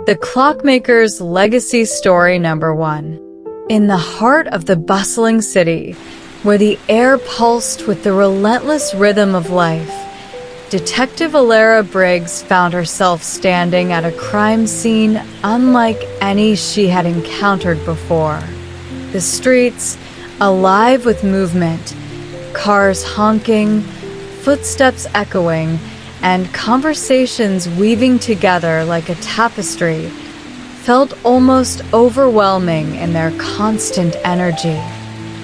The Clockmaker's Legacy Story Number 1. In the heart of the bustling city, where the air pulsed with the relentless rhythm of life, Detective Alara Briggs found herself standing at a crime scene unlike any she had encountered before. The streets, alive with movement, cars honking, footsteps echoing, and conversations weaving together like a tapestry, felt almost overwhelming in their constant energy.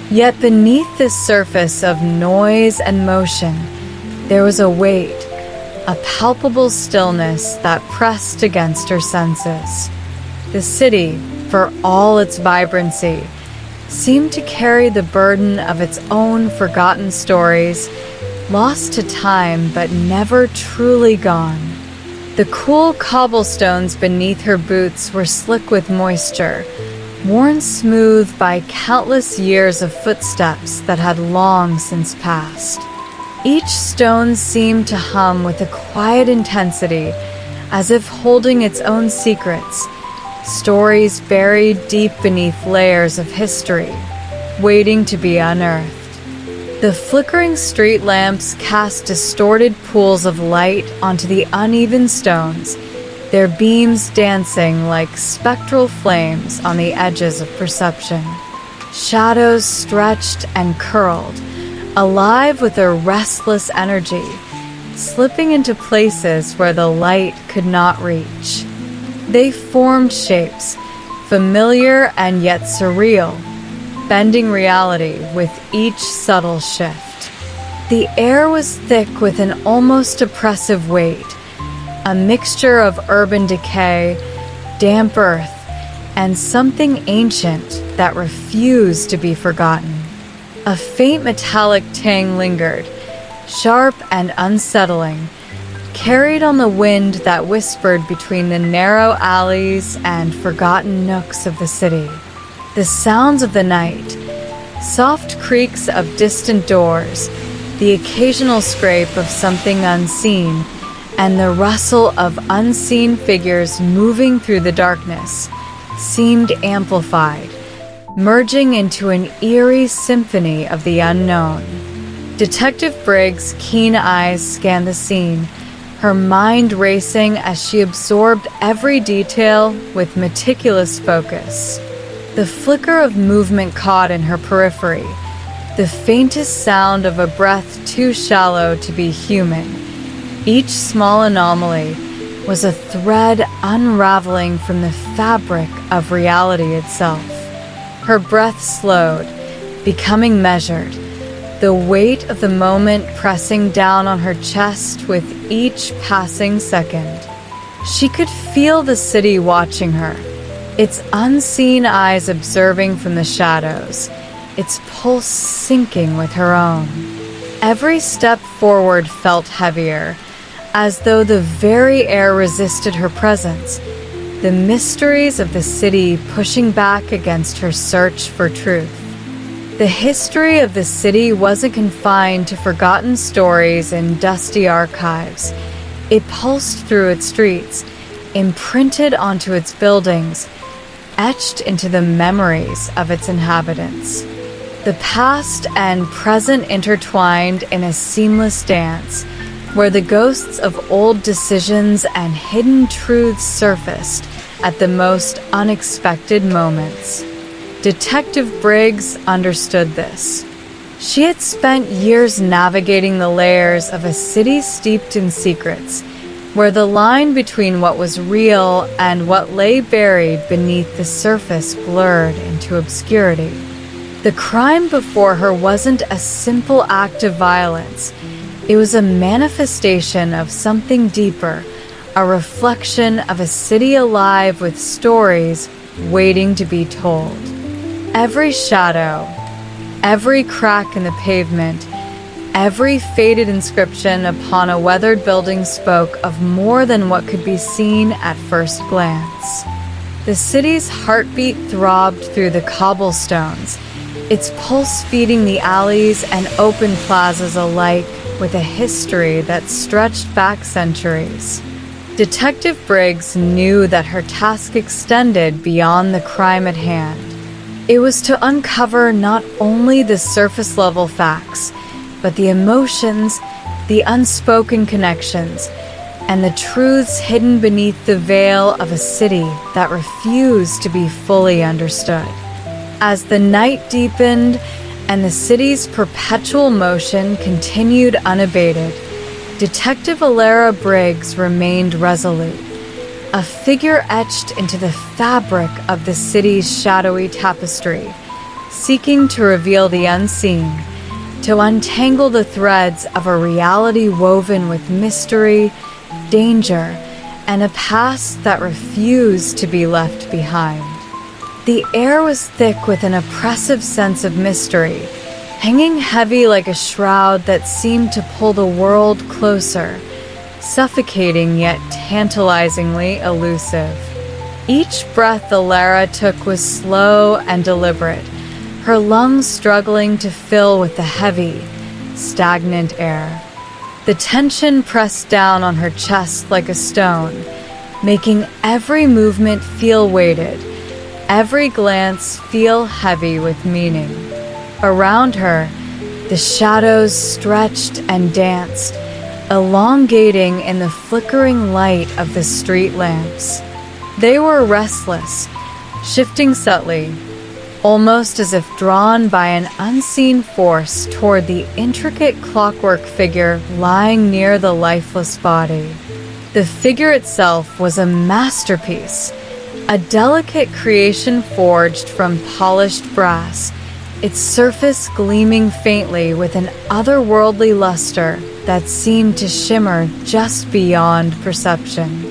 Yet beneath this surface of noise and motion, there was a weight, a palpable stillness that pressed against her senses. The city, for all its vibrancy, seemed to carry the burden of its own forgotten stories, lost to time but never truly gone. The cool cobblestones beneath her boots were slick with moisture, worn smooth by countless years of footsteps that had long since passed. Each stone seemed to hum with a quiet intensity, as if holding its own secrets, stories buried deep beneath layers of history, waiting to be unearthed. The flickering street lamps cast distorted pools of light onto the uneven stones, their beams dancing like spectral flames on the edges of perception. Shadows stretched and curled, alive with a restless energy, slipping into places where the light could not reach. They formed shapes, familiar and yet surreal, bending reality with each subtle shift. The air was thick with an almost oppressive weight, a mixture of urban decay, damp earth, and something ancient that refused to be forgotten. A faint metallic tang lingered, sharp and unsettling, carried on the wind that whispered between the narrow alleys and forgotten nooks of the city. The sounds of the night, soft creaks of distant doors, the occasional scrape of something unseen, and the rustle of unseen figures moving through the darkness, seemed amplified, merging into an eerie symphony of the unknown. Detective Briggs' keen eyes scanned the scene, her mind racing as she absorbed every detail with meticulous focus. The flicker of movement caught in her periphery, the faintest sound of a breath too shallow to be human. Each small anomaly was a thread unraveling from the fabric of reality itself. Her breath slowed, becoming measured, the weight of the moment pressing down on her chest with each passing second. She could feel the city watching her, its unseen eyes observing from the shadows, its pulse syncing with her own. Every step forward felt heavier, as though the very air resisted her presence, the mysteries of the city pushing back against her search for truth. The history of the city wasn't confined to forgotten stories in dusty archives. It pulsed through its streets, imprinted onto its buildings, etched into the memories of its inhabitants. The past and present intertwined in a seamless dance, where the ghosts of old decisions and hidden truths surfaced at the most unexpected moments. Detective Briggs understood this. She had spent years navigating the layers of a city steeped in secrets, where the line between what was real and what lay buried beneath the surface blurred into obscurity. The crime before her wasn't a simple act of violence. It was a manifestation of something deeper, a reflection of a city alive with stories waiting to be told. Every shadow, every crack in the pavement, every faded inscription upon a weathered building spoke of more than what could be seen at first glance. The city's heartbeat throbbed through the cobblestones, its pulse feeding the alleys and open plazas alike with a history that stretched back centuries. Detective Briggs knew that her task extended beyond the crime at hand. It was to uncover not only the surface-level facts, but the emotions, the unspoken connections, and the truths hidden beneath the veil of a city that refused to be fully understood. As the night deepened and the city's perpetual motion continued unabated, Detective Alara Briggs remained resolute, a figure etched into the fabric of the city's shadowy tapestry, seeking to reveal the unseen, to untangle the threads of a reality woven with mystery, danger, and a past that refused to be left behind. The air was thick with an oppressive sense of mystery, hanging heavy like a shroud that seemed to pull the world closer, suffocating yet tantalizingly elusive. Each breath Alara took was slow and deliberate, her lungs struggling to fill with the heavy, stagnant air. The tension pressed down on her chest like a stone, making every movement feel weighted, every glance feel heavy with meaning. Around her, the shadows stretched and danced, elongating in the flickering light of the street lamps. They were restless, shifting subtly, almost as if drawn by an unseen force toward the intricate clockwork figure lying near the lifeless body. The figure itself was a masterpiece, a delicate creation forged from polished brass, its surface gleaming faintly with an otherworldly luster that seemed to shimmer just beyond perception.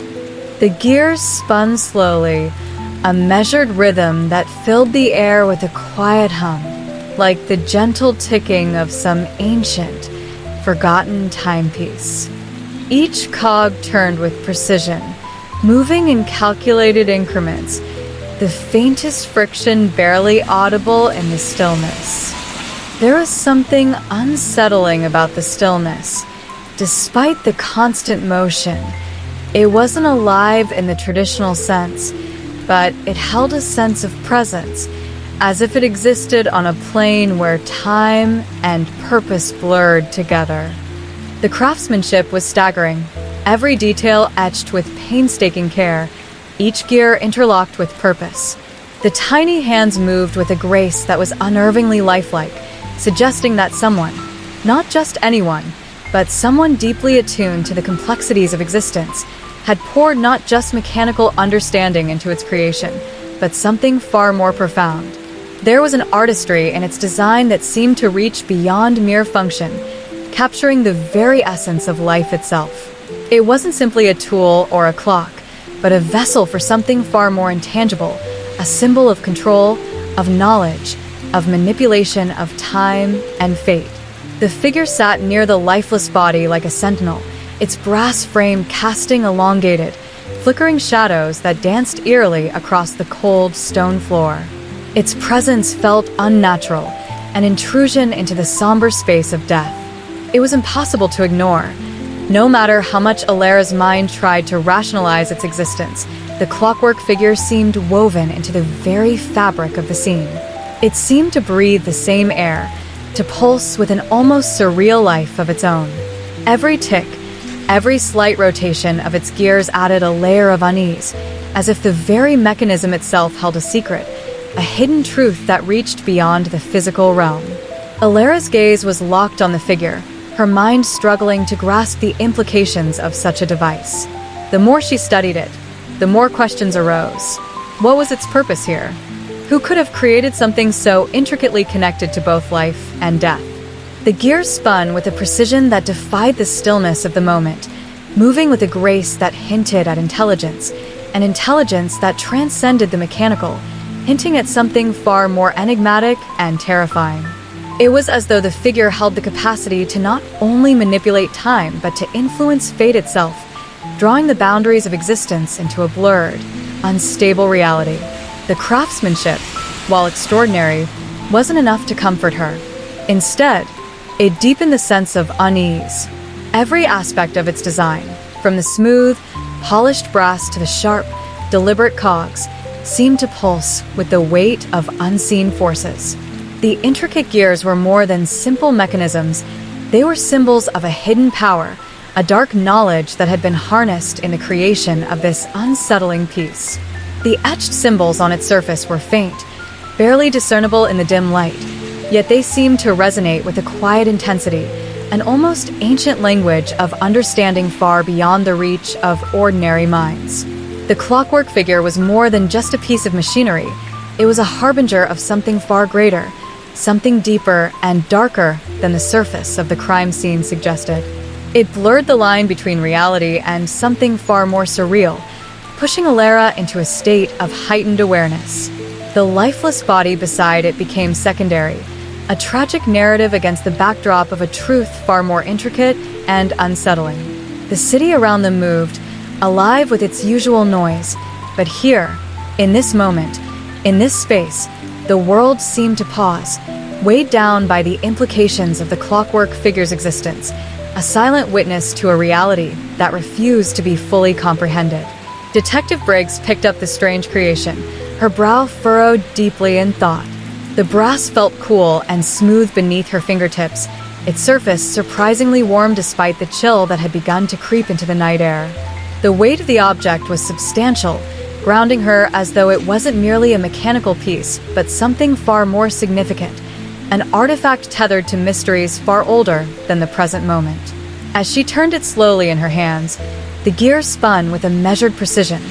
The gears spun slowly, a measured rhythm that filled the air with a quiet hum, like the gentle ticking of some ancient, forgotten timepiece. Each cog turned with precision, moving in calculated increments, the faintest friction barely audible in the stillness. There was something unsettling about the stillness. Despite the constant motion, it wasn't alive in the traditional sense, but it held a sense of presence, as if it existed on a plane where time and purpose blurred together. The craftsmanship was staggering, every detail etched with painstaking care, each gear interlocked with purpose. The tiny hands moved with a grace that was unnervingly lifelike, suggesting that someone, not just anyone, but someone deeply attuned to the complexities of existence, had poured not just mechanical understanding into its creation, but something far more profound. There was an artistry in its design that seemed to reach beyond mere function, capturing the very essence of life itself. It wasn't simply a tool or a clock, but a vessel for something far more intangible, a symbol of control, of knowledge, of manipulation of time and fate. The figure sat near the lifeless body like a sentinel, its brass frame casting elongated, flickering shadows that danced eerily across the cold stone floor. Its presence felt unnatural, an intrusion into the somber space of death. It was impossible to ignore. No matter how much Alara's mind tried to rationalize its existence, the clockwork figure seemed woven into the very fabric of the scene. It seemed to breathe the same air, to pulse with an almost surreal life of its own. Every tick, every slight rotation of its gears added a layer of unease, as if the very mechanism itself held a secret, a hidden truth that reached beyond the physical realm. Alara's gaze was locked on the figure, her mind struggling to grasp the implications of such a device. The more she studied it, the more questions arose. What was its purpose here? Who could have created something so intricately connected to both life and death? The gears spun with a precision that defied the stillness of the moment, moving with a grace that hinted at intelligence, an intelligence that transcended the mechanical, hinting at something far more enigmatic and terrifying. It was as though the figure held the capacity to not only manipulate time, but to influence fate itself, drawing the boundaries of existence into a blurred, unstable reality. The craftsmanship, while extraordinary, wasn't enough to comfort her. Instead, it deepened the sense of unease. Every aspect of its design, from the smooth, polished brass to the sharp, deliberate cogs, seemed to pulse with the weight of unseen forces. The intricate gears were more than simple mechanisms. They were symbols of a hidden power, a dark knowledge that had been harnessed in the creation of this unsettling piece. The etched symbols on its surface were faint, barely discernible in the dim light, yet they seemed to resonate with a quiet intensity, an almost ancient language of understanding far beyond the reach of ordinary minds. The clockwork figure was more than just a piece of machinery. It was a harbinger of something far greater, something deeper and darker than the surface of the crime scene suggested. It blurred the line between reality and something far more surreal, pushing Alara into a state of heightened awareness. The lifeless body beside it became secondary, a tragic narrative against the backdrop of a truth far more intricate and unsettling. The city around them moved, alive with its usual noise, but here, in this moment, in this space, the world seemed to pause, weighed down by the implications of the clockwork figure's existence, a silent witness to a reality that refused to be fully comprehended. Detective Briggs picked up the strange creation, her brow furrowed deeply in thought. The brass felt cool and smooth beneath her fingertips, its surface surprisingly warm despite the chill that had begun to creep into the night air. The weight of the object was substantial, grounding her as though it wasn't merely a mechanical piece, but something far more significant, an artifact tethered to mysteries far older than the present moment. As she turned it slowly in her hands, the gears spun with a measured precision,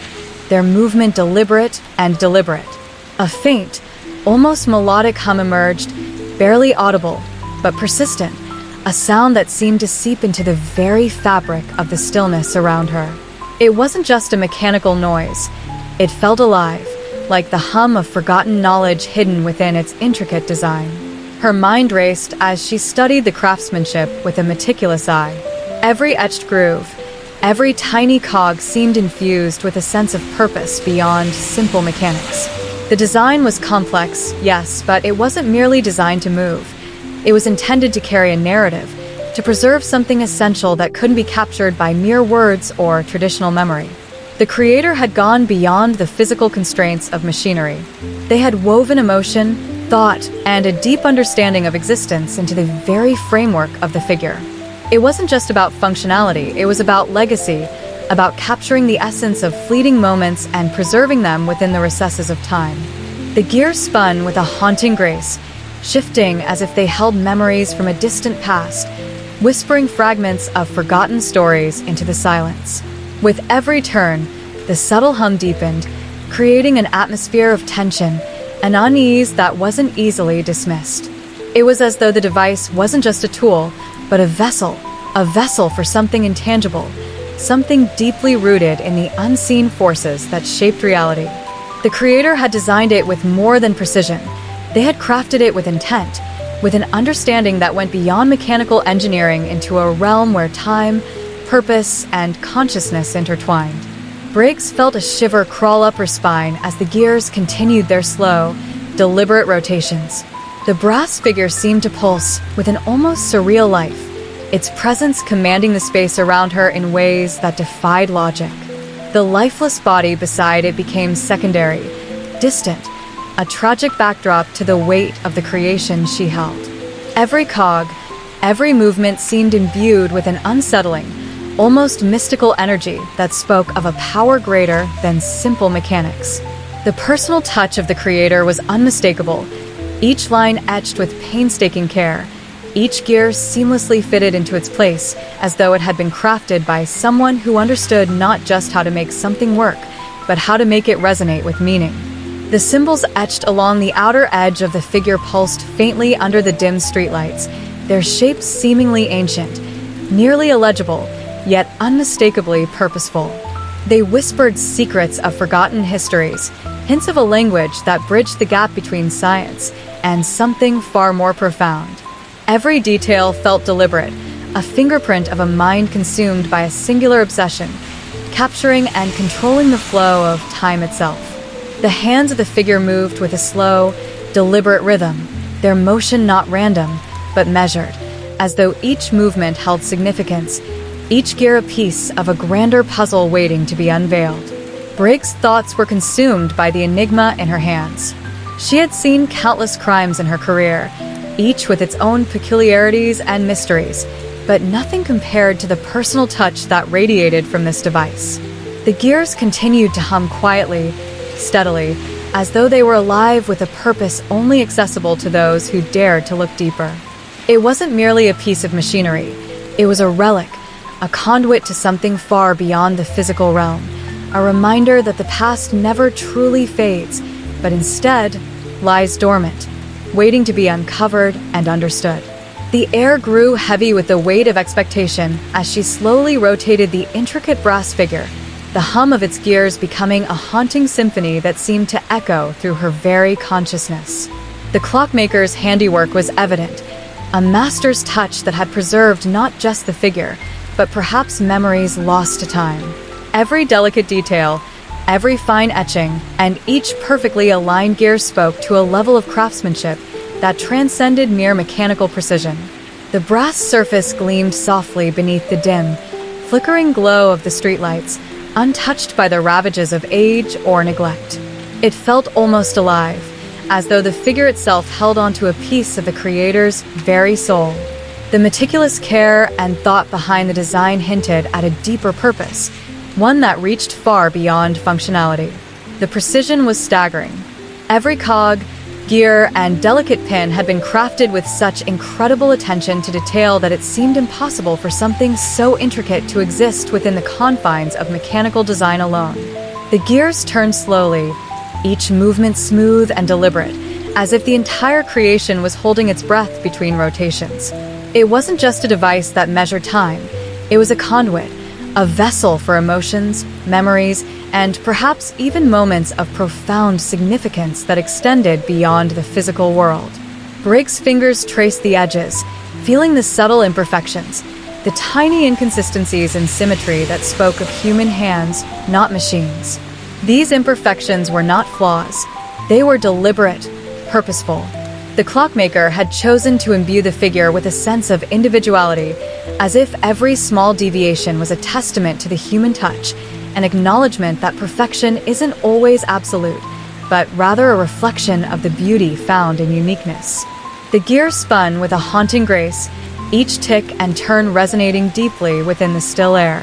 their movement deliberate and deliberate. A faint, almost melodic hum emerged, barely audible, but persistent, a sound that seemed to seep into the very fabric of the stillness around her. It wasn't just a mechanical noise. It felt alive, like the hum of forgotten knowledge hidden within its intricate design. Her mind raced as she studied the craftsmanship with a meticulous eye. Every etched groove, every tiny cog seemed infused with a sense of purpose beyond simple mechanics. The design was complex, yes, but it wasn't merely designed to move. It was intended to carry a narrative, to preserve something essential that couldn't be captured by mere words or traditional memory. The creator had gone beyond the physical constraints of machinery. They had woven emotion, thought, and a deep understanding of existence into the very framework of the figure. It wasn't just about functionality, it was about legacy, about capturing the essence of fleeting moments and preserving them within the recesses of time. The gears spun with a haunting grace, shifting as if they held memories from a distant past, whispering fragments of forgotten stories into the silence. With every turn, the subtle hum deepened, creating an atmosphere of tension, an unease that wasn't easily dismissed. It was as though the device wasn't just a tool, but a vessel for something intangible, something deeply rooted in the unseen forces that shaped reality. The creator had designed it with more than precision. They had crafted it with intent, with an understanding that went beyond mechanical engineering into a realm where time, purpose, and consciousness intertwined. Briggs felt a shiver crawl up her spine as the gears continued their slow, deliberate rotations. The brass figure seemed to pulse with an almost surreal life, its presence commanding the space around her in ways that defied logic. The lifeless body beside it became secondary, distant, a tragic backdrop to the weight of the creation she held. Every cog, every movement seemed imbued with an unsettling, almost mystical energy that spoke of a power greater than simple mechanics. The personal touch of the creator was unmistakable, each line etched with painstaking care, each gear seamlessly fitted into its place, as though it had been crafted by someone who understood not just how to make something work, but how to make it resonate with meaning. The symbols etched along the outer edge of the figure pulsed faintly under the dim streetlights, their shapes seemingly ancient, nearly illegible, yet unmistakably purposeful. They whispered secrets of forgotten histories, hints of a language that bridged the gap between science and something far more profound. Every detail felt deliberate, a fingerprint of a mind consumed by a singular obsession, capturing and controlling the flow of time itself. The hands of the figure moved with a slow, deliberate rhythm, their motion not random, but measured, as though each movement held significance, each gear a piece of a grander puzzle waiting to be unveiled. Brig's thoughts were consumed by the enigma in her hands. She had seen countless crimes in her career, each with its own peculiarities and mysteries, but nothing compared to the personal touch that radiated from this device. The gears continued to hum quietly, steadily, as though they were alive with a purpose only accessible to those who dared to look deeper. It wasn't merely a piece of machinery. It was a relic, a conduit to something far beyond the physical realm, a reminder that the past never truly fades, but instead lies dormant, waiting to be uncovered and understood. The air grew heavy with the weight of expectation as she slowly rotated the intricate brass figure, the hum of its gears becoming a haunting symphony that seemed to echo through her very consciousness. The clockmaker's handiwork was evident, a master's touch that had preserved not just the figure, but perhaps memories lost to time. Every delicate detail, every fine etching, and each perfectly aligned gear spoke to a level of craftsmanship that transcended mere mechanical precision. The brass surface gleamed softly beneath the dim, flickering glow of the streetlights, untouched by the ravages of age or neglect. It felt almost alive, as though the figure itself held onto a piece of the creator's very soul. The meticulous care and thought behind the design hinted at a deeper purpose, one that reached far beyond functionality. The precision was staggering. Every cog, gear, and delicate pin had been crafted with such incredible attention to detail that it seemed impossible for something so intricate to exist within the confines of mechanical design alone. The gears turned slowly, each movement smooth and deliberate, as if the entire creation was holding its breath between rotations. It wasn't just a device that measured time, it was a conduit, a vessel for emotions, memories, and perhaps even moments of profound significance that extended beyond the physical world. Brig's fingers traced the edges, feeling the subtle imperfections, the tiny inconsistencies in symmetry that spoke of human hands, not machines. These imperfections were not flaws. They were deliberate, purposeful. The clockmaker had chosen to imbue the figure with a sense of individuality, as if every small deviation was a testament to the human touch, an acknowledgement that perfection isn't always absolute, but rather a reflection of the beauty found in uniqueness. The gear spun with a haunting grace, each tick and turn resonating deeply within the still air.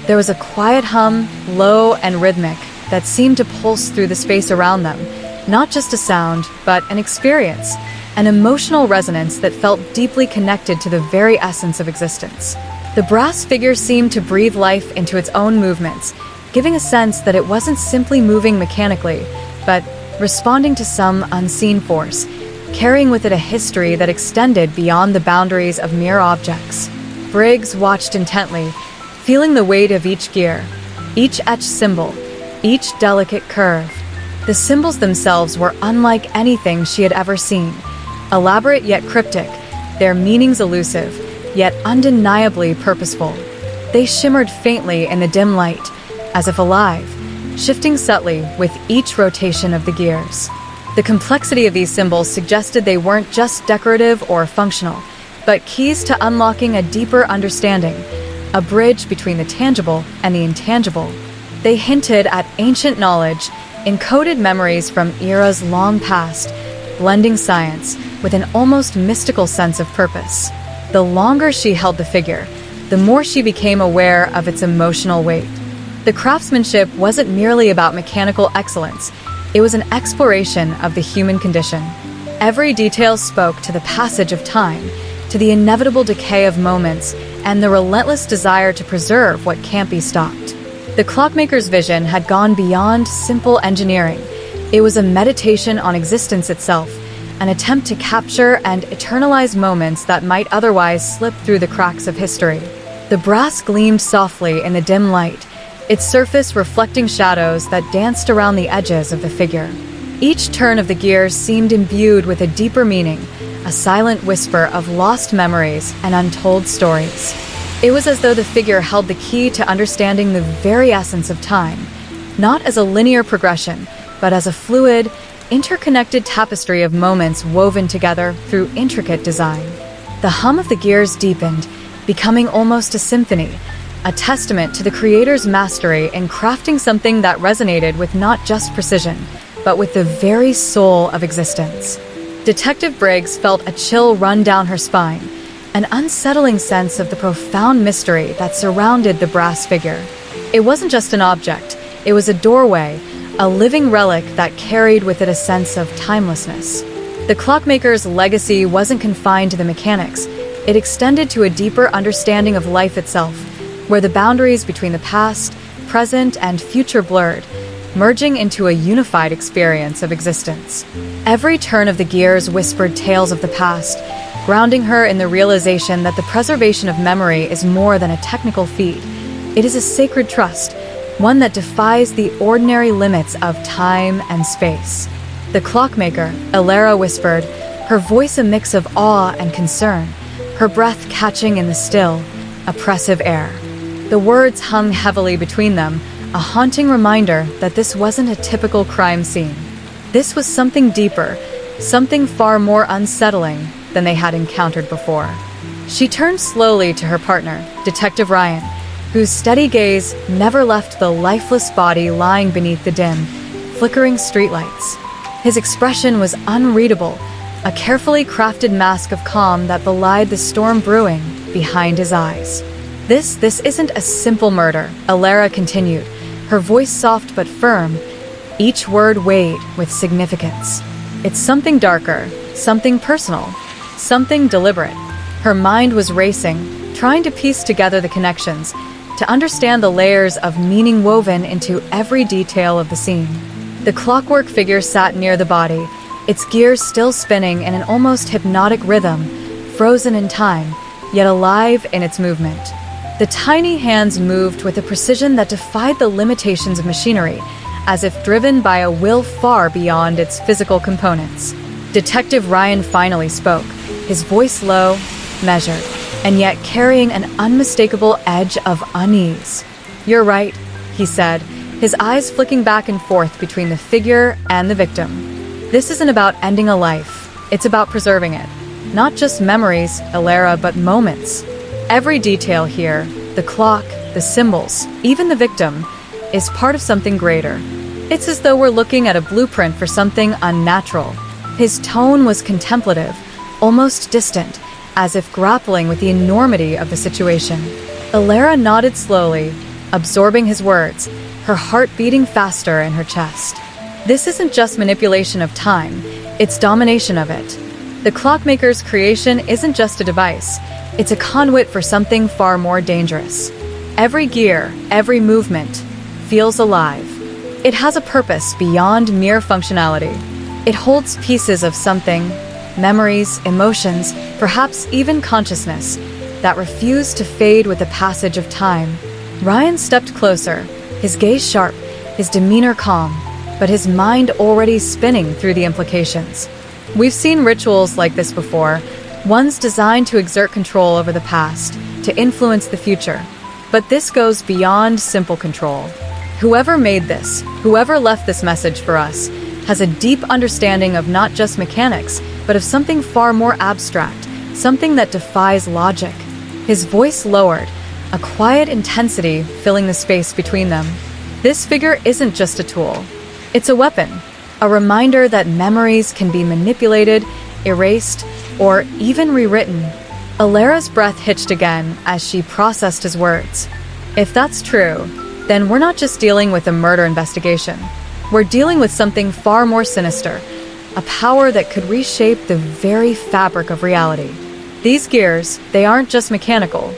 There was a quiet hum, low and rhythmic, that seemed to pulse through the space around them, not just a sound, but an experience, an emotional resonance that felt deeply connected to the very essence of existence. The brass figure seemed to breathe life into its own movements, giving a sense that it wasn't simply moving mechanically, but responding to some unseen force, carrying with it a history that extended beyond the boundaries of mere objects. Briggs watched intently, feeling the weight of each gear, each etched symbol, each delicate curve. The symbols themselves were unlike anything she had ever seen, elaborate yet cryptic, their meanings elusive, yet undeniably purposeful. They shimmered faintly in the dim light, as if alive, shifting subtly with each rotation of the gears. The complexity of these symbols suggested they weren't just decorative or functional, but keys to unlocking a deeper understanding, a bridge between the tangible and the intangible. They hinted at ancient knowledge, encoded memories from eras long past, blending science with an almost mystical sense of purpose. The longer she held the figure, the more she became aware of its emotional weight. The craftsmanship wasn't merely about mechanical excellence, it was an exploration of the human condition. Every detail spoke to the passage of time, to the inevitable decay of moments, and the relentless desire to preserve what can't be stopped. The clockmaker's vision had gone beyond simple engineering. It was a meditation on existence itself, an attempt to capture and eternalize moments that might otherwise slip through the cracks of history. The brass gleamed softly in the dim light, its surface reflecting shadows that danced around the edges of the figure. Each turn of the gears seemed imbued with a deeper meaning, a silent whisper of lost memories and untold stories. It was as though the figure held the key to understanding the very essence of time, not as a linear progression, but as a fluid, interconnected tapestry of moments woven together through intricate design. The hum of the gears deepened, becoming almost a symphony, a testament to the creator's mastery in crafting something that resonated with not just precision, but with the very soul of existence. Detective Briggs felt a chill run down her spine, an unsettling sense of the profound mystery that surrounded the brass figure. It wasn't just an object, it was a doorway, a living relic that carried with it a sense of timelessness. The Clockmaker's legacy wasn't confined to the mechanics, it extended to a deeper understanding of life itself, where the boundaries between the past, present, and future blurred, merging into a unified experience of existence. Every turn of the gears whispered tales of the past, grounding her in the realization that the preservation of memory is more than a technical feat. It is a sacred trust, one that defies the ordinary limits of time and space. The Clockmaker, Alara whispered, her voice a mix of awe and concern, her breath catching in the still, oppressive air. The words hung heavily between them, a haunting reminder that this wasn't a typical crime scene. This was something deeper, something far more unsettling than they had encountered before. She turned slowly to her partner, Detective Ryan, whose steady gaze never left the lifeless body lying beneath the dim, flickering streetlights. His expression was unreadable, a carefully crafted mask of calm that belied the storm brewing behind his eyes. This isn't a simple murder, Alara continued, her voice soft but firm, each word weighed with significance. It's something darker, something personal, something deliberate. Her mind was racing, trying to piece together the connections, to understand the layers of meaning woven into every detail of the scene. The clockwork figure sat near the body, its gears still spinning in an almost hypnotic rhythm, frozen in time, yet alive in its movement. The tiny hands moved with a precision that defied the limitations of machinery, as if driven by a will far beyond its physical components. Detective Ryan finally spoke, his voice low, measured, and yet carrying an unmistakable edge of unease. "You're right," he said, his eyes flicking back and forth between the figure and the victim. "This isn't about ending a life, it's about preserving it. Not just memories, Alara, but moments. Every detail here, the clock, the symbols, even the victim, is part of something greater. It's as though we're looking at a blueprint for something unnatural." His tone was contemplative, almost distant, as if grappling with the enormity of the situation. Alara nodded slowly, absorbing his words, her heart beating faster in her chest. This isn't just manipulation of time, it's domination of it. The Clockmaker's creation isn't just a device, it's a conduit for something far more dangerous. Every gear, every movement, feels alive. It has a purpose beyond mere functionality. It holds pieces of something, memories, emotions, perhaps even consciousness, that refuse to fade with the passage of time. Ryan stepped closer, his gaze sharp, his demeanor calm, but his mind already spinning through the implications. We've seen rituals like this before, ones designed to exert control over the past, to influence the future. But this goes beyond simple control. Whoever made this, whoever left this message for us, has a deep understanding of not just mechanics, but of something far more abstract, something that defies logic. His voice lowered, a quiet intensity filling the space between them. This figure isn't just a tool. It's a weapon, a reminder that memories can be manipulated, erased, or even rewritten. Alara's breath hitched again as she processed his words. If that's true, then we're not just dealing with a murder investigation. We're dealing with something far more sinister, a power that could reshape the very fabric of reality. These gears, they aren't just mechanical.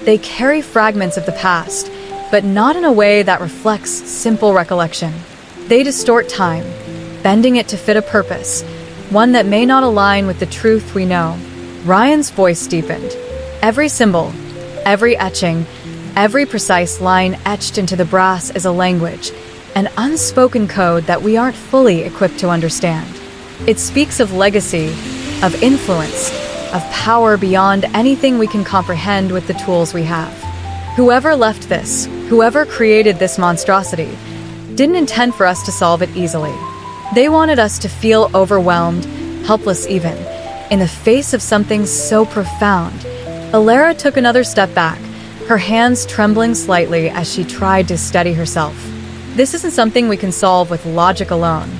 They carry fragments of the past, but not in a way that reflects simple recollection. They distort time, bending it to fit a purpose, one that may not align with the truth we know. Ryan's voice deepened. Every symbol, every etching, every precise line etched into the brass is a language, an unspoken code that we aren't fully equipped to understand. It speaks of legacy, of influence, of power beyond anything we can comprehend with the tools we have. Whoever left this, whoever created this monstrosity, didn't intend for us to solve it easily. They wanted us to feel overwhelmed, helpless even, in the face of something so profound. Alara took another step back, her hands trembling slightly as she tried to steady herself. This isn't something we can solve with logic alone.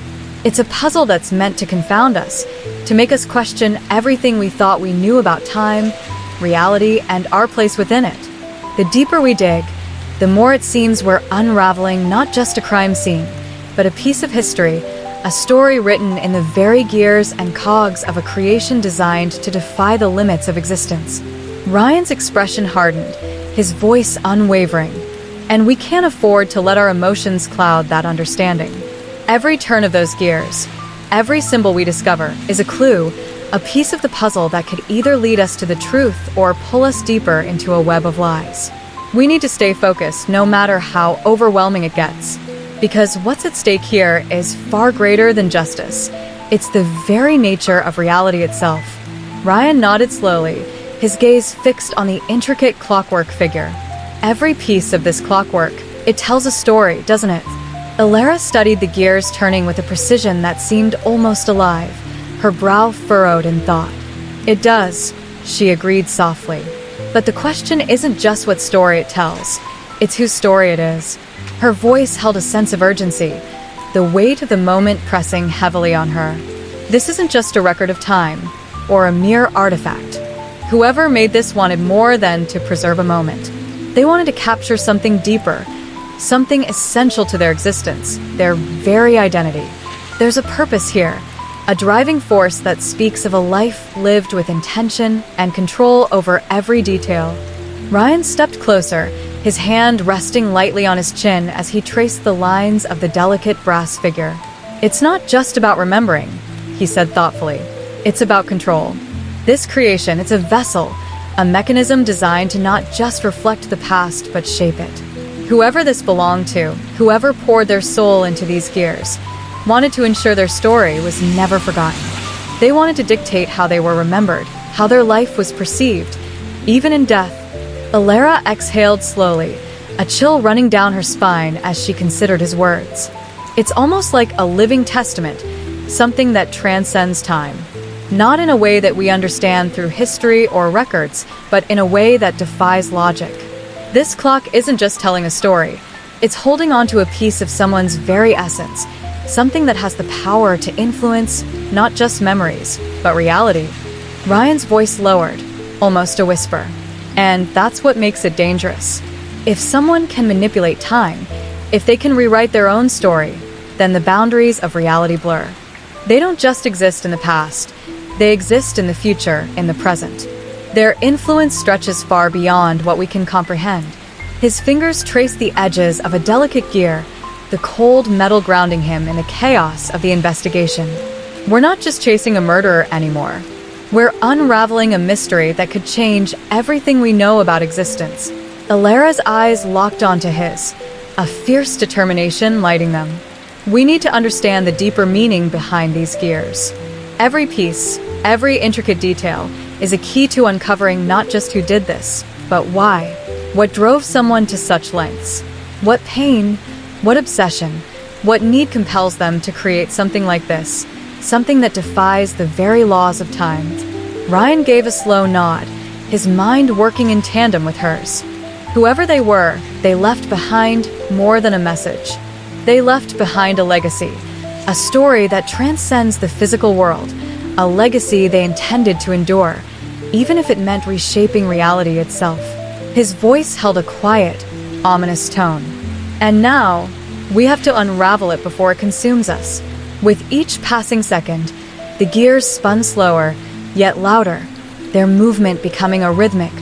It's a puzzle that's meant to confound us, to make us question everything we thought we knew about time, reality, and our place within it. The deeper we dig, the more it seems we're unraveling not just a crime scene, but a piece of history, a story written in the very gears and cogs of a creation designed to defy the limits of existence. Ryan's expression hardened, his voice unwavering, and we can't afford to let our emotions cloud that understanding. Every turn of those gears, every symbol we discover, is a clue, a piece of the puzzle that could either lead us to the truth or pull us deeper into a web of lies. We need to stay focused no matter how overwhelming it gets, because what's at stake here is far greater than justice. It's the very nature of reality itself. Ryan nodded slowly, his gaze fixed on the intricate clockwork figure. Every piece of this clockwork, it tells a story, doesn't it? Alara studied the gears turning with a precision that seemed almost alive, her brow furrowed in thought. It does, she agreed softly. But the question isn't just what story it tells, it's whose story it is. Her voice held a sense of urgency, the weight of the moment pressing heavily on her. This isn't just a record of time, or a mere artifact. Whoever made this wanted more than to preserve a moment. They wanted to capture something deeper, something essential to their existence, their very identity. There's a purpose here, a driving force that speaks of a life lived with intention and control over every detail. Ryan stepped closer, his hand resting lightly on his chin as he traced the lines of the delicate brass figure. It's not just about remembering, he said thoughtfully. It's about control. This creation, it's a vessel, a mechanism designed to not just reflect the past but shape it. Whoever this belonged to, whoever poured their soul into these gears, wanted to ensure their story was never forgotten. They wanted to dictate how they were remembered, how their life was perceived, even in death. Alara exhaled slowly, a chill running down her spine as she considered his words. It's almost like a living testament, something that transcends time. Not in a way that we understand through history or records, but in a way that defies logic. This clock isn't just telling a story, it's holding on to a piece of someone's very essence, something that has the power to influence not just memories, but reality. Ryan's voice lowered, almost a whisper. And that's what makes it dangerous. If someone can manipulate time, if they can rewrite their own story, then the boundaries of reality blur. They don't just exist in the past, they exist in the future, in the present. Their influence stretches far beyond what we can comprehend. His fingers traced the edges of a delicate gear, the cold metal grounding him in the chaos of the investigation. We're not just chasing a murderer anymore. We're unraveling a mystery that could change everything we know about existence. Alara's eyes locked onto his, a fierce determination lighting them. We need to understand the deeper meaning behind these gears. Every piece, every intricate detail, is a key to uncovering not just who did this, but why. What drove someone to such lengths? What pain, what obsession, what need compels them to create something like this? Something that defies the very laws of time. Ryan gave a slow nod, his mind working in tandem with hers. Whoever they were, they left behind more than a message. They left behind a legacy, a story that transcends the physical world, a legacy they intended to endure, even if it meant reshaping reality itself. His voice held a quiet, ominous tone. And now, we have to unravel it before it consumes us. With each passing second, the gears spun slower, yet louder, their movement becoming a rhythmic,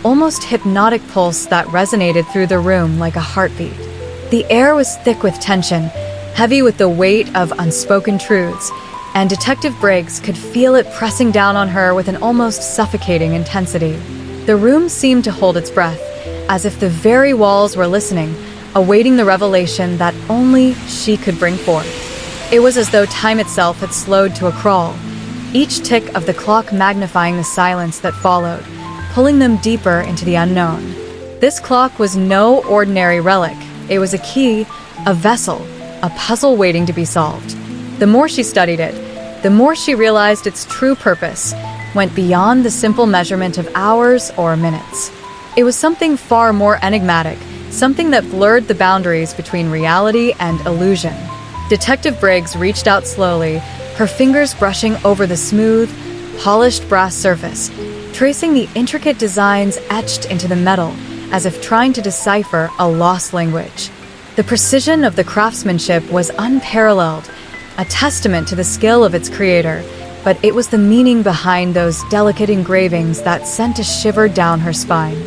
almost hypnotic pulse that resonated through the room like a heartbeat. The air was thick with tension, heavy with the weight of unspoken truths, and Detective Briggs could feel it pressing down on her with an almost suffocating intensity. The room seemed to hold its breath, as if the very walls were listening, awaiting the revelation that only she could bring forth. It was as though time itself had slowed to a crawl, each tick of the clock magnifying the silence that followed, pulling them deeper into the unknown. This clock was no ordinary relic. It was a key, a vessel, a puzzle waiting to be solved. The more she studied it, the more she realized its true purpose went beyond the simple measurement of hours or minutes. It was something far more enigmatic, something that blurred the boundaries between reality and illusion. Detective Briggs reached out slowly, her fingers brushing over the smooth, polished brass surface, tracing the intricate designs etched into the metal, as if trying to decipher a lost language. The precision of the craftsmanship was unparalleled, a testament to the skill of its creator, but it was the meaning behind those delicate engravings that sent a shiver down her spine.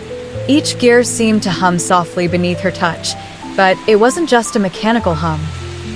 Each gear seemed to hum softly beneath her touch, but it wasn't just a mechanical hum.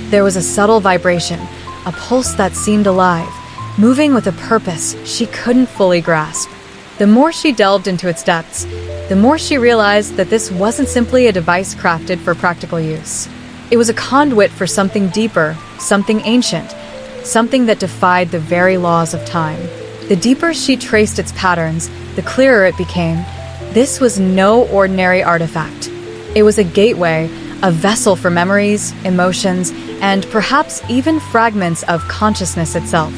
There was a subtle vibration, a pulse that seemed alive, moving with a purpose she couldn't fully grasp. The more she delved into its depths, the more she realized that this wasn't simply a device crafted for practical use. It was a conduit for something deeper, something ancient, something that defied the very laws of time. The deeper she traced its patterns, the clearer it became. This was no ordinary artifact. It was a gateway, a vessel for memories, emotions, and perhaps even fragments of consciousness itself.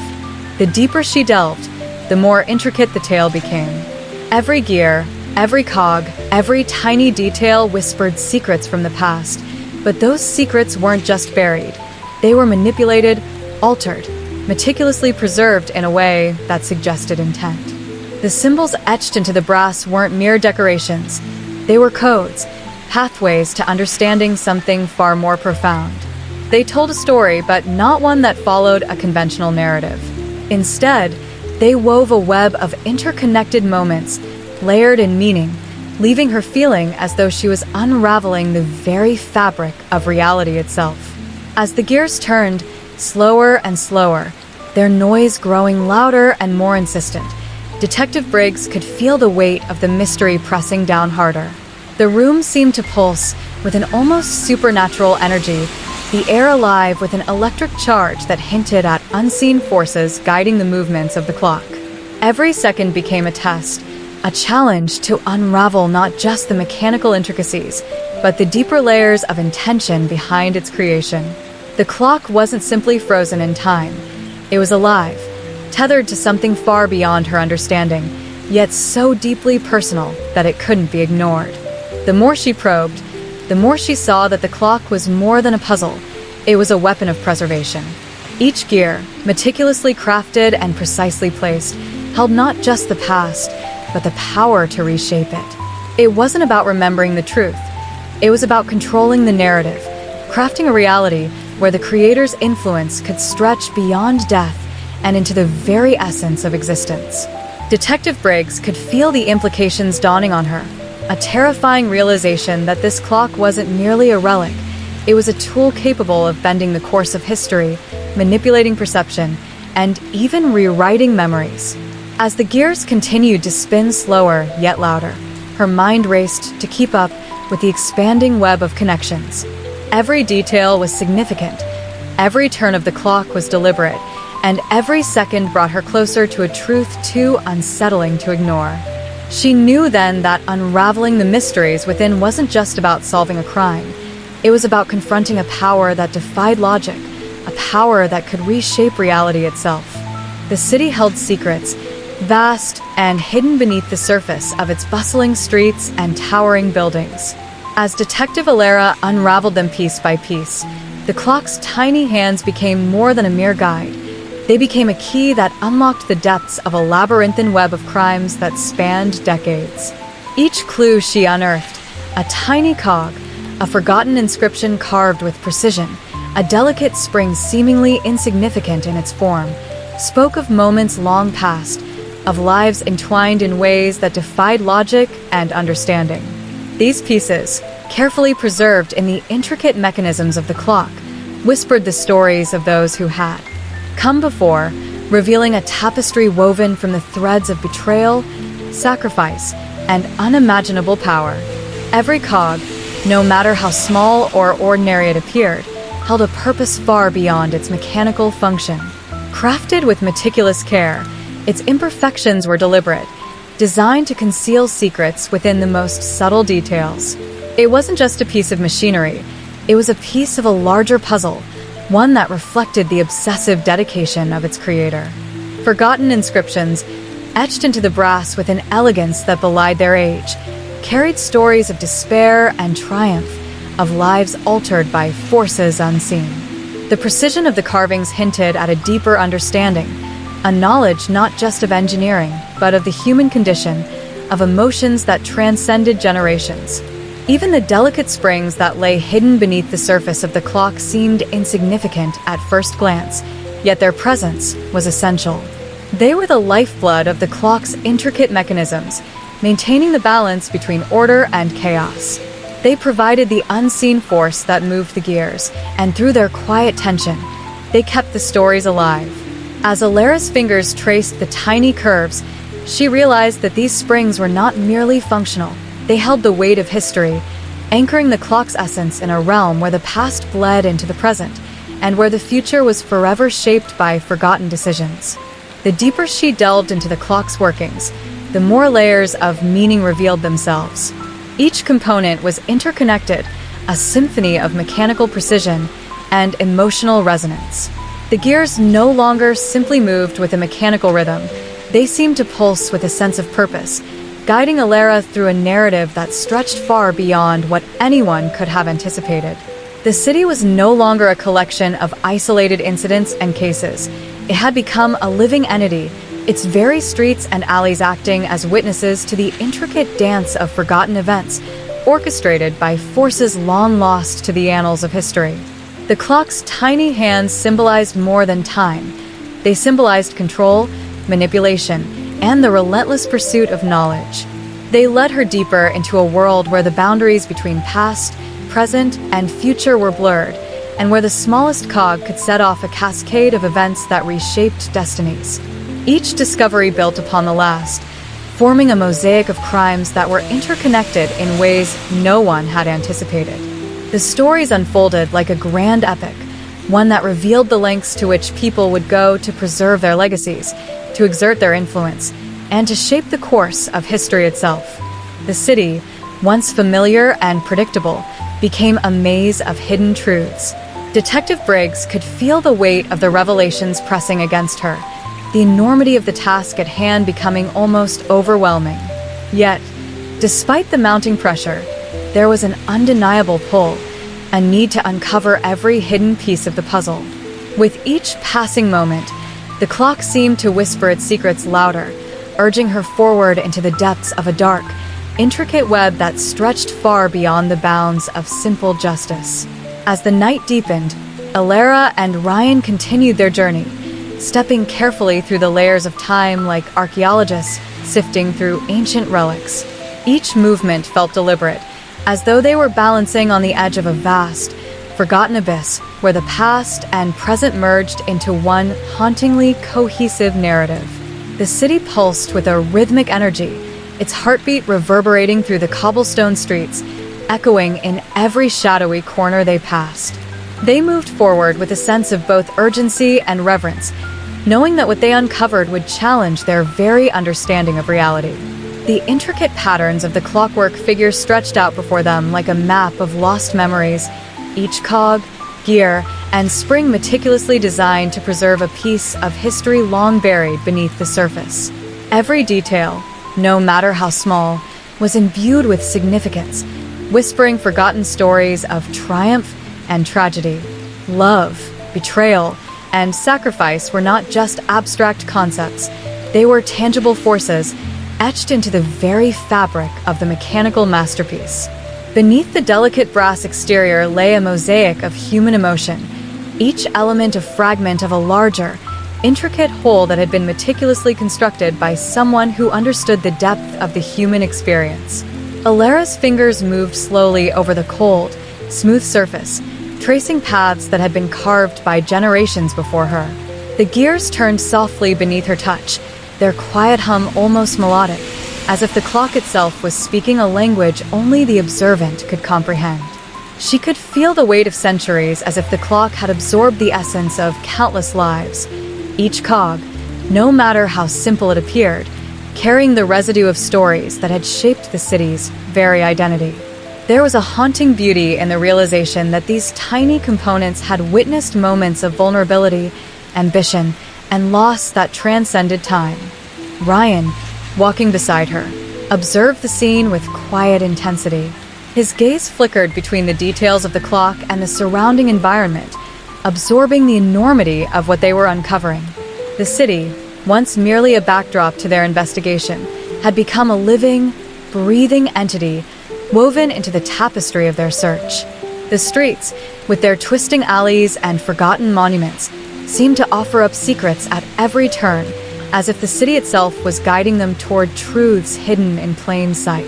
The deeper she delved, the more intricate the tale became. Every gear, every cog, every tiny detail whispered secrets from the past, but those secrets weren't just buried. They were manipulated, altered, meticulously preserved in a way that suggested intent. The symbols etched into the brass weren't mere decorations. They were codes, pathways to understanding something far more profound. They told a story, but not one that followed a conventional narrative. Instead, they wove a web of interconnected moments, layered in meaning, leaving her feeling as though she was unraveling the very fabric of reality itself. As the gears turned, slower and slower, their noise growing louder and more insistent, Detective Briggs could feel the weight of the mystery pressing down harder. The room seemed to pulse with an almost supernatural energy, the air alive with an electric charge that hinted at unseen forces guiding the movements of the clock. Every second became a test, a challenge to unravel not just the mechanical intricacies, but the deeper layers of intention behind its creation. The clock wasn't simply frozen in time. It was alive, tethered to something far beyond her understanding, yet so deeply personal that it couldn't be ignored. The more she probed, the more she saw that the clock was more than a puzzle. It was a weapon of preservation. Each gear, meticulously crafted and precisely placed, held not just the past, but the power to reshape it. It wasn't about remembering the truth. It was about controlling the narrative, crafting a reality where the creator's influence could stretch beyond death and into the very essence of existence. Detective Briggs could feel the implications dawning on her, a terrifying realization that this clock wasn't merely a relic. It was a tool capable of bending the course of history, manipulating perception, and even rewriting memories. As the gears continued to spin slower yet louder, her mind raced to keep up with the expanding web of connections. Every detail was significant, every turn of the clock was deliberate, and every second brought her closer to a truth too unsettling to ignore. She knew then that unraveling the mysteries within wasn't just about solving a crime. It was about confronting a power that defied logic, a power that could reshape reality itself. The city held secrets, vast and hidden beneath the surface of its bustling streets and towering buildings. As Detective Alera unraveled them piece by piece, the clock's tiny hands became more than a mere guide. They became a key that unlocked the depths of a labyrinthine web of crimes that spanned decades. Each clue she unearthed, a tiny cog, a forgotten inscription carved with precision, a delicate spring seemingly insignificant in its form, spoke of moments long past, of lives entwined in ways that defied logic and understanding. These pieces, carefully preserved in the intricate mechanisms of the clock, whispered the stories of those who had come before, revealing a tapestry woven from the threads of betrayal, sacrifice, and unimaginable power. Every cog, no matter how small or ordinary it appeared, held a purpose far beyond its mechanical function. Crafted with meticulous care, its imperfections were deliberate, designed to conceal secrets within the most subtle details. It wasn't just a piece of machinery, it was a piece of a larger puzzle, one that reflected the obsessive dedication of its creator. Forgotten inscriptions, etched into the brass with an elegance that belied their age, carried stories of despair and triumph, of lives altered by forces unseen. The precision of the carvings hinted at a deeper understanding, a knowledge not just of engineering, but of the human condition, of emotions that transcended generations. Even the delicate springs that lay hidden beneath the surface of the clock seemed insignificant at first glance, yet their presence was essential. They were the lifeblood of the clock's intricate mechanisms, maintaining the balance between order and chaos. They provided the unseen force that moved the gears, and through their quiet tension, they kept the stories alive. As Alara's fingers traced the tiny curves, she realized that these springs were not merely functional. They held the weight of history, anchoring the clock's essence in a realm where the past bled into the present, and where the future was forever shaped by forgotten decisions. The deeper she delved into the clock's workings, the more layers of meaning revealed themselves. Each component was interconnected, a symphony of mechanical precision and emotional resonance. The gears no longer simply moved with a mechanical rhythm. They seemed to pulse with a sense of purpose, guiding Alara through a narrative that stretched far beyond what anyone could have anticipated. The city was no longer a collection of isolated incidents and cases. It had become a living entity, its very streets and alleys acting as witnesses to the intricate dance of forgotten events, orchestrated by forces long lost to the annals of history. The clock's tiny hands symbolized more than time. They symbolized control, manipulation, and the relentless pursuit of knowledge. They led her deeper into a world where the boundaries between past, present, and future were blurred, and where the smallest cog could set off a cascade of events that reshaped destinies. Each discovery built upon the last, forming a mosaic of crimes that were interconnected in ways no one had anticipated. The stories unfolded like a grand epic, one that revealed the lengths to which people would go to preserve their legacies, to exert their influence, and to shape the course of history itself. The city, once familiar and predictable, became a maze of hidden truths. Detective Briggs could feel the weight of the revelations pressing against her, the enormity of the task at hand becoming almost overwhelming. Yet, despite the mounting pressure, there was an undeniable pull, a need to uncover every hidden piece of the puzzle. With each passing moment, the clock seemed to whisper its secrets louder, urging her forward into the depths of a dark, intricate web that stretched far beyond the bounds of simple justice. As the night deepened, Alara and Ryan continued their journey, stepping carefully through the layers of time like archaeologists sifting through ancient relics. Each movement felt deliberate, as though they were balancing on the edge of a vast, forgotten abyss where the past and present merged into one hauntingly cohesive narrative. The city pulsed with a rhythmic energy, its heartbeat reverberating through the cobblestone streets, echoing in every shadowy corner they passed. They moved forward with a sense of both urgency and reverence, knowing that what they uncovered would challenge their very understanding of reality. The intricate patterns of the clockwork figures stretched out before them like a map of lost memories, each cog, gear, and spring meticulously designed to preserve a piece of history long buried beneath the surface. Every detail, no matter how small, was imbued with significance, whispering forgotten stories of triumph and tragedy. Love, betrayal, and sacrifice were not just abstract concepts. They were tangible forces, etched into the very fabric of the mechanical masterpiece. Beneath the delicate brass exterior lay a mosaic of human emotion, each element a fragment of a larger, intricate whole that had been meticulously constructed by someone who understood the depth of the human experience. Alara's fingers moved slowly over the cold, smooth surface, tracing paths that had been carved by generations before her. The gears turned softly beneath her touch, their quiet hum almost melodic, as if the clock itself was speaking a language only the observant could comprehend. She could feel the weight of centuries as if the clock had absorbed the essence of countless lives, each cog, no matter how simple it appeared, carrying the residue of stories that had shaped the city's very identity. There was a haunting beauty in the realization that these tiny components had witnessed moments of vulnerability, ambition, and loss that transcended time. Ryan, walking beside her, observed the scene with quiet intensity. His gaze flickered between the details of the clock and the surrounding environment, absorbing the enormity of what they were uncovering. The city, once merely a backdrop to their investigation, had become a living, breathing entity woven into the tapestry of their search. The streets, with their twisting alleys and forgotten monuments, seemed to offer up secrets at every turn, as if the city itself was guiding them toward truths hidden in plain sight.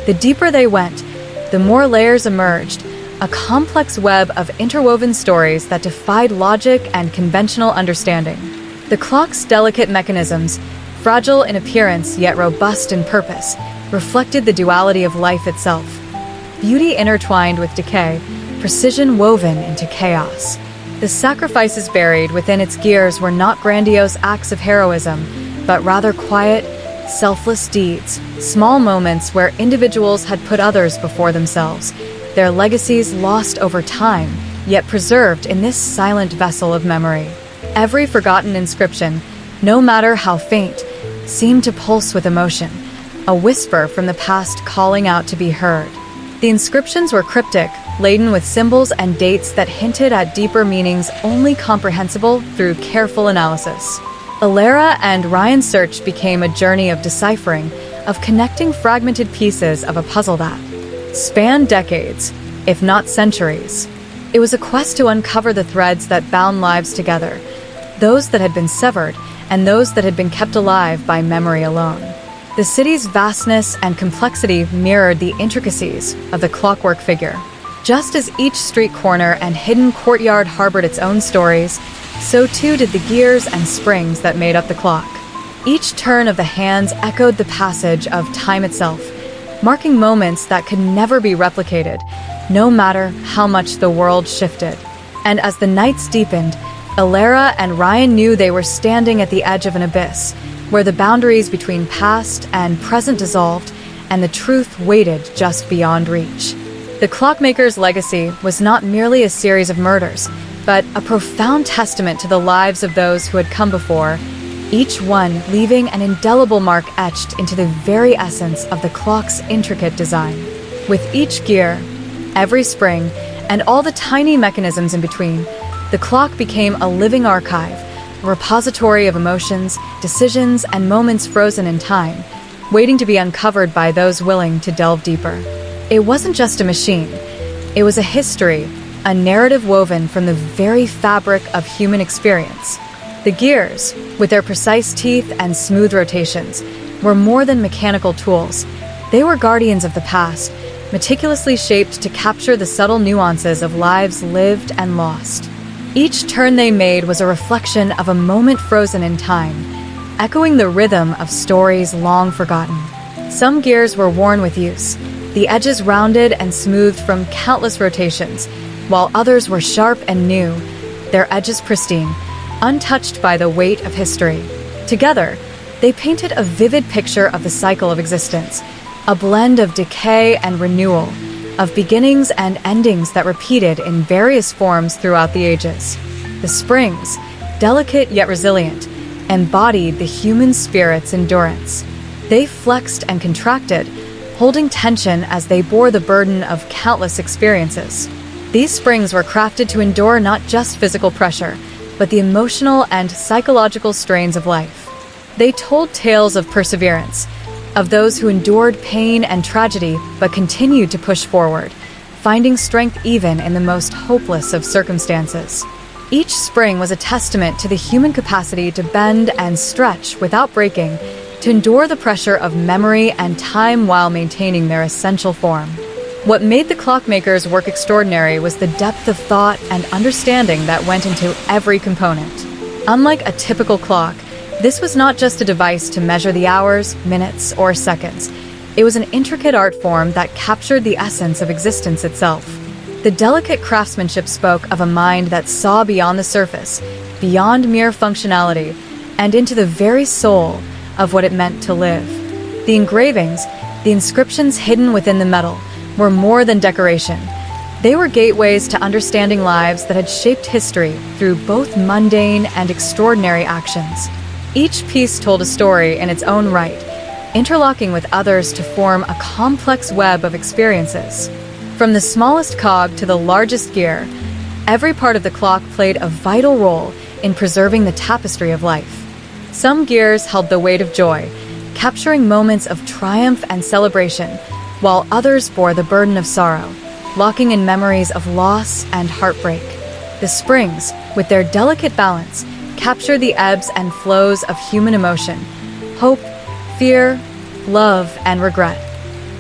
The deeper they went, the more layers emerged, a complex web of interwoven stories that defied logic and conventional understanding. The clock's delicate mechanisms, fragile in appearance yet robust in purpose, reflected the duality of life itself. Beauty intertwined with decay, precision woven into chaos. The sacrifices buried within its gears were not grandiose acts of heroism, but rather quiet, selfless deeds, small moments where individuals had put others before themselves, their legacies lost over time, yet preserved in this silent vessel of memory. Every forgotten inscription, no matter how faint, seemed to pulse with emotion, a whisper from the past calling out to be heard. The inscriptions were cryptic, laden with symbols and dates that hinted at deeper meanings only comprehensible through careful analysis. Alara and Ryan's search became a journey of deciphering, of connecting fragmented pieces of a puzzle that spanned decades, if not centuries. It was a quest to uncover the threads that bound lives together, those that had been severed and those that had been kept alive by memory alone. The city's vastness and complexity mirrored the intricacies of the clockwork figure. Just as each street corner and hidden courtyard harbored its own stories, so too did the gears and springs that made up the clock. Each turn of the hands echoed the passage of time itself, marking moments that could never be replicated, no matter how much the world shifted. And as the nights deepened, Alara and Ryan knew they were standing at the edge of an abyss, where the boundaries between past and present dissolved, and the truth waited just beyond reach. The Clockmaker's legacy was not merely a series of murders, but a profound testament to the lives of those who had come before, each one leaving an indelible mark etched into the very essence of the clock's intricate design. With each gear, every spring, and all the tiny mechanisms in between, the clock became a living archive, a repository of emotions, decisions, and moments frozen in time, waiting to be uncovered by those willing to delve deeper. It wasn't just a machine. It was a history, a narrative woven from the very fabric of human experience. The gears, with their precise teeth and smooth rotations, were more than mechanical tools. They were guardians of the past, meticulously shaped to capture the subtle nuances of lives lived and lost. Each turn they made was a reflection of a moment frozen in time, echoing the rhythm of stories long forgotten. Some gears were worn with use, the edges rounded and smoothed from countless rotations, while others were sharp and new, their edges pristine, untouched by the weight of history. Together, they painted a vivid picture of the cycle of existence, a blend of decay and renewal, of beginnings and endings that repeated in various forms throughout the ages. The springs, delicate yet resilient, embodied the human spirit's endurance. They flexed and contracted, holding tension as they bore the burden of countless experiences. These springs were crafted to endure not just physical pressure, but the emotional and psychological strains of life. They told tales of perseverance, of those who endured pain and tragedy but continued to push forward, finding strength even in the most hopeless of circumstances. Each spring was a testament to the human capacity to bend and stretch without breaking, to endure the pressure of memory and time while maintaining their essential form. What made the Clockmaker's work extraordinary was the depth of thought and understanding that went into every component. Unlike a typical clock, this was not just a device to measure the hours, minutes, or seconds. It was an intricate art form that captured the essence of existence itself. The delicate craftsmanship spoke of a mind that saw beyond the surface, beyond mere functionality, and into the very soul of what it meant to live. The engravings, the inscriptions hidden within the metal, were more than decoration. They were gateways to understanding lives that had shaped history through both mundane and extraordinary actions. Each piece told a story in its own right, interlocking with others to form a complex web of experiences. From the smallest cog to the largest gear, every part of the clock played a vital role in preserving the tapestry of life. Some gears held the weight of joy, capturing moments of triumph and celebration, while others bore the burden of sorrow, locking in memories of loss and heartbreak. The springs, with their delicate balance, captured the ebbs and flows of human emotion, hope, fear, love, and regret,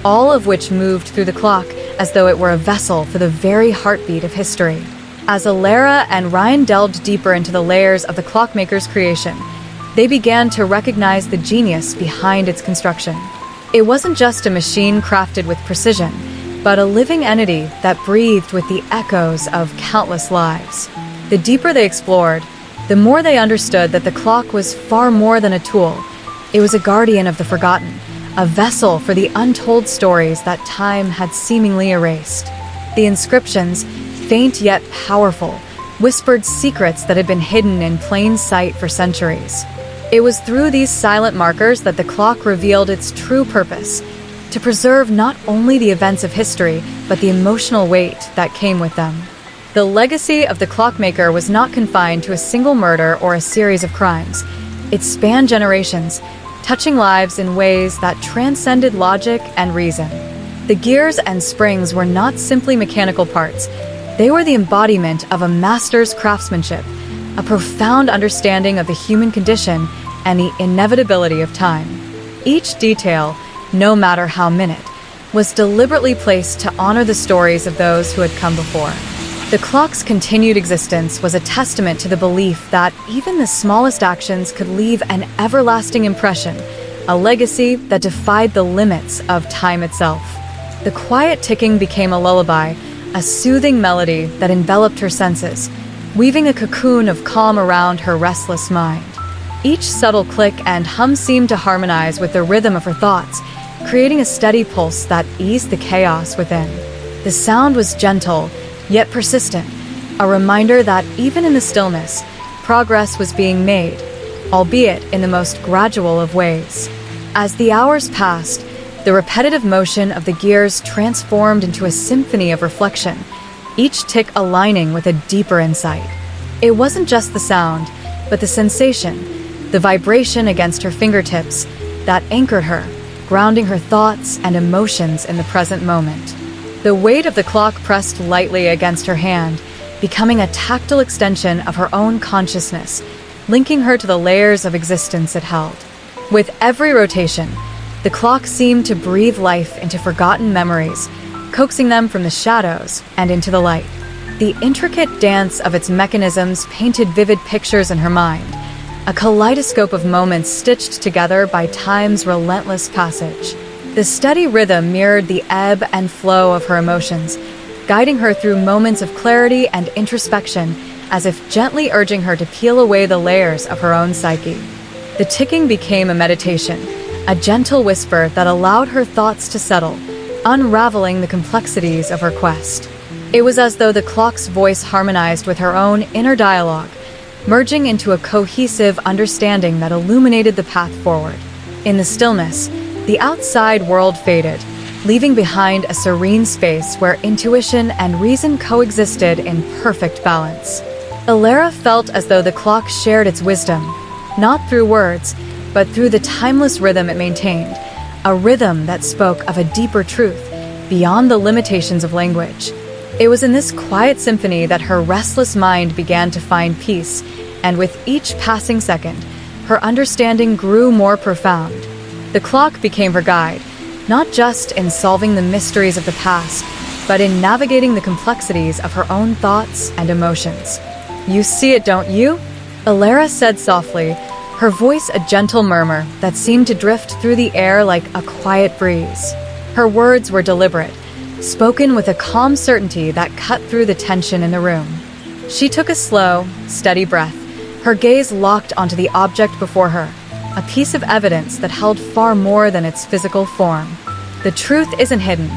all of which moved through the clock as though it were a vessel for the very heartbeat of history. As Alara and Ryan delved deeper into the layers of the Clockmaker's creation, they began to recognize the genius behind its construction. It wasn't just a machine crafted with precision, but a living entity that breathed with the echoes of countless lives. The deeper they explored, the more they understood that the clock was far more than a tool. It was a guardian of the forgotten, a vessel for the untold stories that time had seemingly erased. The inscriptions, faint yet powerful, whispered secrets that had been hidden in plain sight for centuries. It was through these silent markers that the clock revealed its true purpose, to preserve not only the events of history, but the emotional weight that came with them. The legacy of the Clockmaker was not confined to a single murder or a series of crimes. It spanned generations, touching lives in ways that transcended logic and reason. The gears and springs were not simply mechanical parts. They were the embodiment of a master's craftsmanship, a profound understanding of the human condition and the inevitability of time. Each detail, no matter how minute, was deliberately placed to honor the stories of those who had come before. The clock's continued existence was a testament to the belief that even the smallest actions could leave an everlasting impression, a legacy that defied the limits of time itself. The quiet ticking became a lullaby, a soothing melody that enveloped her senses, weaving a cocoon of calm around her restless mind. Each subtle click and hum seemed to harmonize with the rhythm of her thoughts, creating a steady pulse that eased the chaos within. The sound was gentle, yet persistent, a reminder that even in the stillness, progress was being made, albeit in the most gradual of ways. As the hours passed, the repetitive motion of the gears transformed into a symphony of reflection, each tick aligning with a deeper insight. It wasn't just the sound, but the sensation, the vibration against her fingertips that anchored her, grounding her thoughts and emotions in the present moment. The weight of the clock pressed lightly against her hand, becoming a tactile extension of her own consciousness, linking her to the layers of existence it held. With every rotation, the clock seemed to breathe life into forgotten memories, coaxing them from the shadows and into the light. The intricate dance of its mechanisms painted vivid pictures in her mind, a kaleidoscope of moments stitched together by time's relentless passage. The steady rhythm mirrored the ebb and flow of her emotions, guiding her through moments of clarity and introspection, as if gently urging her to peel away the layers of her own psyche. The ticking became a meditation, a gentle whisper that allowed her thoughts to settle, unraveling the complexities of her quest. It was as though the clock's voice harmonized with her own inner dialogue, merging into a cohesive understanding that illuminated the path forward. In the stillness, the outside world faded, leaving behind a serene space where intuition and reason coexisted in perfect balance. Alara felt as though the clock shared its wisdom, not through words, but through the timeless rhythm it maintained, a rhythm that spoke of a deeper truth beyond the limitations of language. It was in this quiet symphony that her restless mind began to find peace, and with each passing second, her understanding grew more profound. The clock became her guide, not just in solving the mysteries of the past, but in navigating the complexities of her own thoughts and emotions. "You see it, don't you?" Alara said softly, her voice a gentle murmur that seemed to drift through the air like a quiet breeze. Her words were deliberate, spoken with a calm certainty that cut through the tension in the room. She took a slow, steady breath, her gaze locked onto the object before her, a piece of evidence that held far more than its physical form. The truth isn't hidden,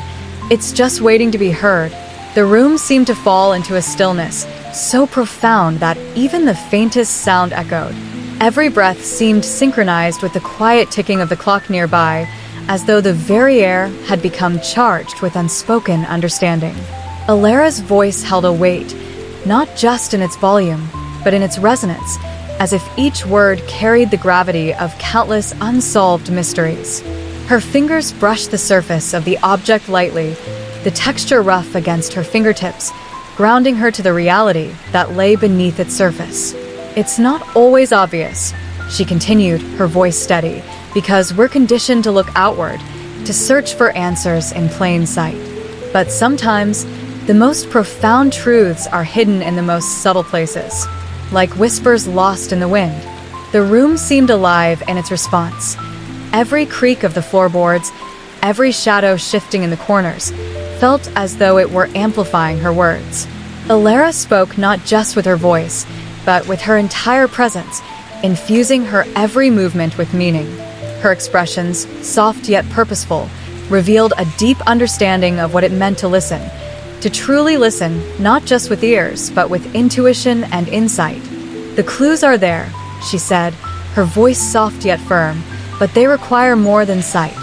it's just waiting to be heard. The room seemed to fall into a stillness, so profound that even the faintest sound echoed. Every breath seemed synchronized with the quiet ticking of the clock nearby, as though the very air had become charged with unspoken understanding. Alara's voice held a weight, not just in its volume, but in its resonance, as if each word carried the gravity of countless unsolved mysteries. Her fingers brushed the surface of the object lightly, the texture rough against her fingertips, grounding her to the reality that lay beneath its surface. "It's not always obvious," she continued, her voice steady, "because we're conditioned to look outward, to search for answers in plain sight. But sometimes, the most profound truths are hidden in the most subtle places, like whispers lost in the wind." The room seemed alive in its response. Every creak of the floorboards, every shadow shifting in the corners, felt as though it were amplifying her words. Alara spoke not just with her voice, but with her entire presence, infusing her every movement with meaning. Her expressions, soft yet purposeful, revealed a deep understanding of what it meant to listen. To truly listen, not just with ears, but with intuition and insight. "The clues are there," she said, her voice soft yet firm, "but they require more than sight.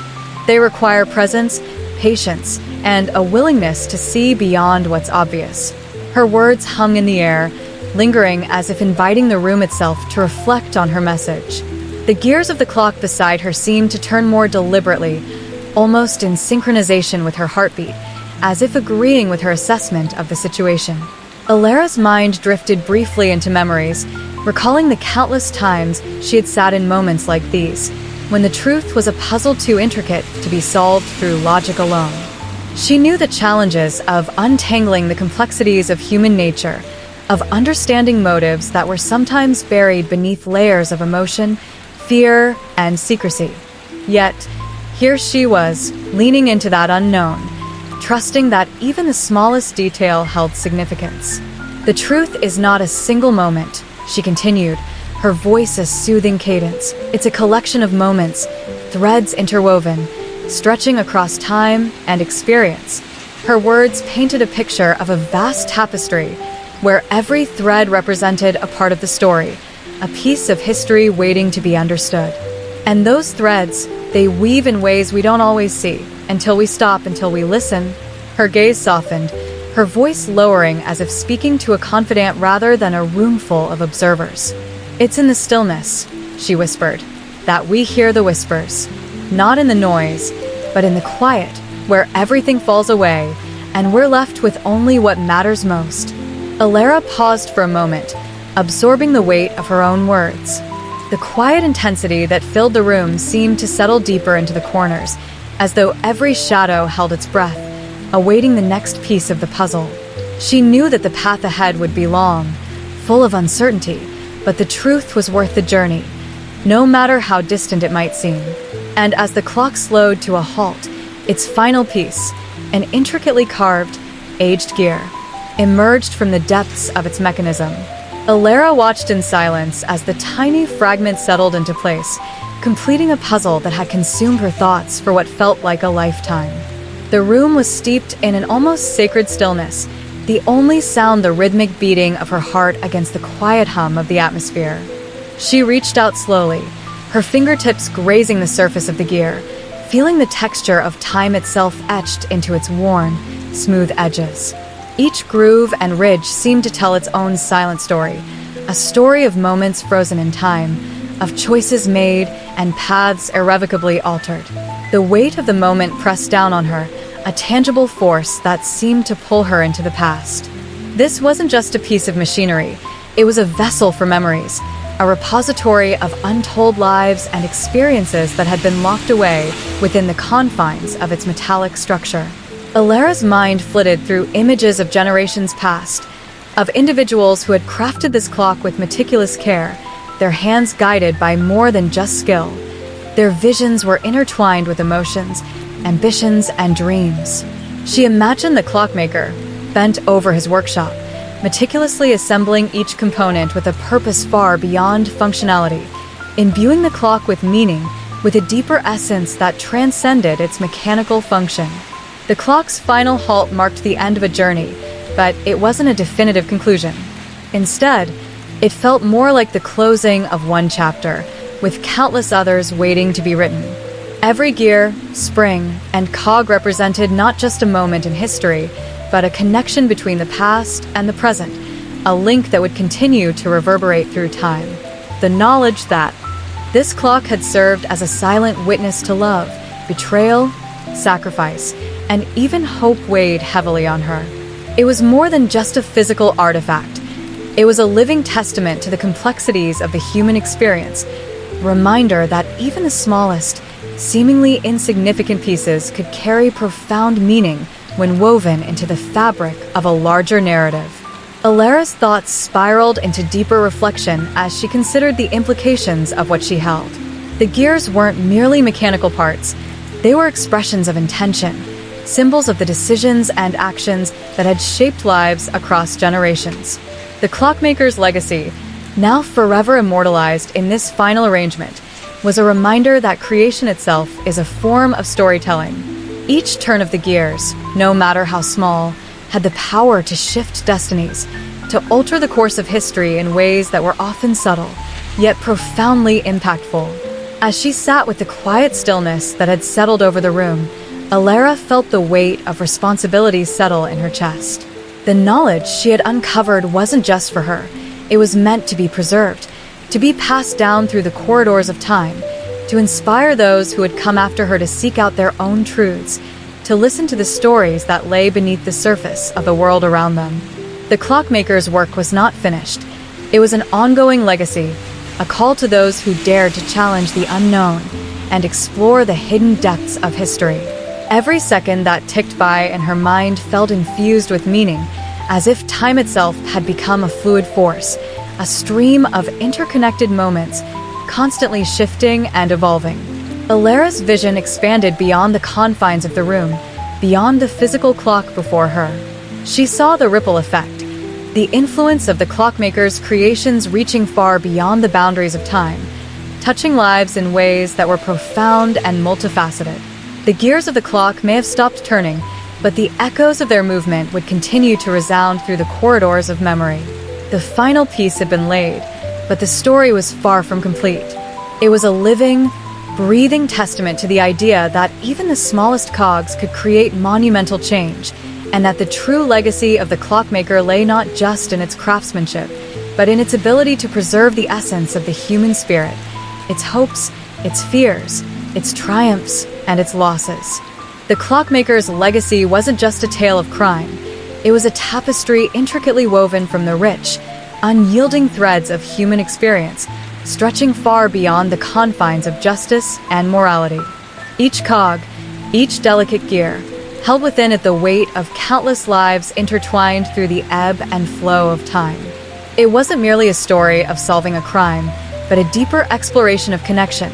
They require presence, patience, and a willingness to see beyond what's obvious." Her words hung in the air, lingering as if inviting the room itself to reflect on her message. The gears of the clock beside her seemed to turn more deliberately, almost in synchronization with her heartbeat, as if agreeing with her assessment of the situation. Alara's mind drifted briefly into memories, recalling the countless times she had sat in moments like these, when the truth was a puzzle too intricate to be solved through logic alone. She knew the challenges of untangling the complexities of human nature, of understanding motives that were sometimes buried beneath layers of emotion, fear, and secrecy. Yet, here she was, leaning into that unknown, trusting that even the smallest detail held significance. "The truth is not a single moment," she continued, her voice a soothing cadence. "It's a collection of moments, threads interwoven, stretching across time and experience." Her words painted a picture of a vast tapestry, where every thread represented a part of the story, a piece of history waiting to be understood. And those threads, they weave in ways we don't always see, until we stop, until we listen. Her gaze softened, her voice lowering as if speaking to a confidant rather than a room full of observers. "It's in the stillness," she whispered, "that we hear the whispers. Not in the noise, but in the quiet, where everything falls away, and we're left with only what matters most." Alara paused for a moment, absorbing the weight of her own words. The quiet intensity that filled the room seemed to settle deeper into the corners, as though every shadow held its breath, awaiting the next piece of the puzzle. She knew that the path ahead would be long, full of uncertainty, but the truth was worth the journey, no matter how distant it might seem. And as the clock slowed to a halt, its final piece, an intricately carved, aged gear, emerged from the depths of its mechanism. Alara watched in silence as the tiny fragment settled into place, completing a puzzle that had consumed her thoughts for what felt like a lifetime. The room was steeped in an almost sacred stillness, the only sound the rhythmic beating of her heart against the quiet hum of the atmosphere. She reached out slowly, her fingertips grazing the surface of the gear, feeling the texture of time itself etched into its worn, smooth edges. Each groove and ridge seemed to tell its own silent story, a story of moments frozen in time, of choices made and paths irrevocably altered. The weight of the moment pressed down on her, a tangible force that seemed to pull her into the past. This wasn't just a piece of machinery, it was a vessel for memories, a repository of untold lives and experiences that had been locked away within the confines of its metallic structure. Alara's mind flitted through images of generations past, of individuals who had crafted this clock with meticulous care, their hands guided by more than just skill. Their visions were intertwined with emotions, ambitions, and dreams. She imagined the clockmaker, bent over his workshop, meticulously assembling each component with a purpose far beyond functionality, imbuing the clock with meaning, with a deeper essence that transcended its mechanical function. The clock's final halt marked the end of a journey, but it wasn't a definitive conclusion. Instead, It felt more like the closing of one chapter, with countless others waiting to be written. Every gear, spring, and cog represented not just a moment in history, but a connection between the past and the present, a link that would continue to reverberate through time. The knowledge that this clock had served as a silent witness to love, betrayal, sacrifice, and even hope weighed heavily on her. It was more than just a physical artifact. It was a living testament to the complexities of the human experience, a reminder that even the smallest, seemingly insignificant pieces could carry profound meaning when woven into the fabric of a larger narrative. Alara's thoughts spiraled into deeper reflection as she considered the implications of what she held. The gears weren't merely mechanical parts, they were expressions of intention, symbols of the decisions and actions that had shaped lives across generations. The Clockmaker's legacy, now forever immortalized in this final arrangement, was a reminder that creation itself is a form of storytelling. Each turn of the gears, no matter how small, had the power to shift destinies, to alter the course of history in ways that were often subtle, yet profoundly impactful. As she sat with the quiet stillness that had settled over the room, Alara felt the weight of responsibility settle in her chest. The knowledge she had uncovered wasn't just for her. It was meant to be preserved, to be passed down through the corridors of time, to inspire those who had come after her to seek out their own truths, to listen to the stories that lay beneath the surface of the world around them. The Clockmaker's work was not finished. It was an ongoing legacy, a call to those who dared to challenge the unknown and explore the hidden depths of history. Every second that ticked by in her mind felt infused with meaning, as if time itself had become a fluid force, a stream of interconnected moments, constantly shifting and evolving. Alara's vision expanded beyond the confines of the room, beyond the physical clock before her. She saw the ripple effect, the influence of the Clockmaker's creations reaching far beyond the boundaries of time, touching lives in ways that were profound and multifaceted. The gears of the clock may have stopped turning, but the echoes of their movement would continue to resound through the corridors of memory. The final piece had been laid, but the story was far from complete. It was a living, breathing testament to the idea that even the smallest cogs could create monumental change, and that the true legacy of the Clockmaker lay not just in its craftsmanship, but in its ability to preserve the essence of the human spirit, its hopes, its fears, its triumphs, and its losses. The Clockmaker's legacy wasn't just a tale of crime. It was a tapestry intricately woven from the rich, unyielding threads of human experience, stretching far beyond the confines of justice and morality. Each cog, each delicate gear, held within it the weight of countless lives intertwined through the ebb and flow of time. It wasn't merely a story of solving a crime, but a deeper exploration of connection,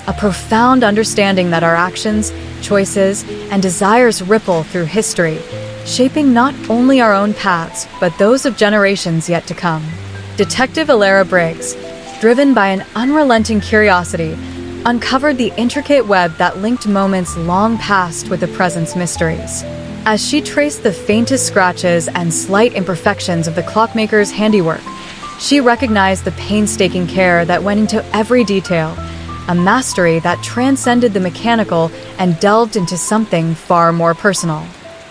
a profound understanding that our actions, choices, and desires ripple through history, shaping not only our own paths, but those of generations yet to come. Detective Alara Briggs, driven by an unrelenting curiosity, uncovered the intricate web that linked moments long past with the present's mysteries. As she traced the faintest scratches and slight imperfections of the Clockmaker's handiwork, she recognized the painstaking care that went into every detail, a mastery that transcended the mechanical and delved into something far more personal.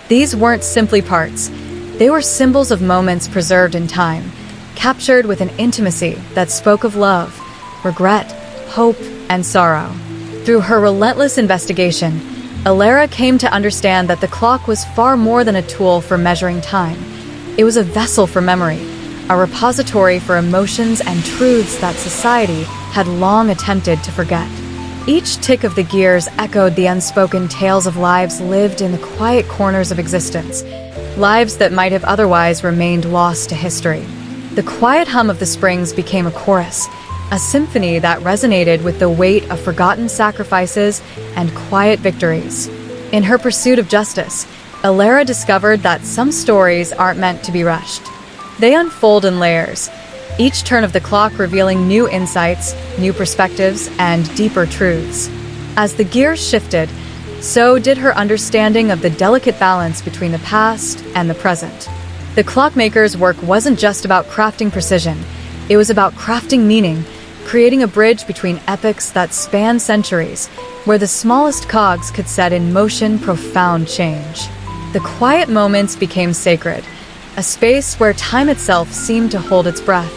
These weren't simply parts. They were symbols of moments preserved in time, captured with an intimacy that spoke of love, regret, hope, and sorrow. Through her relentless investigation, Alara came to understand that the clock was far more than a tool for measuring time. It was a vessel for memory, a repository for emotions and truths that society had long attempted to forget. Each tick of the gears echoed the unspoken tales of lives lived in the quiet corners of existence, lives that might have otherwise remained lost to history. The quiet hum of the springs became a chorus, a symphony that resonated with the weight of forgotten sacrifices and quiet victories. In her pursuit of justice, Alara discovered that some stories aren't meant to be rushed. They unfold in layers, each turn of the clock revealing new insights, new perspectives, and deeper truths. As the gears shifted, so did her understanding of the delicate balance between the past and the present. The Clockmaker's work wasn't just about crafting precision, It was about crafting meaning, creating a bridge between epics that span centuries, where the smallest cogs could set in motion profound change. The quiet moments became sacred, a space where time itself seemed to hold its breath,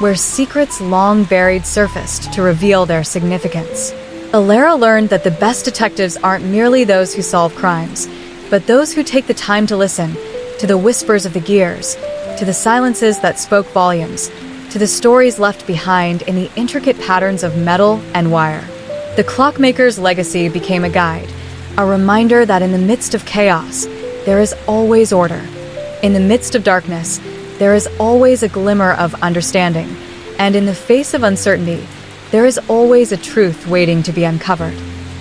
where secrets long buried surfaced to reveal their significance. Alara learned that the best detectives aren't merely those who solve crimes, but those who take the time to listen to the whispers of the gears, to the silences that spoke volumes, to the stories left behind in the intricate patterns of metal and wire. The Clockmaker's legacy became a guide, a reminder that in the midst of chaos, there is always order. In the midst of darkness, there is always a glimmer of understanding, and in the face of uncertainty, there is always a truth waiting to be uncovered.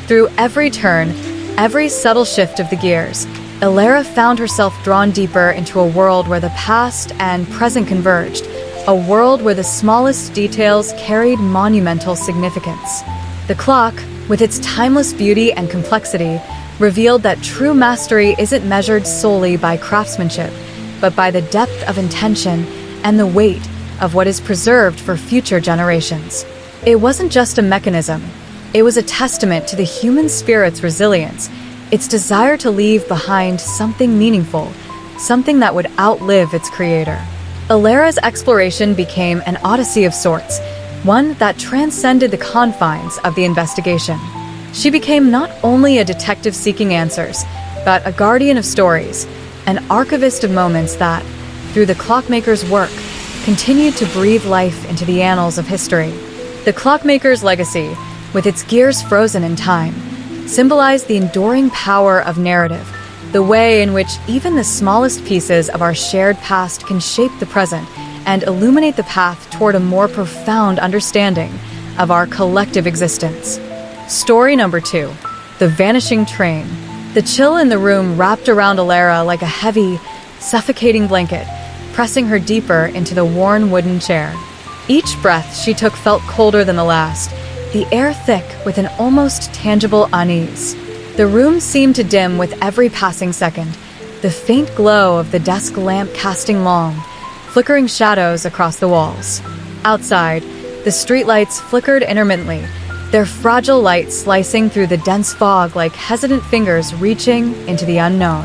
Through every turn, every subtle shift of the gears, Alara found herself drawn deeper into a world where the past and present converged, a world where the smallest details carried monumental significance. The clock, with its timeless beauty and complexity, revealed that true mastery isn't measured solely by craftsmanship, but by the depth of intention and the weight of what is preserved for future generations. It wasn't just a mechanism, it was a testament to the human spirit's resilience, its desire to leave behind something meaningful, something that would outlive its creator. Alara's exploration became an odyssey of sorts, one that transcended the confines of the investigation. She became not only a detective seeking answers, but a guardian of stories, an archivist of moments that, through the Clockmaker's work, continued to breathe life into the annals of history. The Clockmaker's legacy, with its gears frozen in time, symbolized the enduring power of narrative, the way in which even the smallest pieces of our shared past can shape the present and illuminate the path toward a more profound understanding of our collective existence. Story number 2, The Vanishing Train. The chill in the room wrapped around Alara like a heavy, suffocating blanket, pressing her deeper into the worn wooden chair. Each breath she took felt colder than the last, the air thick with an almost tangible unease. The room seemed to dim with every passing second, the faint glow of the desk lamp casting long, flickering shadows across the walls. Outside, the streetlights flickered intermittently, their fragile light slicing through the dense fog like hesitant fingers reaching into the unknown.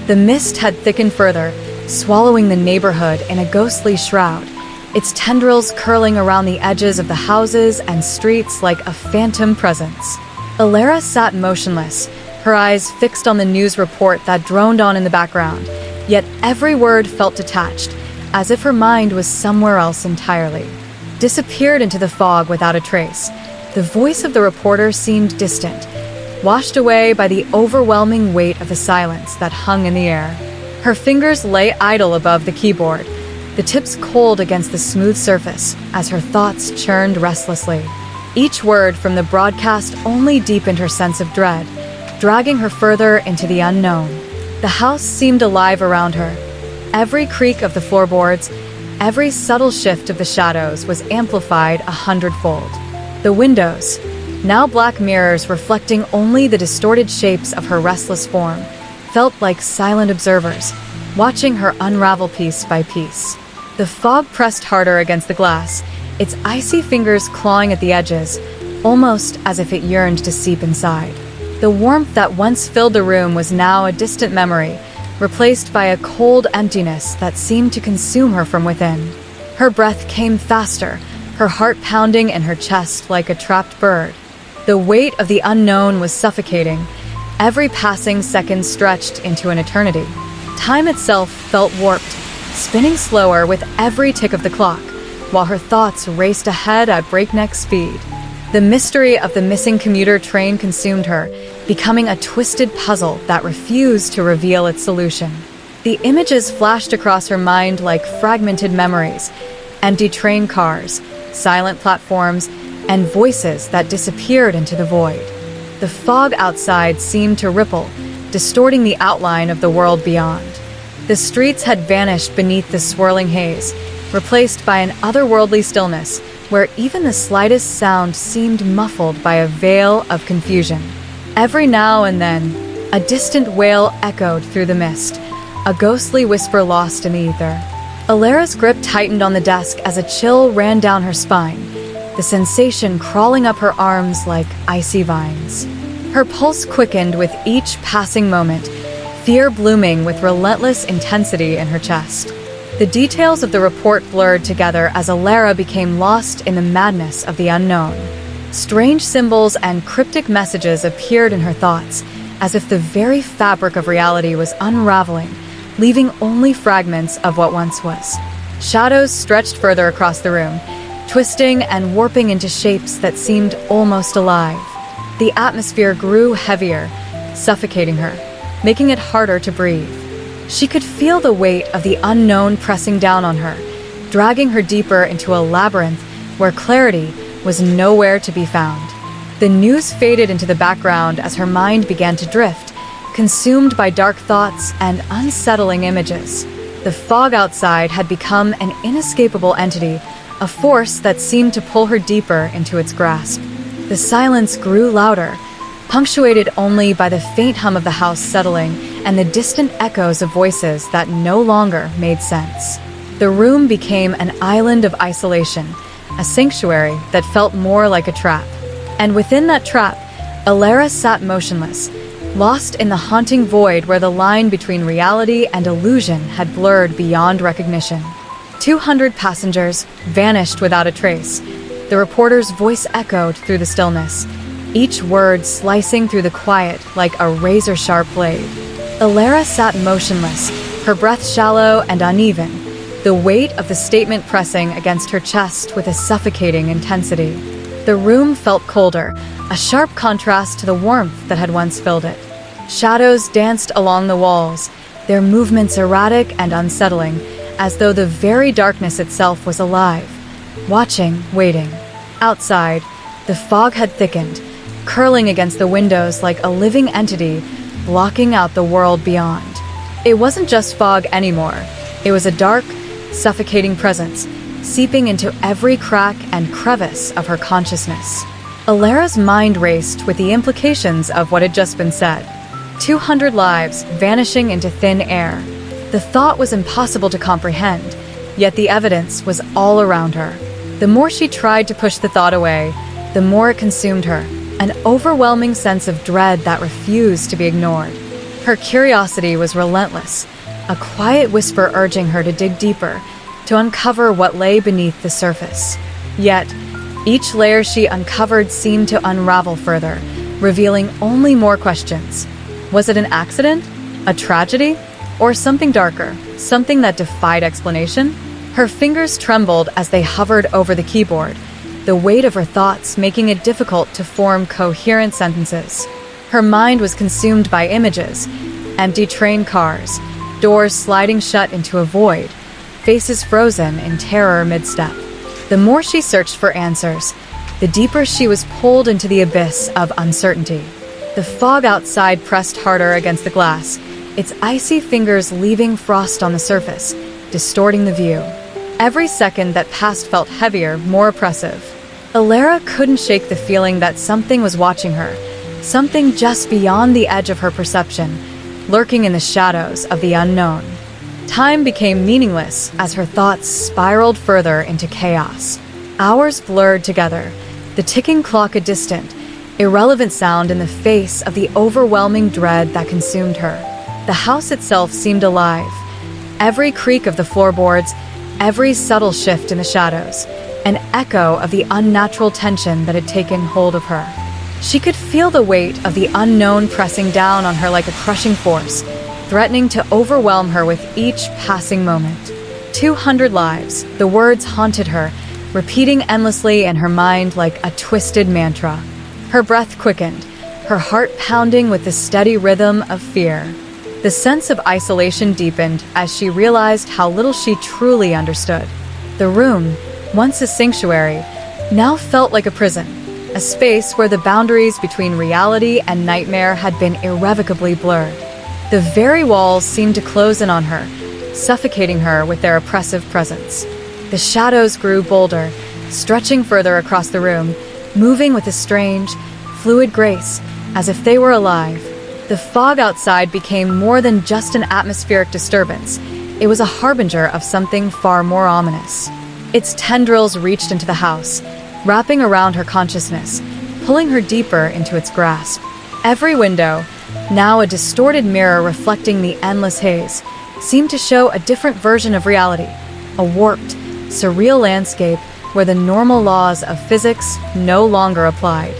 The mist had thickened further, swallowing the neighborhood in a ghostly shroud, its tendrils curling around the edges of the houses and streets like a phantom presence. Alara sat motionless, her eyes fixed on the news report that droned on in the background, yet every word felt detached, as if her mind was somewhere else entirely. Disappeared into the fog without a trace, the voice of the reporter seemed distant, washed away by the overwhelming weight of the silence that hung in the air. Her fingers lay idle above the keyboard, the tips cold against the smooth surface as her thoughts churned restlessly. Each word from the broadcast only deepened her sense of dread, dragging her further into the unknown. The house seemed alive around her. Every creak of the floorboards, every subtle shift of the shadows was amplified 100-fold. The windows, now black mirrors reflecting only the distorted shapes of her restless form, felt like silent observers, watching her unravel piece by piece. The fog pressed harder against the glass, its icy fingers clawing at the edges, almost as if it yearned to seep inside. The warmth that once filled the room was now a distant memory, replaced by a cold emptiness that seemed to consume her from within. Her breath came faster, her heart pounding in her chest like a trapped bird. The weight of the unknown was suffocating, every passing second stretched into an eternity. Time itself felt warped, spinning slower with every tick of the clock, while her thoughts raced ahead at breakneck speed. The mystery of the missing commuter train consumed her, becoming a twisted puzzle that refused to reveal its solution. The images flashed across her mind like fragmented memories, empty train cars, silent platforms, and voices that disappeared into the void. The fog outside seemed to ripple, distorting the outline of the world beyond. The streets had vanished beneath the swirling haze, replaced by an otherworldly stillness where even the slightest sound seemed muffled by a veil of confusion. Every now and then, a distant wail echoed through the mist, a ghostly whisper lost in the ether. Alara's grip tightened on the desk as a chill ran down her spine, the sensation crawling up her arms like icy vines. Her pulse quickened with each passing moment, fear blooming with relentless intensity in her chest. The details of the report blurred together as Alara became lost in the madness of the unknown. Strange symbols and cryptic messages appeared in her thoughts, as if the very fabric of reality was unraveling, leaving only fragments of what once was. Shadows stretched further across the room, twisting and warping into shapes that seemed almost alive. The atmosphere grew heavier, suffocating her, making it harder to breathe. She could feel the weight of the unknown pressing down on her, dragging her deeper into a labyrinth where clarity was nowhere to be found. The news faded into the background as her mind began to drift, consumed by dark thoughts and unsettling images. The fog outside had become an inescapable entity, a force that seemed to pull her deeper into its grasp. The silence grew louder, punctuated only by the faint hum of the house settling and the distant echoes of voices that no longer made sense. The room became an island of isolation, a sanctuary that felt more like a trap. And within that trap, Alara sat motionless, lost in the haunting void where the line between reality and illusion had blurred beyond recognition. 200 passengers vanished without a trace. The reporter's voice echoed through the stillness, each word slicing through the quiet like a razor-sharp blade. Alara sat motionless, her breath shallow and uneven, the weight of the statement pressing against her chest with a suffocating intensity. The room felt colder, a sharp contrast to the warmth that had once filled it. Shadows danced along the walls, their movements erratic and unsettling, as though the very darkness itself was alive, watching, waiting. Outside, the fog had thickened, curling against the windows like a living entity, blocking out the world beyond. It wasn't just fog anymore. It was a dark, suffocating presence, seeping into every crack and crevice of her consciousness. Alara's mind raced with the implications of what had just been said. 200 lives vanishing into thin air. The thought was impossible to comprehend, yet the evidence was all around her. The more she tried to push the thought away, the more it consumed her, an overwhelming sense of dread that refused to be ignored. Her curiosity was relentless, a quiet whisper urging her to dig deeper, to uncover what lay beneath the surface. Yet, each layer she uncovered seemed to unravel further, revealing only more questions. Was it an accident? A tragedy? Or something darker, something that defied explanation? Her fingers trembled as they hovered over the keyboard, the weight of her thoughts making it difficult to form coherent sentences. Her mind was consumed by images, empty train cars, doors sliding shut into a void, faces frozen in terror mid-step. The more she searched for answers, the deeper she was pulled into the abyss of uncertainty. The fog outside pressed harder against the glass, its icy fingers leaving frost on the surface, distorting the view. Every second that passed felt heavier, more oppressive. Alara couldn't shake the feeling that something was watching her, something just beyond the edge of her perception, lurking in the shadows of the unknown. Time became meaningless as her thoughts spiraled further into chaos. Hours blurred together, the ticking clock a distant, irrelevant sound in the face of the overwhelming dread that consumed her. The house itself seemed alive. Every creak of the floorboards, every subtle shift in the shadows, an echo of the unnatural tension that had taken hold of her. She could feel the weight of the unknown pressing down on her like a crushing force, threatening to overwhelm her with each passing moment. 200 lives, the words haunted her, repeating endlessly in her mind like a twisted mantra. Her breath quickened, her heart pounding with the steady rhythm of fear. The sense of isolation deepened as she realized how little she truly understood. The room, once a sanctuary, now felt like a prison, a space where the boundaries between reality and nightmare had been irrevocably blurred. The very walls seemed to close in on her, suffocating her with their oppressive presence. The shadows grew bolder, stretching further across the room, moving with a strange, fluid grace, as if they were alive. The fog outside became more than just an atmospheric disturbance. it was a harbinger of something far more ominous. Its tendrils reached into the house, wrapping around her consciousness, pulling her deeper into its grasp. Every window, now a distorted mirror reflecting the endless haze, seemed to show a different version of reality, a warped, surreal landscape where the normal laws of physics no longer applied.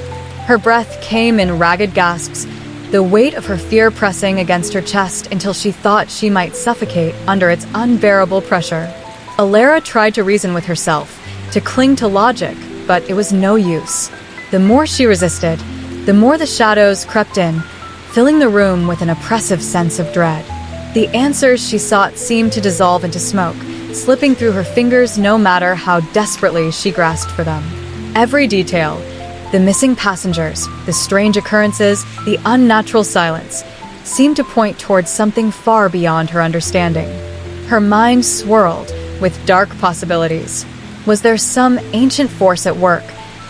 Her breath came in ragged gasps, the weight of her fear pressing against her chest until she thought she might suffocate under its unbearable pressure. Alara tried to reason with herself, to cling to logic, but it was no use. The more she resisted, the more the shadows crept in, filling the room with an oppressive sense of dread. The answers she sought seemed to dissolve into smoke, slipping through her fingers no matter how desperately she grasped for them. Every detail, the missing passengers, the strange occurrences, the unnatural silence, seemed to point towards something far beyond her understanding. Her mind swirled with dark possibilities. Was there some ancient force at work,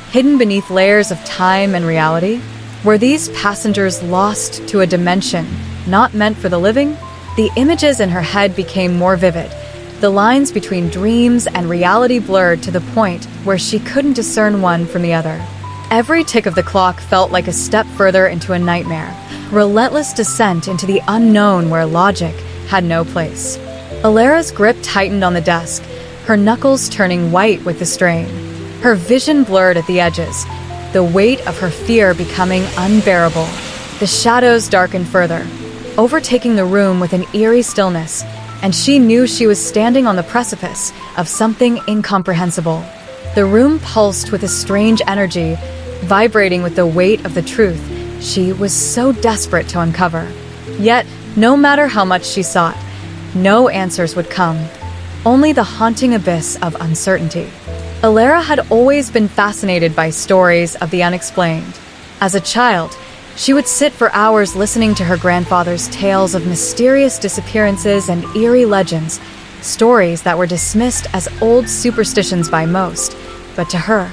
hidden beneath layers of time and reality? Were these passengers lost to a dimension not meant for the living? The images in her head became more vivid. The lines between dreams and reality blurred to the point where she couldn't discern one from the other. Every tick of the clock felt like a step further into a nightmare, relentless descent into the unknown where logic had no place. Alara's grip tightened on the desk, her knuckles turning white with the strain. Her vision blurred at the edges, the weight of her fear becoming unbearable. The shadows darkened further, overtaking the room with an eerie stillness, and she knew she was standing on the precipice of something incomprehensible. The room pulsed with a strange energy, vibrating with the weight of the truth she was so desperate to uncover. Yet, no matter how much she sought, no answers would come, only the haunting abyss of uncertainty. Alara had always been fascinated by stories of the unexplained. As a child, she would sit for hours listening to her grandfather's tales of mysterious disappearances and eerie legends, stories that were dismissed as old superstitions by most, but to her,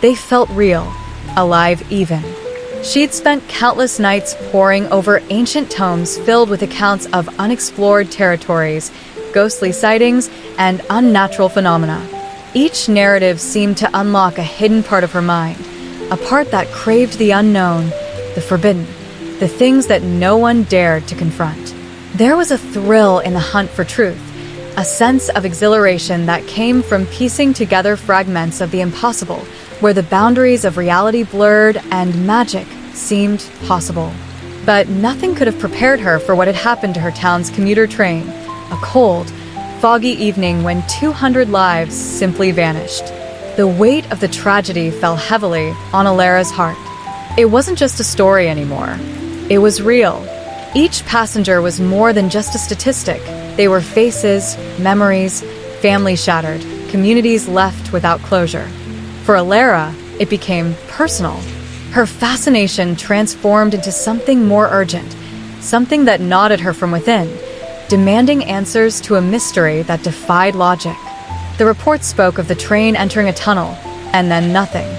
they felt real, alive even. She'd spent countless nights poring over ancient tomes filled with accounts of unexplored territories, ghostly sightings, and unnatural phenomena. Each narrative seemed to unlock a hidden part of her mind, a part that craved the unknown, the forbidden, the things that no one dared to confront. There was a thrill in the hunt for truth, a sense of exhilaration that came from piecing together fragments of the impossible, where the boundaries of reality blurred and magic seemed possible. But nothing could have prepared her for what had happened to her town's commuter train, a cold, foggy evening when 200 lives simply vanished. The weight of the tragedy fell heavily on Alara's heart. It wasn't just a story anymore. It was real. Each passenger was more than just a statistic. They were faces, memories, families shattered, communities left without closure. For Alara, it became personal. Her fascination transformed into something more urgent, something that gnawed at her from within, demanding answers to a mystery that defied logic. The report spoke of the train entering a tunnel, and then nothing.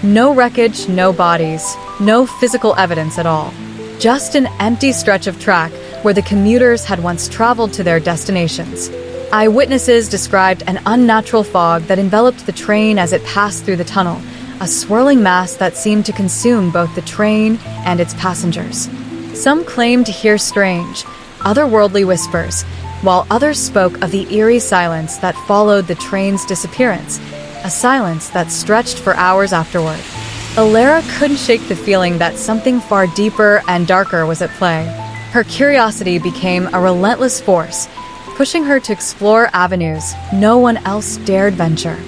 No wreckage, no bodies, no physical evidence at all. Just an empty stretch of track where the commuters had once traveled to their destinations. Eyewitnesses described an unnatural fog that enveloped the train as it passed through the tunnel, a swirling mass that seemed to consume both the train and its passengers. Some claimed to hear strange, otherworldly whispers, while others spoke of the eerie silence that followed the train's disappearance, a silence that stretched for hours afterward. Alara couldn't shake the feeling that something far deeper and darker was at play. Her curiosity became a relentless force, pushing her to explore avenues no one else dared venture.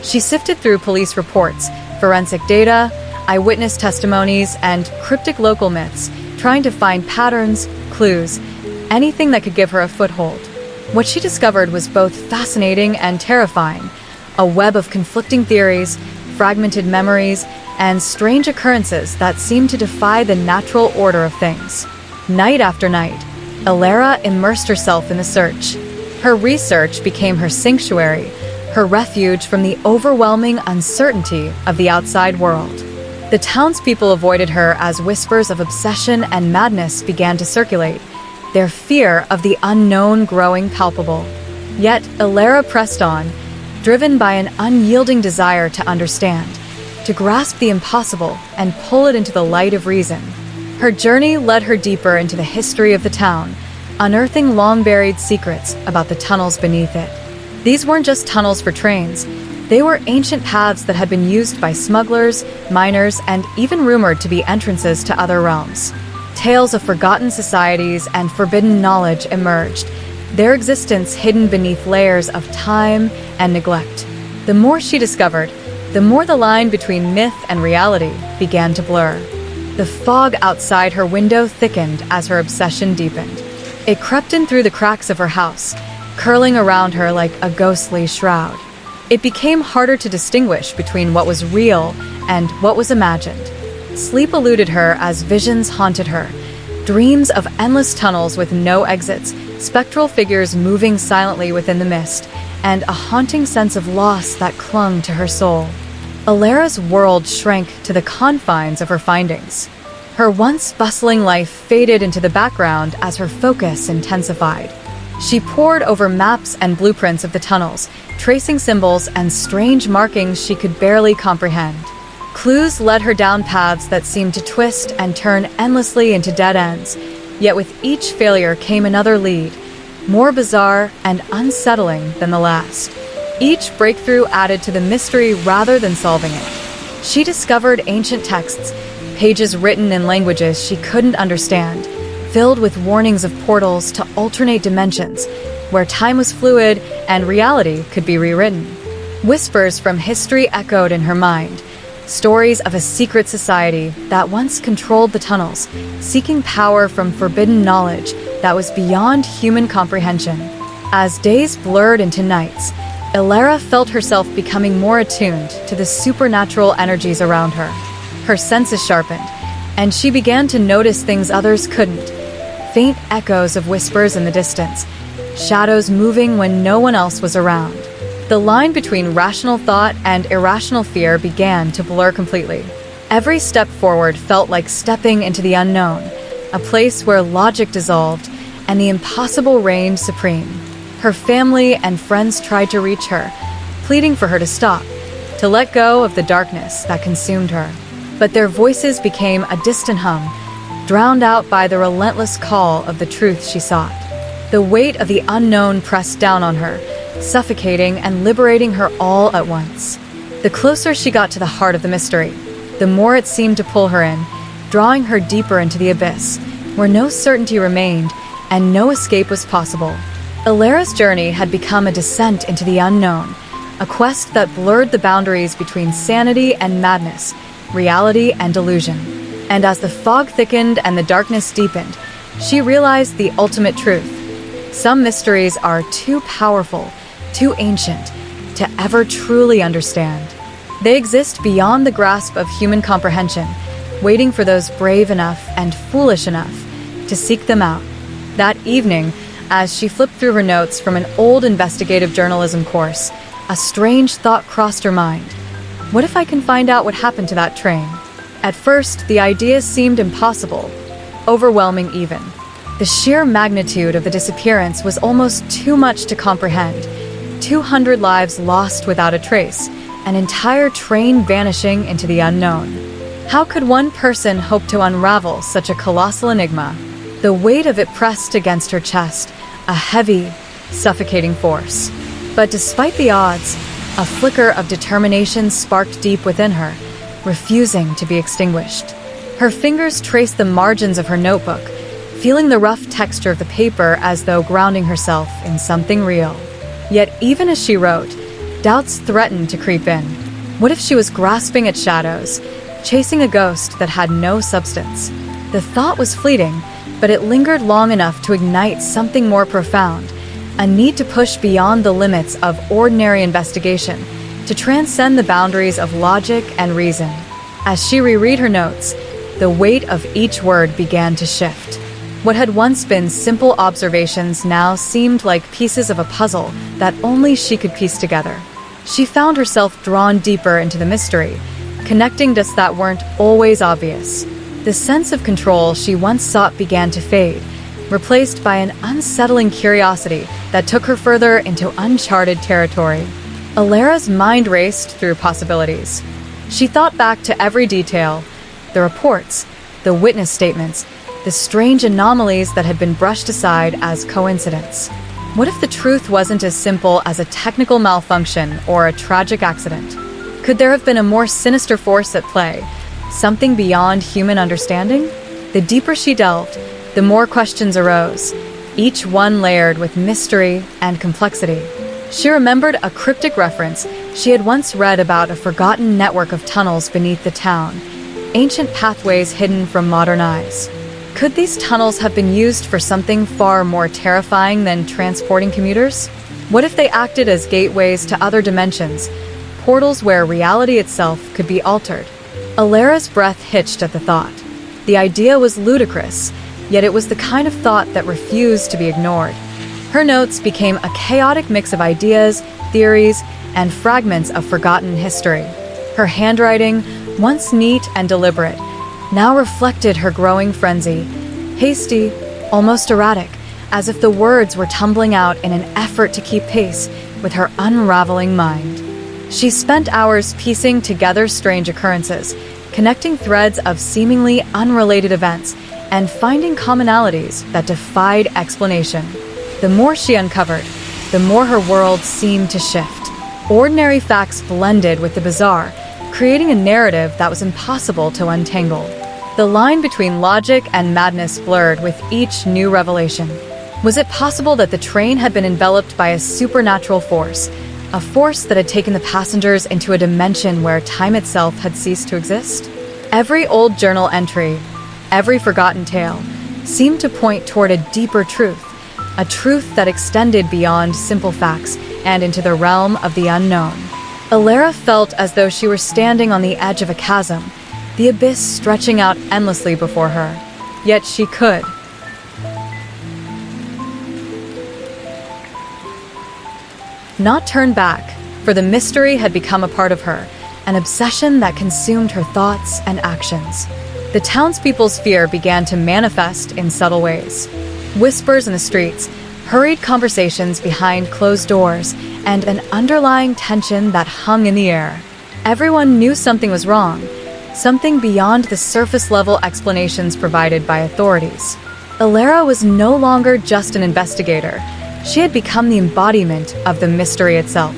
She sifted through police reports, forensic data, eyewitness testimonies, and cryptic local myths, trying to find patterns, clues, anything that could give her a foothold. What she discovered was both fascinating and terrifying, a web of conflicting theories, fragmented memories, and strange occurrences that seemed to defy the natural order of things. Night after night, Alara immersed herself in the search. Her research became her sanctuary, her refuge from the overwhelming uncertainty of the outside world. The townspeople avoided her as whispers of obsession and madness began to circulate, their fear of the unknown growing palpable. Yet Ilara pressed on, driven by an unyielding desire to understand, to grasp the impossible and pull it into the light of reason. Her journey led her deeper into the history of the town, unearthing long-buried secrets about the tunnels beneath it. These weren't just tunnels for trains. They were ancient paths that had been used by smugglers, miners, and even rumored to be entrances to other realms. Tales of forgotten societies and forbidden knowledge emerged, their existence hidden beneath layers of time and neglect. The more she discovered, the more the line between myth and reality began to blur. The fog outside her window thickened as her obsession deepened. It crept in through the cracks of her house, curling around her like a ghostly shroud. It became harder to distinguish between what was real and what was imagined. Sleep eluded her as visions haunted her. Dreams of endless tunnels with no exits, spectral figures moving silently within the mist, and a haunting sense of loss that clung to her soul. Ilara's world shrank to the confines of her findings. Her once bustling life faded into the background as her focus intensified. She pored over maps and blueprints of the tunnels, tracing symbols and strange markings she could barely comprehend. Clues led her down paths that seemed to twist and turn endlessly into dead ends, yet with each failure came another lead, more bizarre and unsettling than the last. Each breakthrough added to the mystery rather than solving it. She discovered ancient texts, pages written in languages she couldn't understand, filled with warnings of portals to alternate dimensions, where time was fluid and reality could be rewritten. Whispers from history echoed in her mind, stories of a secret society that once controlled the tunnels, seeking power from forbidden knowledge that was beyond human comprehension. As days blurred into nights, Ilara felt herself becoming more attuned to the supernatural energies around her. Her senses sharpened, and she began to notice things others couldn't. Faint echoes of whispers in the distance, shadows moving when no one else was around. The line between rational thought and irrational fear began to blur completely. Every step forward felt like stepping into the unknown, a place where logic dissolved and the impossible reigned supreme. Her family and friends tried to reach her, pleading for her to stop, to let go of the darkness that consumed her. But their voices became a distant hum, drowned out by the relentless call of the truth she sought. The weight of the unknown pressed down on her, suffocating and liberating her all at once. The closer she got to the heart of the mystery, the more it seemed to pull her in, drawing her deeper into the abyss, where no certainty remained and no escape was possible. Ilara's journey had become a descent into the unknown, a quest that blurred the boundaries between sanity and madness, reality and delusion. And as the fog thickened and the darkness deepened, she realized the ultimate truth. Some mysteries are too powerful, too ancient, to ever truly understand. They exist beyond the grasp of human comprehension, waiting for those brave enough and foolish enough to seek them out. That evening, as she flipped through her notes from an old investigative journalism course, a strange thought crossed her mind. What if I can find out what happened to that train? At first, the idea seemed impossible, overwhelming even. The sheer magnitude of the disappearance was almost too much to comprehend. 200 lives lost without a trace, an entire train vanishing into the unknown. How could one person hope to unravel such a colossal enigma? The weight of it pressed against her chest, a heavy, suffocating force. But despite the odds, a flicker of determination sparked deep within her, refusing to be extinguished. Her fingers traced the margins of her notebook, feeling the rough texture of the paper as though grounding herself in something real. Yet even as she wrote, doubts threatened to creep in. What if she was grasping at shadows, chasing a ghost that had no substance? The thought was fleeting, but it lingered long enough to ignite something more profound, a need to push beyond the limits of ordinary investigation, to transcend the boundaries of logic and reason. As she reread her notes, the weight of each word began to shift. What had once been simple observations now seemed like pieces of a puzzle that only she could piece together. She found herself drawn deeper into the mystery, connecting dots that weren't always obvious. The sense of control she once sought began to fade, replaced by an unsettling curiosity that took her further into uncharted territory. Alara's mind raced through possibilities. She thought back to every detail, the reports, the witness statements, the strange anomalies that had been brushed aside as coincidence. What if the truth wasn't as simple as a technical malfunction or a tragic accident? Could there have been a more sinister force at play, something beyond human understanding? The deeper she delved, the more questions arose, each one layered with mystery and complexity. She remembered a cryptic reference she had once read about a forgotten network of tunnels beneath the town, ancient pathways hidden from modern eyes. Could these tunnels have been used for something far more terrifying than transporting commuters? What if they acted as gateways to other dimensions, portals where reality itself could be altered? Alara's breath hitched at the thought. The idea was ludicrous, yet it was the kind of thought that refused to be ignored. Her notes became a chaotic mix of ideas, theories, and fragments of forgotten history. Her handwriting, once neat and deliberate, now reflected her growing frenzy, hasty, almost erratic, as if the words were tumbling out in an effort to keep pace with her unraveling mind. She spent hours piecing together strange occurrences, connecting threads of seemingly unrelated events, and finding commonalities that defied explanation. The more she uncovered, the more her world seemed to shift. Ordinary facts blended with the bizarre, creating a narrative that was impossible to untangle. The line between logic and madness blurred with each new revelation. Was it possible that the train had been enveloped by a supernatural force, a force that had taken the passengers into a dimension where time itself had ceased to exist? Every old journal entry, every forgotten tale, seemed to point toward a deeper truth, a truth that extended beyond simple facts and into the realm of the unknown. Alara felt as though she were standing on the edge of a chasm, the abyss stretching out endlessly before her. Yet she could. Not turn back, for the mystery had become a part of her, an obsession that consumed her thoughts and actions. The townspeople's fear began to manifest in subtle ways. Whispers in the streets, hurried conversations behind closed doors, and an underlying tension that hung in the air. Everyone knew something was wrong, something beyond the surface-level explanations provided by authorities. Alara was no longer just an investigator. She had become the embodiment of the mystery itself.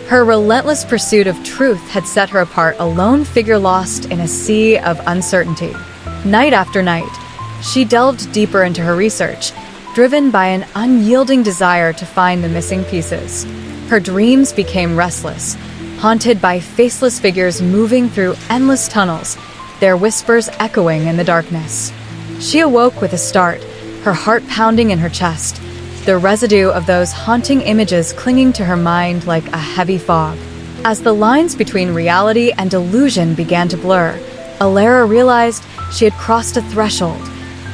Her relentless pursuit of truth had set her apart, a lone figure lost in a sea of uncertainty. Night after night, she delved deeper into her research, driven by an unyielding desire to find the missing pieces. Her dreams became restless, haunted by faceless figures moving through endless tunnels, their whispers echoing in the darkness. She awoke with a start, her heart pounding in her chest, the residue of those haunting images clinging to her mind like a heavy fog. As the lines between reality and delusion began to blur, Alara realized she had crossed a threshold,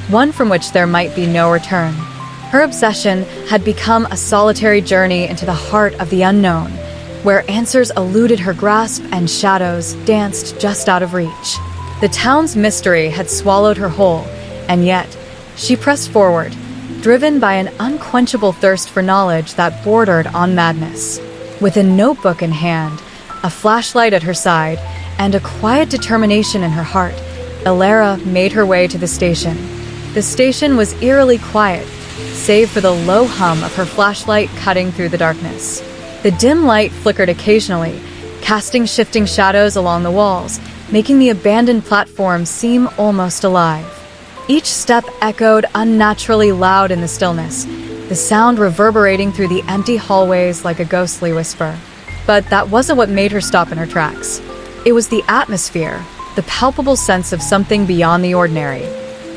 one from which there might be no return. Her obsession had become a solitary journey into the heart of the unknown, where answers eluded her grasp and shadows danced just out of reach. The town's mystery had swallowed her whole, and yet she pressed forward, driven by an unquenchable thirst for knowledge that bordered on madness. With a notebook in hand, a flashlight at her side, and a quiet determination in her heart, Alara made her way to the station. The station was eerily quiet, save for the low hum of her flashlight cutting through the darkness. The dim light flickered occasionally, casting shifting shadows along the walls, making the abandoned platform seem almost alive. Each step echoed unnaturally loud in the stillness, the sound reverberating through the empty hallways like a ghostly whisper. But that wasn't what made her stop in her tracks. It was the atmosphere, the palpable sense of something beyond the ordinary.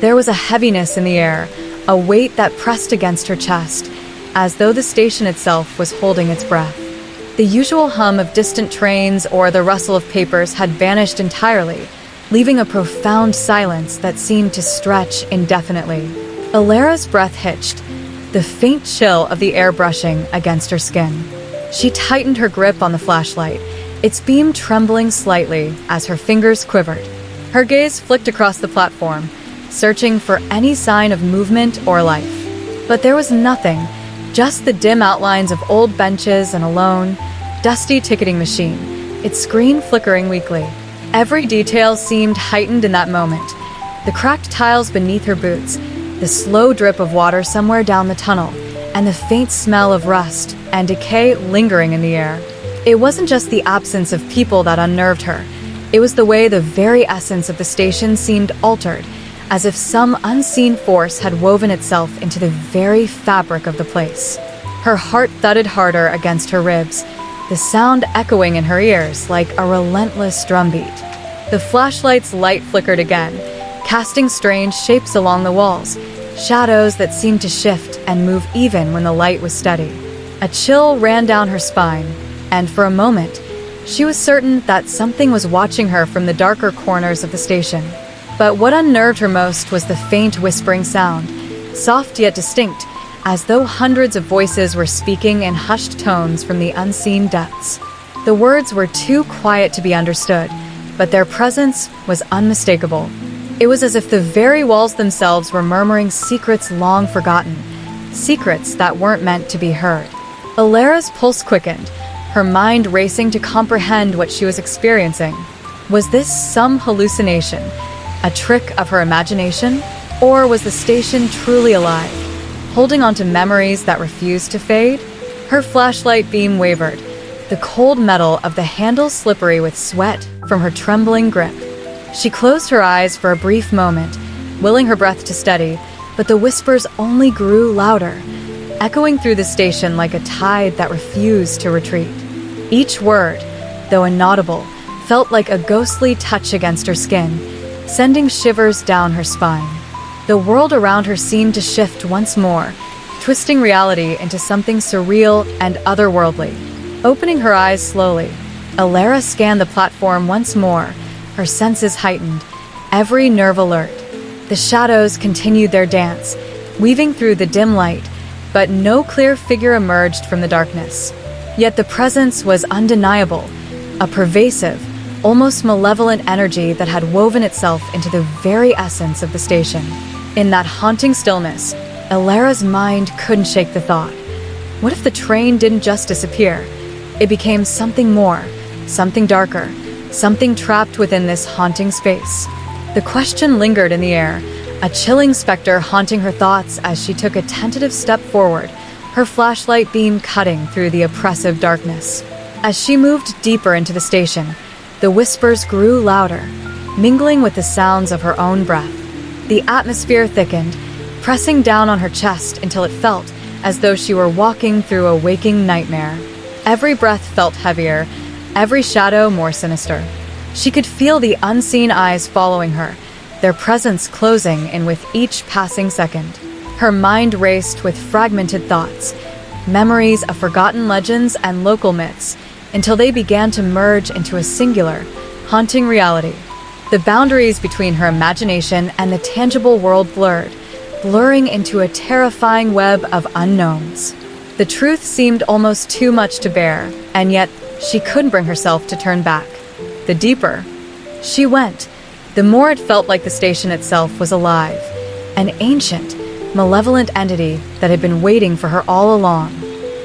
There was a heaviness in the air, a weight that pressed against her chest, as though the station itself was holding its breath. The usual hum of distant trains or the rustle of papers had vanished entirely, leaving a profound silence that seemed to stretch indefinitely. Alara's breath hitched, the faint chill of the air brushing against her skin. She tightened her grip on the flashlight, its beam trembling slightly as her fingers quivered. Her gaze flicked across the platform, searching for any sign of movement or life. But there was nothing, just the dim outlines of old benches and a lone, dusty ticketing machine, its screen flickering weakly. Every detail seemed heightened in that moment. The cracked tiles beneath her boots, the slow drip of water somewhere down the tunnel, and the faint smell of rust and decay lingering in the air. It wasn't just the absence of people that unnerved her. It was the way the very essence of the station seemed altered, as if some unseen force had woven itself into the very fabric of the place. Her heart thudded harder against her ribs, the sound echoing in her ears like a relentless drumbeat. The flashlight's light flickered again, casting strange shapes along the walls, shadows that seemed to shift and move even when the light was steady. A chill ran down her spine, and for a moment, she was certain that something was watching her from the darker corners of the station. But what unnerved her most was the faint whispering sound, soft yet distinct, as though hundreds of voices were speaking in hushed tones from the unseen depths. The words were too quiet to be understood, but their presence was unmistakable. It was as if the very walls themselves were murmuring secrets long forgotten, secrets that weren't meant to be heard. Alara's pulse quickened, her mind racing to comprehend what she was experiencing. Was this some hallucination, a trick of her imagination? Or was the station truly alive, holding on to memories that refused to fade? Her flashlight beam wavered, the cold metal of the handle slippery with sweat from her trembling grip. She closed her eyes for a brief moment, willing her breath to steady, but the whispers only grew louder, echoing through the station like a tide that refused to retreat. Each word, though inaudible, felt like a ghostly touch against her skin, sending shivers down her spine. The world around her seemed to shift once more, twisting reality into something surreal and otherworldly. Opening her eyes slowly, Alara scanned the platform once more, her senses heightened, every nerve alert. The shadows continued their dance, weaving through the dim light, but no clear figure emerged from the darkness. Yet the presence was undeniable, a pervasive, almost malevolent energy that had woven itself into the very essence of the station. In that haunting stillness, Alara's mind couldn't shake the thought. What if the train didn't just disappear? It became something more, something darker, something trapped within this haunting space. The question lingered in the air, a chilling specter haunting her thoughts as she took a tentative step forward, her flashlight beam cutting through the oppressive darkness. As she moved deeper into the station, the whispers grew louder, mingling with the sounds of her own breath. The atmosphere thickened, pressing down on her chest until it felt as though she were walking through a waking nightmare. Every breath felt heavier, every shadow more sinister. She could feel the unseen eyes following her, their presence closing in with each passing second. Her mind raced with fragmented thoughts, memories of forgotten legends and local myths, until they began to merge into a singular, haunting reality. The boundaries between her imagination and the tangible world blurred, blurring into a terrifying web of unknowns. The truth seemed almost too much to bear, and yet she couldn't bring herself to turn back. The deeper she went, the more it felt like the station itself was alive, an ancient, malevolent entity that had been waiting for her all along.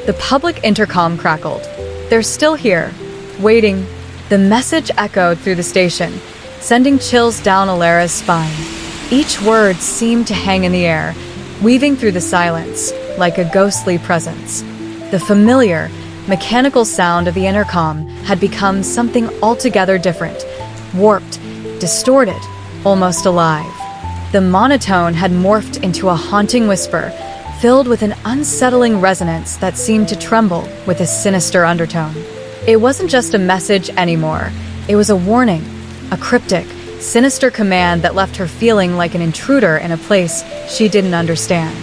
The public intercom crackled. "They're still here, waiting." The message echoed through the station, sending chills down Alara's spine. Each word seemed to hang in the air, weaving through the silence like a ghostly presence. The familiar, mechanical sound of the intercom had become something altogether different, warped, distorted, almost alive. The monotone had morphed into a haunting whisper, filled with an unsettling resonance that seemed to tremble with a sinister undertone. It wasn't just a message anymore. It was a warning, a cryptic, sinister command that left her feeling like an intruder in a place she didn't understand.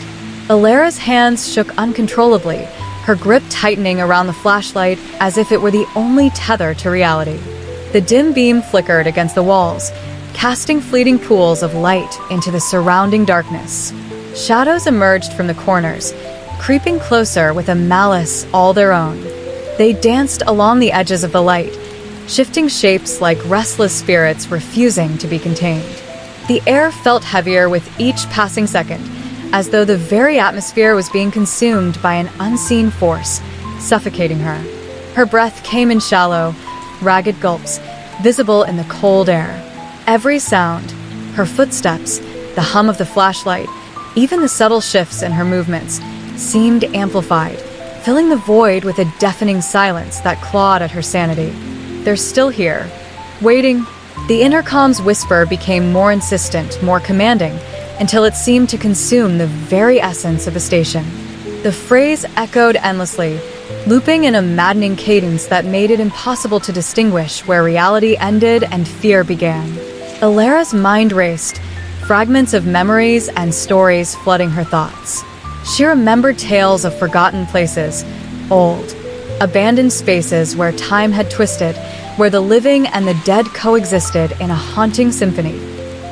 Alara's hands shook uncontrollably, her grip tightening around the flashlight as if it were the only tether to reality. The dim beam flickered against the walls, casting fleeting pools of light into the surrounding darkness. Shadows emerged from the corners, creeping closer with a malice all their own. They danced along the edges of the light, shifting shapes like restless spirits refusing to be contained. The air felt heavier with each passing second, as though the very atmosphere was being consumed by an unseen force, suffocating her. Her breath came in shallow, ragged gulps, visible in the cold air. Every sound, her footsteps, the hum of the flashlight, even the subtle shifts in her movements, seemed amplified, filling the void with a deafening silence that clawed at her sanity. They're still here, waiting. The intercom's whisper became more insistent, more commanding, until it seemed to consume the very essence of the station. The phrase echoed endlessly, looping in a maddening cadence that made it impossible to distinguish where reality ended and fear began. Alara's mind raced, fragments of memories and stories flooding her thoughts. She remembered tales of forgotten places, old, abandoned spaces where time had twisted, where the living and the dead coexisted in a haunting symphony.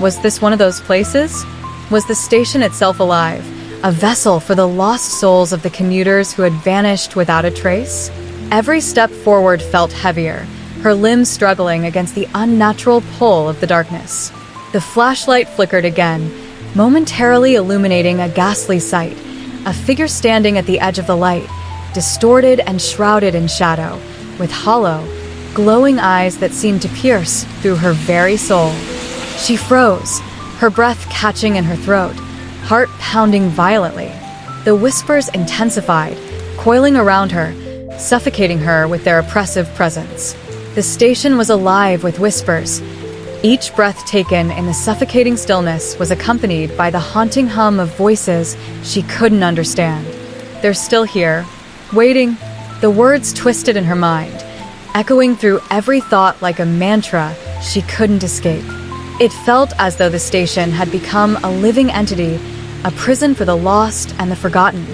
Was this one of those places? Was the station itself alive, a vessel for the lost souls of the commuters who had vanished without a trace? Every step forward felt heavier, her limbs struggling against the unnatural pull of the darkness. The flashlight flickered again, momentarily illuminating a ghastly sight, a figure standing at the edge of the light, distorted and shrouded in shadow, with hollow, glowing eyes that seemed to pierce through her very soul. She froze, her breath catching in her throat, heart pounding violently. The whispers intensified, coiling around her, suffocating her with their oppressive presence. The station was alive with whispers. Each breath taken in the suffocating stillness was accompanied by the haunting hum of voices she couldn't understand. They're still here, waiting. The words twisted in her mind, echoing through every thought like a mantra she couldn't escape. It felt as though the station had become a living entity, a prison for the lost and the forgotten,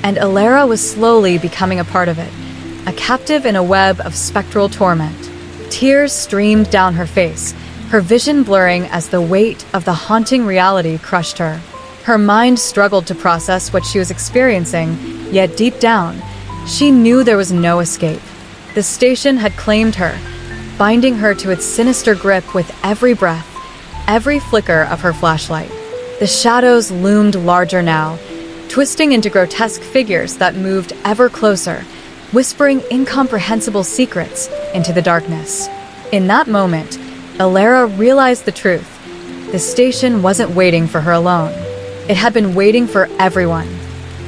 and Alara was slowly becoming a part of it, a captive in a web of spectral torment. Tears streamed down her face, her vision blurring as the weight of the haunting reality crushed her. Her mind struggled to process what she was experiencing, yet deep down, she knew there was no escape. The station had claimed her, binding her to its sinister grip with every breath, every flicker of her flashlight. The shadows loomed larger now, twisting into grotesque figures that moved ever closer, whispering incomprehensible secrets into the darkness. In that moment, Alara realized the truth. The station wasn't waiting for her alone. It had been waiting for everyone.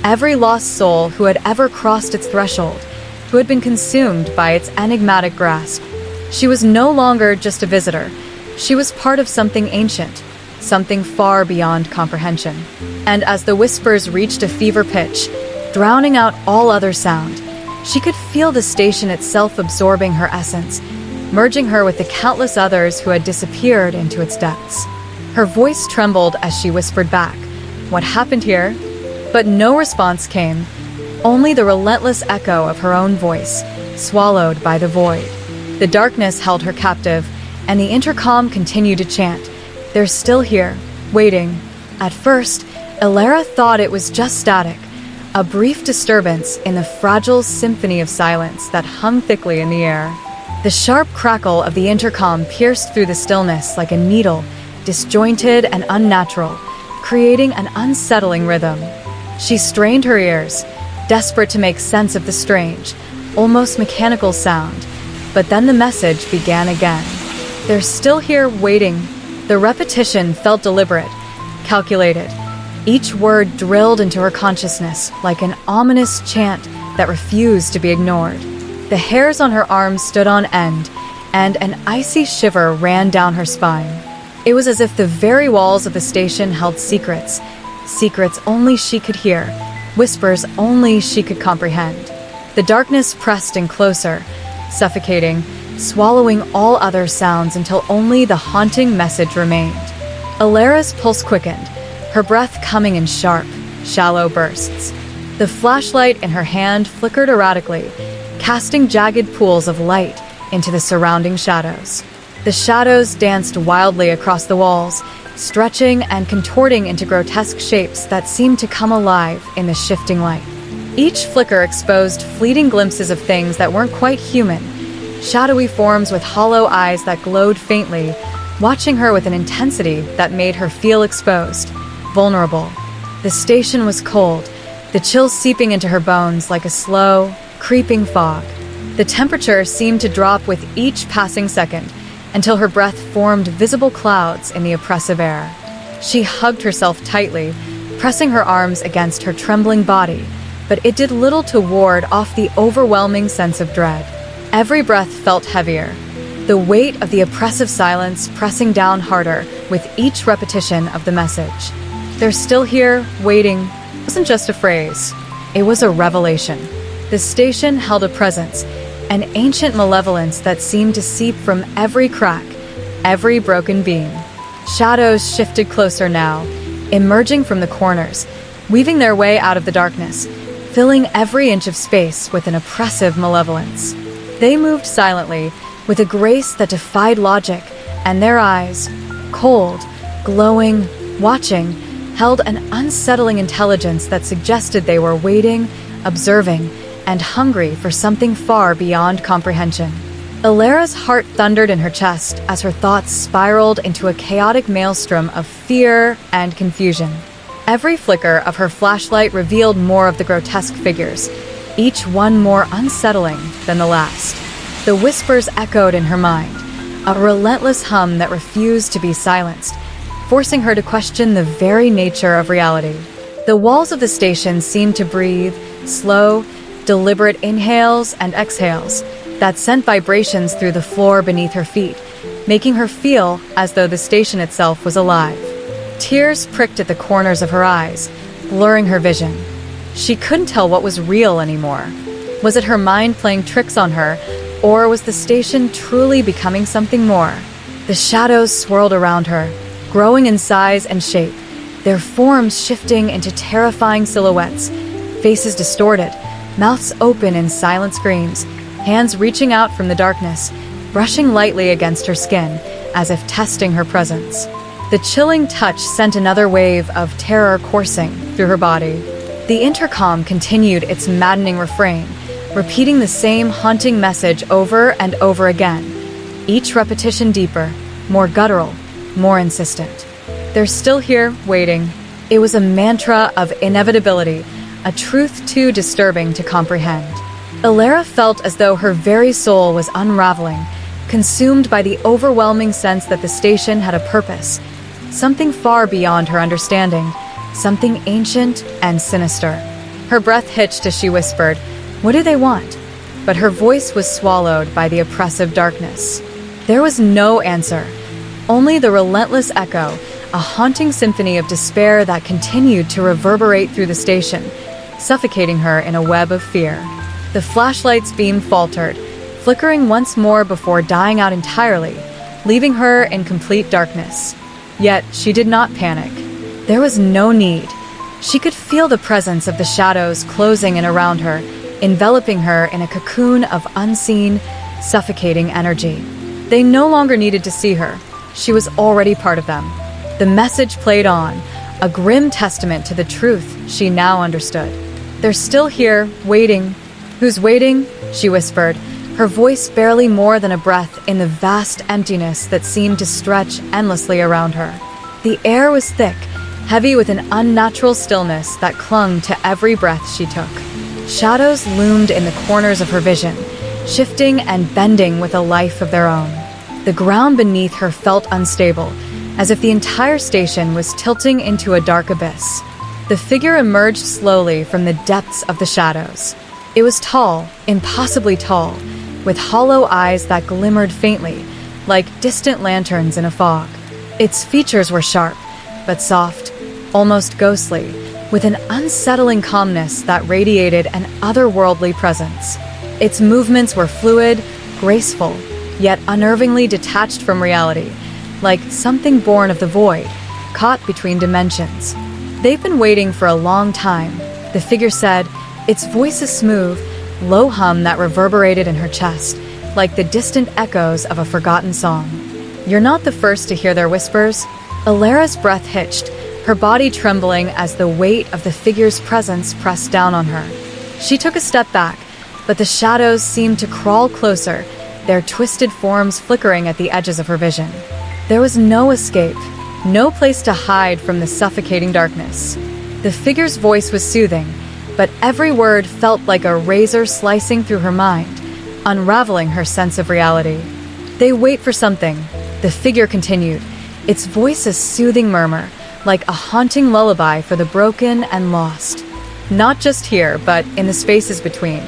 Every lost soul who had ever crossed its threshold, who had been consumed by its enigmatic grasp. She was no longer just a visitor. She was part of something ancient, something far beyond comprehension. And as the whispers reached a fever pitch, drowning out all other sound, she could feel the station itself absorbing her essence, merging her with the countless others who had disappeared into its depths. Her voice trembled as she whispered back, "What happened here?" But no response came, only the relentless echo of her own voice, swallowed by the void. The darkness held her captive, and the intercom continued to chant, "They're still here, waiting." At first, Alara thought it was just static, a brief disturbance in the fragile symphony of silence that hummed thickly in the air. The sharp crackle of the intercom pierced through the stillness like a needle, disjointed and unnatural, creating an unsettling rhythm. She strained her ears, desperate to make sense of the strange, almost mechanical sound. But then the message began again. "They're still here waiting." The repetition felt deliberate, calculated. Each word drilled into her consciousness like an ominous chant that refused to be ignored. The hairs on her arms stood on end, and an icy shiver ran down her spine. It was as if the very walls of the station held secrets, secrets only she could hear, whispers only she could comprehend. The darkness pressed in closer, suffocating, swallowing all other sounds until only the haunting message remained. Alara's pulse quickened, her breath coming in sharp, shallow bursts. The flashlight in her hand flickered erratically, casting jagged pools of light into the surrounding shadows. The shadows danced wildly across the walls, stretching and contorting into grotesque shapes that seemed to come alive in the shifting light. Each flicker exposed fleeting glimpses of things that weren't quite human, shadowy forms with hollow eyes that glowed faintly, watching her with an intensity that made her feel exposed, vulnerable. The station was cold, the chill seeping into her bones like a slow, creeping fog. The temperature seemed to drop with each passing second, until her breath formed visible clouds in the oppressive air. She hugged herself tightly, pressing her arms against her trembling body, but it did little to ward off the overwhelming sense of dread. Every breath felt heavier, the weight of the oppressive silence pressing down harder with each repetition of the message. "They're still here, waiting," wasn't just a phrase. It was a revelation. The station held a presence, an ancient malevolence that seemed to seep from every crack, every broken beam. Shadows shifted closer now, emerging from the corners, weaving their way out of the darkness, filling every inch of space with an oppressive malevolence. They moved silently, with a grace that defied logic, and their eyes, cold, glowing, watching, held an unsettling intelligence that suggested they were waiting, observing, and hungry for something far beyond comprehension. Alara's heart thundered in her chest as her thoughts spiraled into a chaotic maelstrom of fear and confusion. Every flicker of her flashlight revealed more of the grotesque figures, each one more unsettling than the last. The whispers echoed in her mind, a relentless hum that refused to be silenced, forcing her to question the very nature of reality. The walls of the station seemed to breathe, slow, deliberate inhales and exhales that sent vibrations through the floor beneath her feet, making her feel as though the station itself was alive. Tears pricked at the corners of her eyes, blurring her vision. She couldn't tell what was real anymore. Was it her mind playing tricks on her, or was the station truly becoming something more? The shadows swirled around her, growing in size and shape, their forms shifting into terrifying silhouettes, faces distorted, mouths open in silent screams, hands reaching out from the darkness, brushing lightly against her skin, as if testing her presence. The chilling touch sent another wave of terror coursing through her body. The intercom continued its maddening refrain, repeating the same haunting message over and over again, each repetition deeper, more guttural, more insistent. "They're still here, waiting." It was a mantra of inevitability, a truth too disturbing to comprehend. Alara felt as though her very soul was unraveling, consumed by the overwhelming sense that the station had a purpose, something far beyond her understanding, something ancient and sinister. Her breath hitched as she whispered, "What do they want?" But her voice was swallowed by the oppressive darkness. There was no answer, only the relentless echo, a haunting symphony of despair that continued to reverberate through the station, suffocating her in a web of fear. The flashlight's beam faltered, flickering once more before dying out entirely, leaving her in complete darkness. Yet she did not panic. There was no need. She could feel the presence of the shadows closing in around her, enveloping her in a cocoon of unseen, suffocating energy. They no longer needed to see her. She was already part of them. The message played on, a grim testament to the truth she now understood. "They're still here, waiting." "Who's waiting?" she whispered, her voice barely more than a breath in the vast emptiness that seemed to stretch endlessly around her. The air was thick, heavy with an unnatural stillness that clung to every breath she took. Shadows loomed in the corners of her vision, shifting and bending with a life of their own. The ground beneath her felt unstable, as if the entire station was tilting into a dark abyss. The figure emerged slowly from the depths of the shadows. It was tall, impossibly tall, with hollow eyes that glimmered faintly, like distant lanterns in a fog. Its features were sharp, but soft, almost ghostly, with an unsettling calmness that radiated an otherworldly presence. Its movements were fluid, graceful, yet unnervingly detached from reality, like something born of the void, caught between dimensions. "They've been waiting for a long time," the figure said, its voice a smooth, low hum that reverberated in her chest, like the distant echoes of a forgotten song. "You're not the first to hear their whispers." Alara's breath hitched, her body trembling as the weight of the figure's presence pressed down on her. She took a step back, but the shadows seemed to crawl closer, their twisted forms flickering at the edges of her vision. There was no escape, no place to hide from the suffocating darkness. The figure's voice was soothing, but every word felt like a razor slicing through her mind, unraveling her sense of reality. They wait for something, the figure continued, its voice a soothing murmur, like a haunting lullaby for the broken and lost. Not just here, but in the spaces between.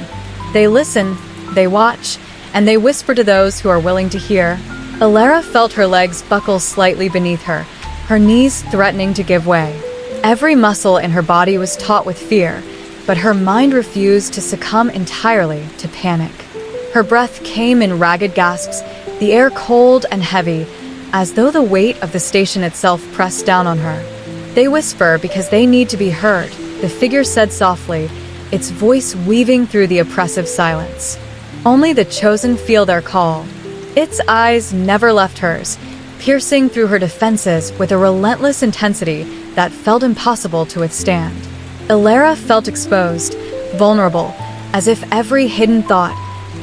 They listen, they watch, and they whisper to those who are willing to hear. Alara felt her legs buckle slightly beneath her, her knees threatening to give way. Every muscle in her body was taut with fear, but her mind refused to succumb entirely to panic. Her breath came in ragged gasps, the air cold and heavy, as though the weight of the station itself pressed down on her. They whisper because they need to be heard, the figure said softly, its voice weaving through the oppressive silence. Only the chosen feel their call. Its eyes never left hers, piercing through her defenses with a relentless intensity that felt impossible to withstand. Alara felt exposed, vulnerable, as if every hidden thought,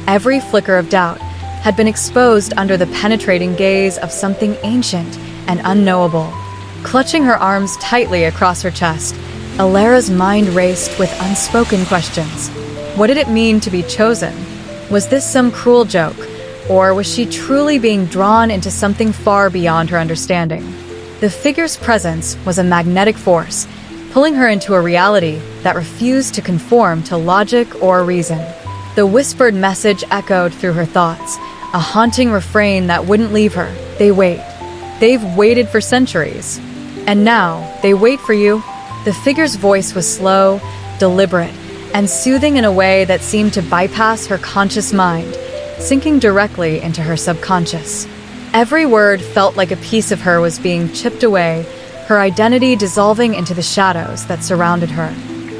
every flicker of doubt, had been exposed under the penetrating gaze of something ancient and unknowable. Clutching her arms tightly across her chest, Alara's mind raced with unspoken questions. What did it mean to be chosen? Was this some cruel joke, or was she truly being drawn into something far beyond her understanding? The figure's presence was a magnetic force, pulling her into a reality that refused to conform to logic or reason. The whispered message echoed through her thoughts, a haunting refrain that wouldn't leave her. They wait. They've waited for centuries. And now, they wait for you. The figure's voice was slow, deliberate, and soothing in a way that seemed to bypass her conscious mind, sinking directly into her subconscious. Every word felt like a piece of her was being chipped away, her identity dissolving into the shadows that surrounded her.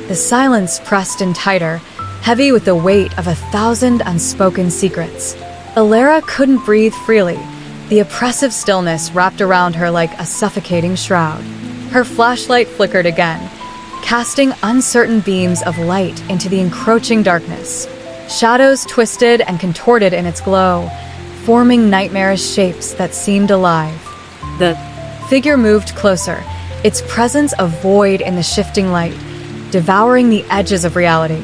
The silence pressed in tighter, heavy with the weight of 1,000 unspoken secrets. Alara couldn't breathe freely, the oppressive stillness wrapped around her like a suffocating shroud. Her flashlight flickered again, casting uncertain beams of light into the encroaching darkness. Shadows twisted and contorted in its glow, forming nightmarish shapes that seemed alive. The figure moved closer, its presence a void in the shifting light, devouring the edges of reality.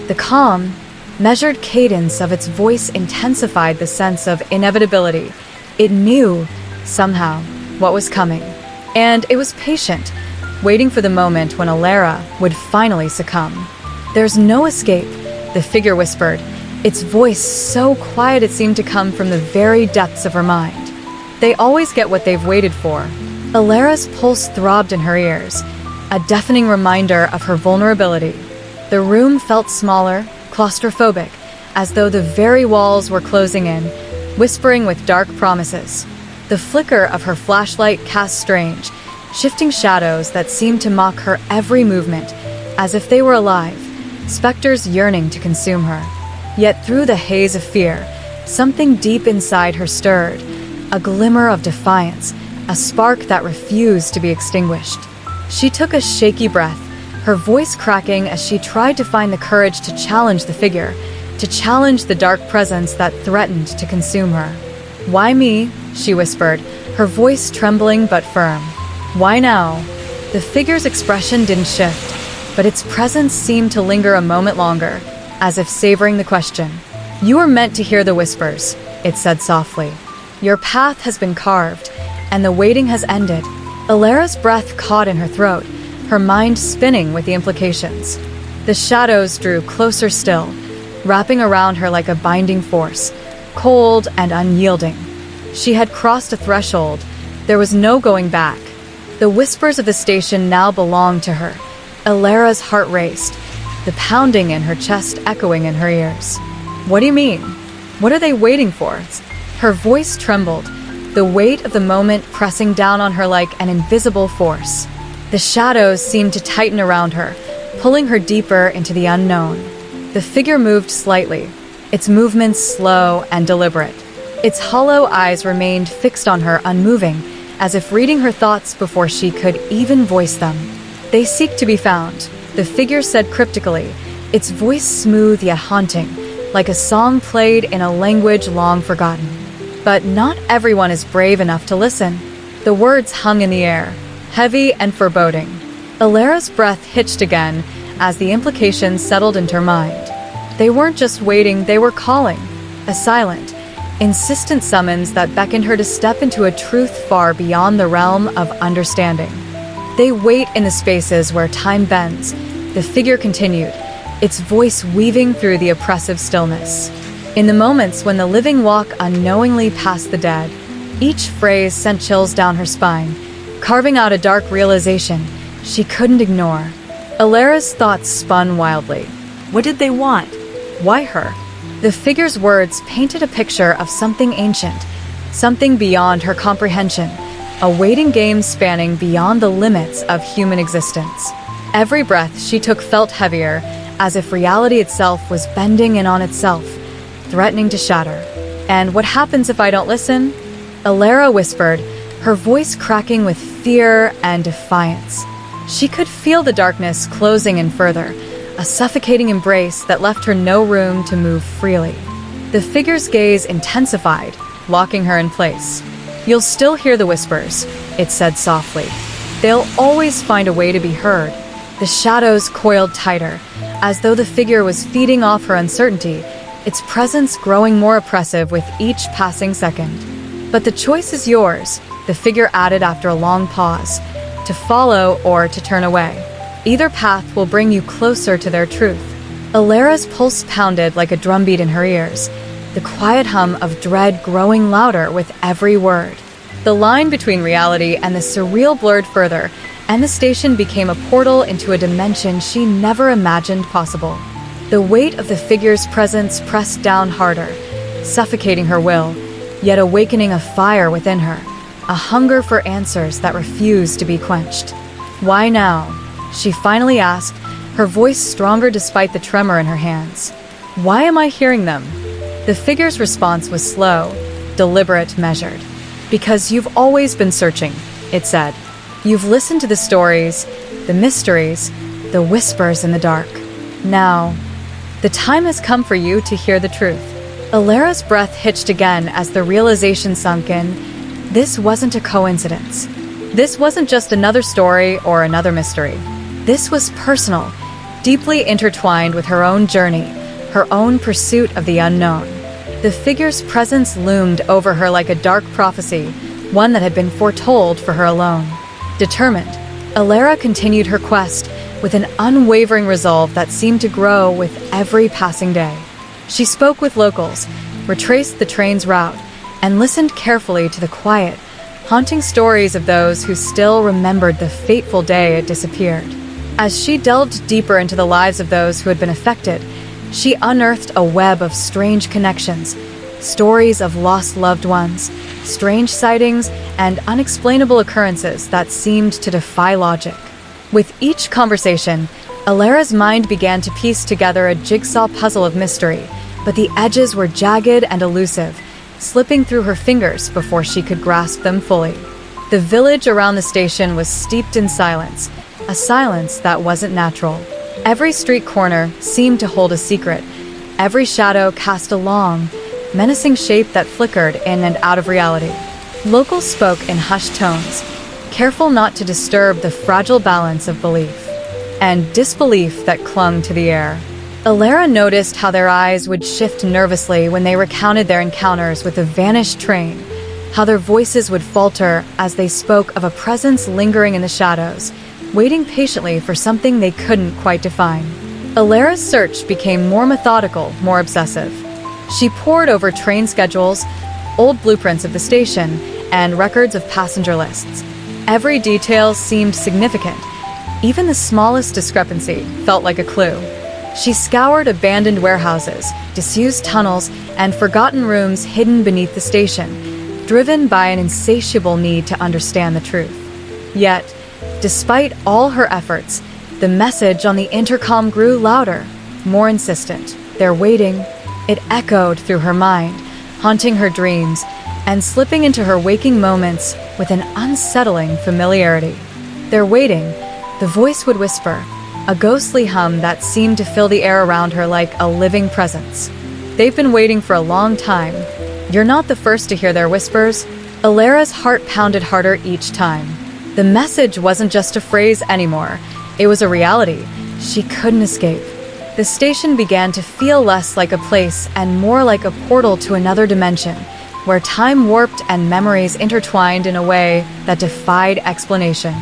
The calm, measured cadence of its voice intensified the sense of inevitability. It knew, somehow, what was coming. And it was patient, waiting for the moment when Alara would finally succumb. There's no escape, the figure whispered, its voice so quiet it seemed to come from the very depths of her mind. They always get what they've waited for. Alara's pulse throbbed in her ears, a deafening reminder of her vulnerability. The room felt smaller, claustrophobic, as though the very walls were closing in, whispering with dark promises. The flicker of her flashlight cast strange, shifting shadows that seemed to mock her every movement, as if they were alive, specters yearning to consume her. Yet through the haze of fear, something deep inside her stirred, a glimmer of defiance, a spark that refused to be extinguished. She took a shaky breath, her voice cracking as she tried to find the courage to challenge the figure, to challenge the dark presence that threatened to consume her. "Why me?" she whispered, her voice trembling but firm. "Why now?" The figure's expression didn't shift, but its presence seemed to linger a moment longer, as if savoring the question. "You were meant to hear the whispers," it said softly. "Your path has been carved, and the waiting has ended." Alara's breath caught in her throat, her mind spinning with the implications. The shadows drew closer still, wrapping around her like a binding force, cold and unyielding. She had crossed a threshold. There was no going back. The whispers of the station now belonged to her. Alara's heart raced, the pounding in her chest echoing in her ears. "What do you mean? What are they waiting for?" Her voice trembled, the weight of the moment pressing down on her like an invisible force. The shadows seemed to tighten around her, pulling her deeper into the unknown. The figure moved slightly, its movements slow and deliberate. Its hollow eyes remained fixed on her, unmoving, as if reading her thoughts before she could even voice them. "They seek to be found," the figure said cryptically, its voice smooth yet haunting, like a song played in a language long forgotten. But not everyone is brave enough to listen. The words hung in the air, heavy and foreboding. Alara's breath hitched again as the implications settled into her mind. They weren't just waiting, they were calling. A silent, insistent summons that beckoned her to step into a truth far beyond the realm of understanding. They wait in the spaces where time bends. The figure continued, its voice weaving through the oppressive stillness. In the moments when the living walk unknowingly past the dead, each phrase sent chills down her spine, carving out a dark realization she couldn't ignore. Alara's thoughts spun wildly. What did they want? Why her? The figure's words painted a picture of something ancient, something beyond her comprehension, a waiting game spanning beyond the limits of human existence. Every breath she took felt heavier, as if reality itself was bending in on itself, threatening to shatter. And what happens if I don't listen? Alara whispered, her voice cracking with fear and defiance. She could feel the darkness closing in further, a suffocating embrace that left her no room to move freely. The figure's gaze intensified, locking her in place. You'll still hear the whispers, it said softly. They'll always find a way to be heard. The shadows coiled tighter, as though the figure was feeding off her uncertainty, its presence growing more oppressive with each passing second. But the choice is yours, the figure added after a long pause, to follow or to turn away. Either path will bring you closer to their truth. Alara's pulse pounded like a drumbeat in her ears, the quiet hum of dread growing louder with every word. The line between reality and the surreal blurred further, and the station became a portal into a dimension she never imagined possible. The weight of the figure's presence pressed down harder, suffocating her will, yet awakening a fire within her, a hunger for answers that refused to be quenched. Why now? She finally asked, her voice stronger despite the tremor in her hands. Why am I hearing them? The figure's response was slow, deliberate, measured. Because you've always been searching, it said. You've listened to the stories, the mysteries, the whispers in the dark. Now, the time has come for you to hear the truth. Alara's breath hitched again as the realization sunk in. This wasn't a coincidence. This wasn't just another story or another mystery. This was personal, deeply intertwined with her own journey, her own pursuit of the unknown. The figure's presence loomed over her like a dark prophecy, one that had been foretold for her alone. Determined, Alara continued her quest with an unwavering resolve that seemed to grow with every passing day. She spoke with locals, retraced the train's route, and listened carefully to the quiet, haunting stories of those who still remembered the fateful day it disappeared. As she delved deeper into the lives of those who had been affected, she unearthed a web of strange connections, stories of lost loved ones, strange sightings, and unexplainable occurrences that seemed to defy logic. With each conversation, Alara's mind began to piece together a jigsaw puzzle of mystery, but the edges were jagged and elusive, slipping through her fingers before she could grasp them fully. The village around the station was steeped in silence, a silence that wasn't natural. Every street corner seemed to hold a secret. Every shadow cast a long, menacing shape that flickered in and out of reality. Locals spoke in hushed tones, careful not to disturb the fragile balance of belief and disbelief that clung to the air. Alara noticed how their eyes would shift nervously when they recounted their encounters with the vanished train, how their voices would falter as they spoke of a presence lingering in the shadows, waiting patiently for something they couldn't quite define. Alara's search became more methodical, more obsessive. She pored over train schedules, old blueprints of the station, and records of passenger lists. Every detail seemed significant. Even the smallest discrepancy felt like a clue. She scoured abandoned warehouses, disused tunnels, and forgotten rooms hidden beneath the station, driven by an insatiable need to understand the truth. Yet, despite all her efforts, the message on the intercom grew louder, more insistent. They're waiting. It echoed through her mind, haunting her dreams, and slipping into her waking moments with an unsettling familiarity. They're waiting, the voice would whisper, a ghostly hum that seemed to fill the air around her like a living presence. They've been waiting for a long time. You're not the first to hear their whispers. Alara's heart pounded harder each time. The message wasn't just a phrase anymore. It was a reality. She couldn't escape. The station began to feel less like a place and more like a portal to another dimension, where time warped and memories intertwined in a way that defied explanation.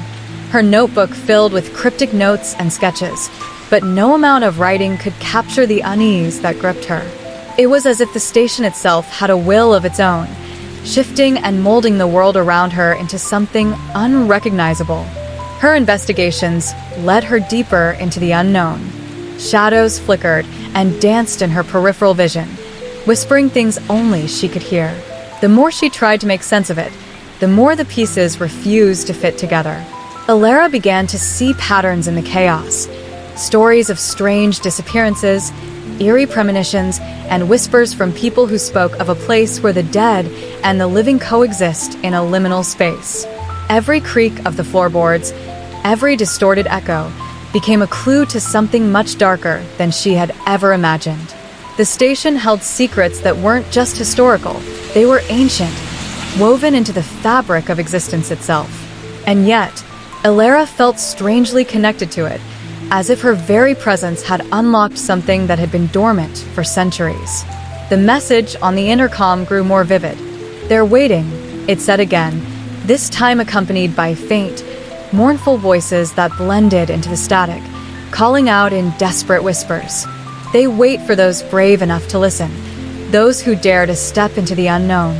Her notebook filled with cryptic notes and sketches, but no amount of writing could capture the unease that gripped her. It was as if the station itself had a will of its own, shifting and molding the world around her into something unrecognizable. Her investigations led her deeper into the unknown. Shadows flickered and danced in her peripheral vision, whispering things only she could hear. The more she tried to make sense of it, the more the pieces refused to fit together. Alara began to see patterns in the chaos, stories of strange disappearances, eerie premonitions, and whispers from people who spoke of a place where the dead and the living coexist in a liminal space. Every creak of the floorboards, every distorted echo, became a clue to something much darker than she had ever imagined. The station held secrets that weren't just historical, they were ancient, woven into the fabric of existence itself. And yet, Alara felt strangely connected to it, as if her very presence had unlocked something that had been dormant for centuries. The message on the intercom grew more vivid. "They're waiting," it said again, this time accompanied by faint, mournful voices that blended into the static, calling out in desperate whispers. They wait for those brave enough to listen, those who dare to step into the unknown.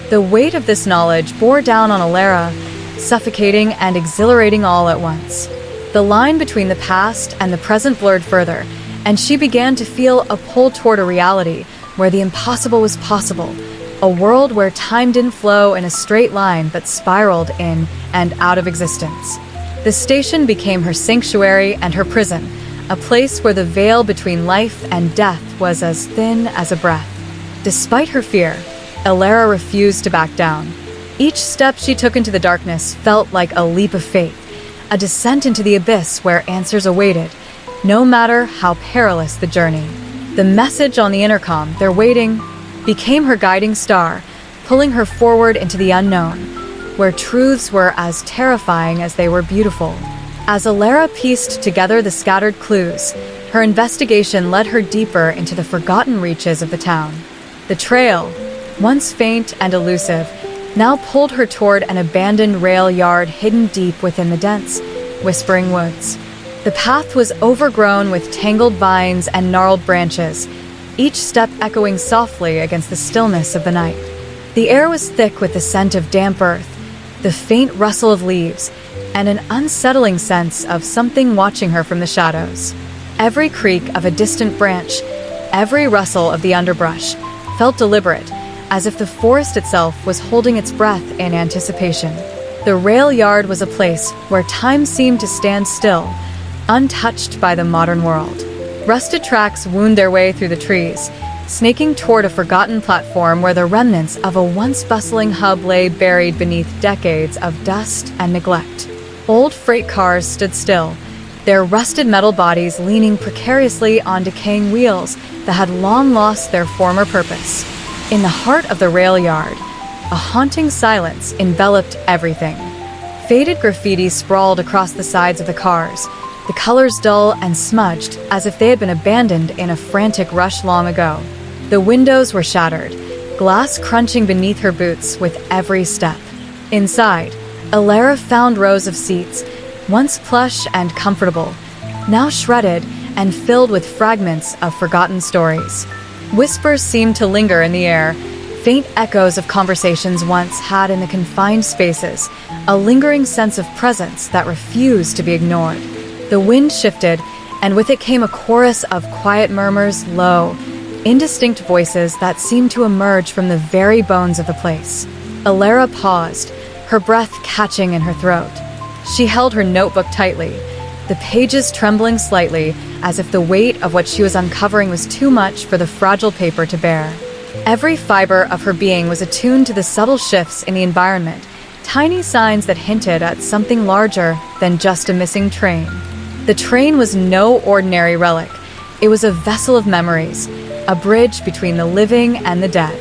The weight of this knowledge bore down on Alara, suffocating and exhilarating all at once. The line between the past and the present blurred further, and she began to feel a pull toward a reality where the impossible was possible, a world where time didn't flow in a straight line but spiraled in and out of existence. The station became her sanctuary and her prison, a place where the veil between life and death was as thin as a breath. Despite her fear, Alara refused to back down. Each step she took into the darkness felt like a leap of faith, a descent into the abyss where answers awaited, no matter how perilous the journey. The message on the intercom, "They're waiting," became her guiding star, pulling her forward into the unknown, where truths were as terrifying as they were beautiful. As Alara pieced together the scattered clues, her investigation led her deeper into the forgotten reaches of the town. The trail, once faint and elusive, now pulled her toward an abandoned rail yard hidden deep within the dense, whispering woods. The path was overgrown with tangled vines and gnarled branches, each step echoing softly against the stillness of the night. The air was thick with the scent of damp earth, the faint rustle of leaves, and an unsettling sense of something watching her from the shadows. Every creak of a distant branch, every rustle of the underbrush, felt deliberate, as if the forest itself was holding its breath in anticipation. The rail yard was a place where time seemed to stand still, untouched by the modern world. Rusted tracks wound their way through the trees, snaking toward a forgotten platform where the remnants of a once bustling hub lay buried beneath decades of dust and neglect. Old freight cars stood still, their rusted metal bodies leaning precariously on decaying wheels that had long lost their former purpose. In the heart of the rail yard, a haunting silence enveloped everything. Faded graffiti sprawled across the sides of the cars, the colors dull and smudged as if they had been abandoned in a frantic rush long ago. The windows were shattered, glass crunching beneath her boots with every step. Inside, Alara found rows of seats, once plush and comfortable, now shredded and filled with fragments of forgotten stories. Whispers seemed to linger in the air, faint echoes of conversations once had in the confined spaces, a lingering sense of presence that refused to be ignored. The wind shifted, and with it came a chorus of quiet murmurs, low, indistinct voices that seemed to emerge from the very bones of the place. Alara paused, her breath catching in her throat. She held her notebook tightly, the pages trembling slightly, as if the weight of what she was uncovering was too much for the fragile paper to bear. Every fiber of her being was attuned to the subtle shifts in the environment, tiny signs that hinted at something larger than just a missing train. The train was no ordinary relic. It was a vessel of memories, a bridge between the living and the dead.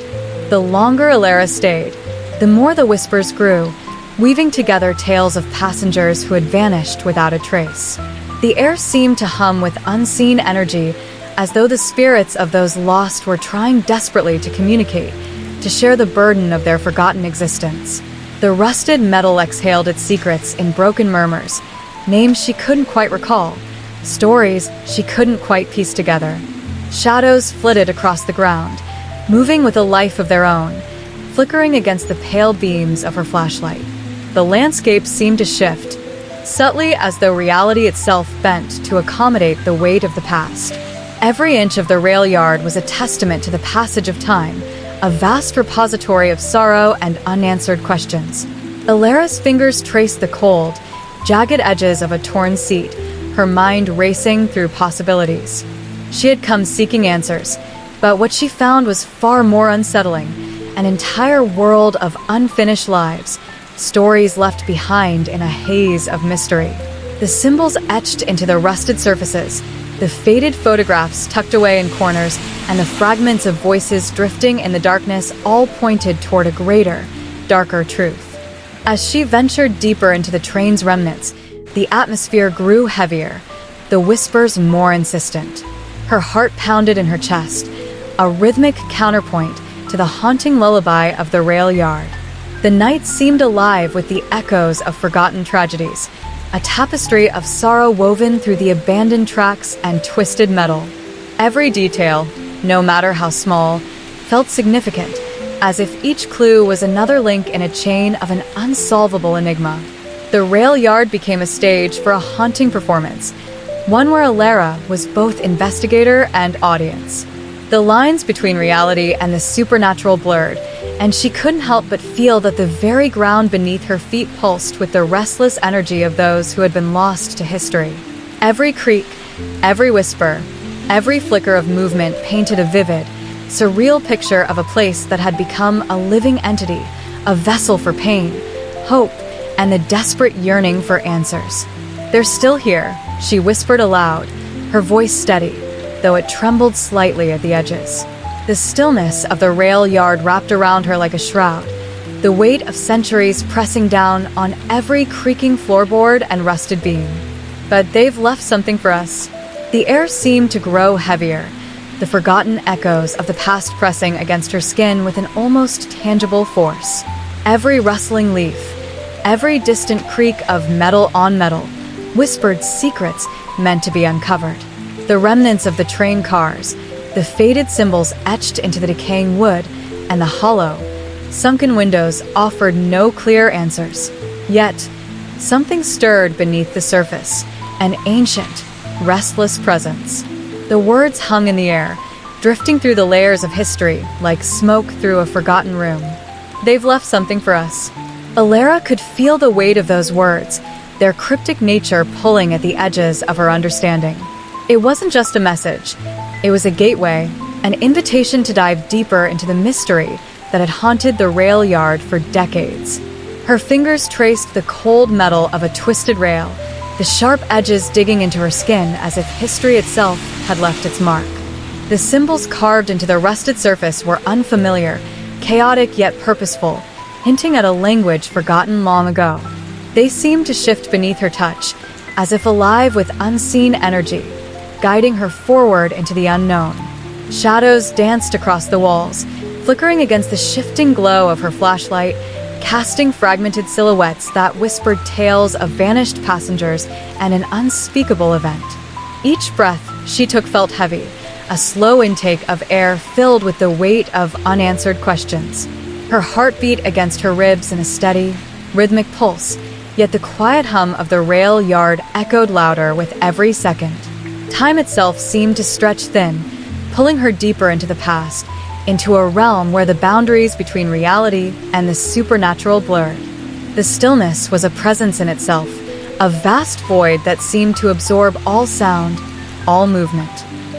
The longer Alara stayed, the more the whispers grew, weaving together tales of passengers who had vanished without a trace. The air seemed to hum with unseen energy, as though the spirits of those lost were trying desperately to communicate, to share the burden of their forgotten existence. The rusted metal exhaled its secrets in broken murmurs, names she couldn't quite recall, stories she couldn't quite piece together. Shadows flitted across the ground, moving with a life of their own, flickering against the pale beams of her flashlight. The landscape seemed to shift, subtly as though reality itself bent to accommodate the weight of the past. Every inch of the rail yard was a testament to the passage of time, a vast repository of sorrow and unanswered questions. Alara's fingers traced the cold, jagged edges of a torn seat, her mind racing through possibilities. She had come seeking answers, but what she found was far more unsettling, an entire world of unfinished lives, stories left behind in a haze of mystery. The symbols etched into the rusted surfaces, the faded photographs tucked away in corners, and the fragments of voices drifting in the darkness all pointed toward a greater, darker truth. As she ventured deeper into the train's remnants, the atmosphere grew heavier, the whispers more insistent. Her heart pounded in her chest, a rhythmic counterpoint to the haunting lullaby of the rail yard. The night seemed alive with the echoes of forgotten tragedies, a tapestry of sorrow woven through the abandoned tracks and twisted metal. Every detail, no matter how small, felt significant, as if each clue was another link in a chain of an unsolvable enigma. The rail yard became a stage for a haunting performance, one where Alara was both investigator and audience. The lines between reality and the supernatural blurred, and she couldn't help but feel that the very ground beneath her feet pulsed with the restless energy of those who had been lost to history. Every creak, every whisper, every flicker of movement painted a vivid, surreal picture of a place that had become a living entity, a vessel for pain, hope, and the desperate yearning for answers. "They're still here," she whispered aloud, her voice steady, though it trembled slightly at the edges. The stillness of the rail yard wrapped around her like a shroud, the weight of centuries pressing down on every creaking floorboard and rusted beam. "But they've left something for us." The air seemed to grow heavier, the forgotten echoes of the past pressing against her skin with an almost tangible force. Every rustling leaf, every distant creak of metal on metal, whispered secrets meant to be uncovered. The remnants of the train cars, the faded symbols etched into the decaying wood, and the hollow, sunken windows offered no clear answers. Yet, something stirred beneath the surface, an ancient, restless presence. The words hung in the air, drifting through the layers of history like smoke through a forgotten room. "They've left something for us." Alara could feel the weight of those words, their cryptic nature pulling at the edges of her understanding. It wasn't just a message. It was a gateway, an invitation to dive deeper into the mystery that had haunted the rail yard for decades. Her fingers traced the cold metal of a twisted rail, the sharp edges digging into her skin as if history itself had left its mark. The symbols carved into the rusted surface were unfamiliar, chaotic yet purposeful, hinting at a language forgotten long ago. They seemed to shift beneath her touch, as if alive with unseen energy, guiding her forward into the unknown. Shadows danced across the walls, flickering against the shifting glow of her flashlight, casting fragmented silhouettes that whispered tales of vanished passengers and an unspeakable event. Each breath she took felt heavy, a slow intake of air filled with the weight of unanswered questions. Her heart beat against her ribs in a steady, rhythmic pulse, yet the quiet hum of the rail yard echoed louder with every second. Time itself seemed to stretch thin, pulling her deeper into the past, into a realm where the boundaries between reality and the supernatural blurred. The stillness was a presence in itself, a vast void that seemed to absorb all sound, all movement.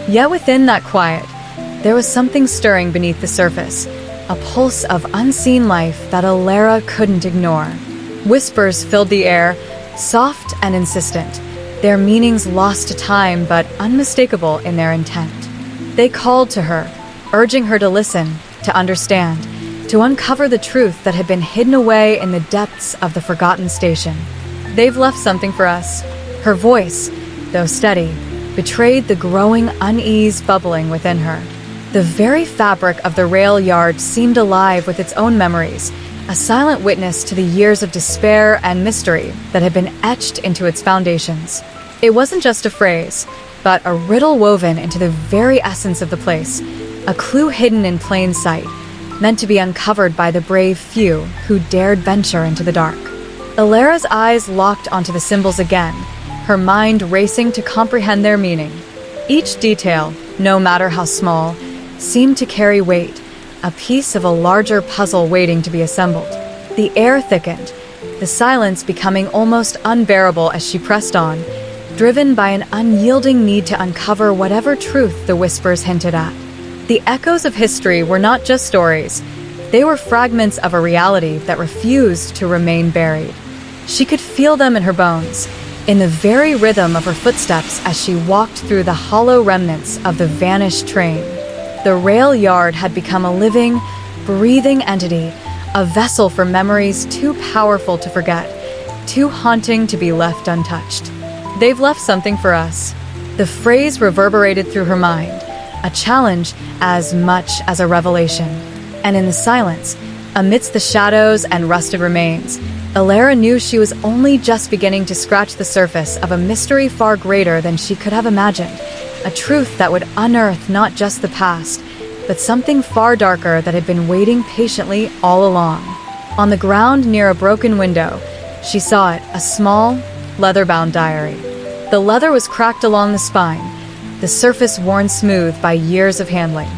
Yet within that quiet, there was something stirring beneath the surface, a pulse of unseen life that Alara couldn't ignore. Whispers filled the air, soft and insistent, their meanings lost to time but unmistakable in their intent. They called to her, urging her to listen, to understand, to uncover the truth that had been hidden away in the depths of the forgotten station. "They've left something for us." Her voice, though steady, betrayed the growing unease bubbling within her. The very fabric of the rail yard seemed alive with its own memories, a silent witness to the years of despair and mystery that had been etched into its foundations. It wasn't just a phrase, but a riddle woven into the very essence of the place, a clue hidden in plain sight, meant to be uncovered by the brave few who dared venture into the dark. Alara's eyes locked onto the symbols again, her mind racing to comprehend their meaning. Each detail, no matter how small, seemed to carry weight, a piece of a larger puzzle waiting to be assembled. The air thickened, the silence becoming almost unbearable as she pressed on, driven by an unyielding need to uncover whatever truth the whispers hinted at. The echoes of history were not just stories, they were fragments of a reality that refused to remain buried. She could feel them in her bones, in the very rhythm of her footsteps as she walked through the hollow remnants of the vanished train. The rail yard had become a living, breathing entity, a vessel for memories too powerful to forget, too haunting to be left untouched. "They've left something for us." The phrase reverberated through her mind, a challenge as much as a revelation. And in the silence, amidst the shadows and rusted remains, Alara knew she was only just beginning to scratch the surface of a mystery far greater than she could have imagined, a truth that would unearth not just the past, but something far darker that had been waiting patiently all along. On the ground near a broken window, she saw it, a small, leather-bound diary. The leather was cracked along the spine, the surface worn smooth by years of handling.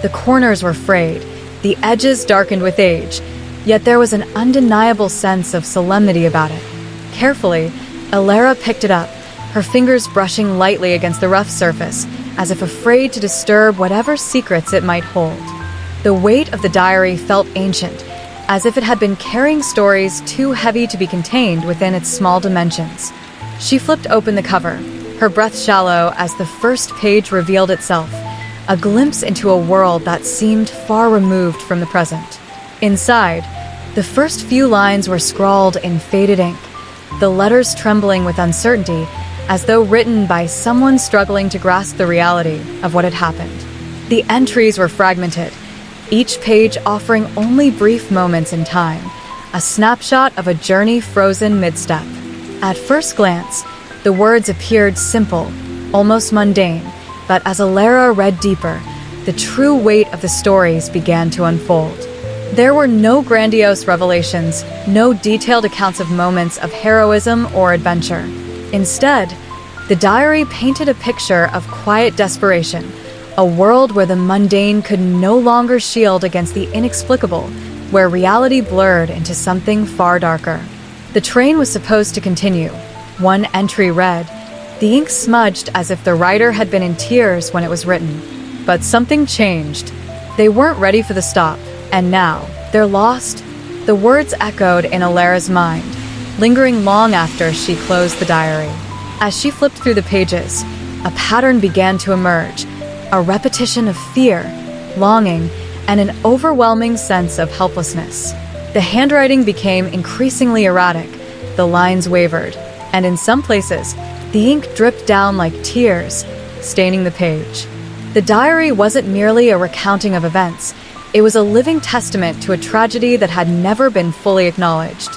The corners were frayed, the edges darkened with age, yet there was an undeniable sense of solemnity about it. Carefully, Alara picked it up, her fingers brushing lightly against the rough surface, as if afraid to disturb whatever secrets it might hold. The weight of the diary felt ancient, as if it had been carrying stories too heavy to be contained within its small dimensions. She flipped open the cover, her breath shallow as the first page revealed itself, a glimpse into a world that seemed far removed from the present. Inside, the first few lines were scrawled in faded ink, the letters trembling with uncertainty, as though written by someone struggling to grasp the reality of what had happened. The entries were fragmented, each page offering only brief moments in time, a snapshot of a journey frozen mid-step. At first glance, the words appeared simple, almost mundane, but as Alara read deeper, the true weight of the stories began to unfold. There were no grandiose revelations, no detailed accounts of moments of heroism or adventure. Instead, the diary painted a picture of quiet desperation, a world where the mundane could no longer shield against the inexplicable, where reality blurred into something far darker. The train was supposed to continue. One entry read, "The ink smudged as if the writer had been in tears when it was written." But something changed. They weren't ready for the stop, and now, they're lost. The words echoed in Alara's mind, lingering long after she closed the diary. As she flipped through the pages, a pattern began to emerge, a repetition of fear, longing, and an overwhelming sense of helplessness. The handwriting became increasingly erratic, the lines wavered, and in some places, the ink dripped down like tears, staining the page. The diary wasn't merely a recounting of events, it was a living testament to a tragedy that had never been fully acknowledged.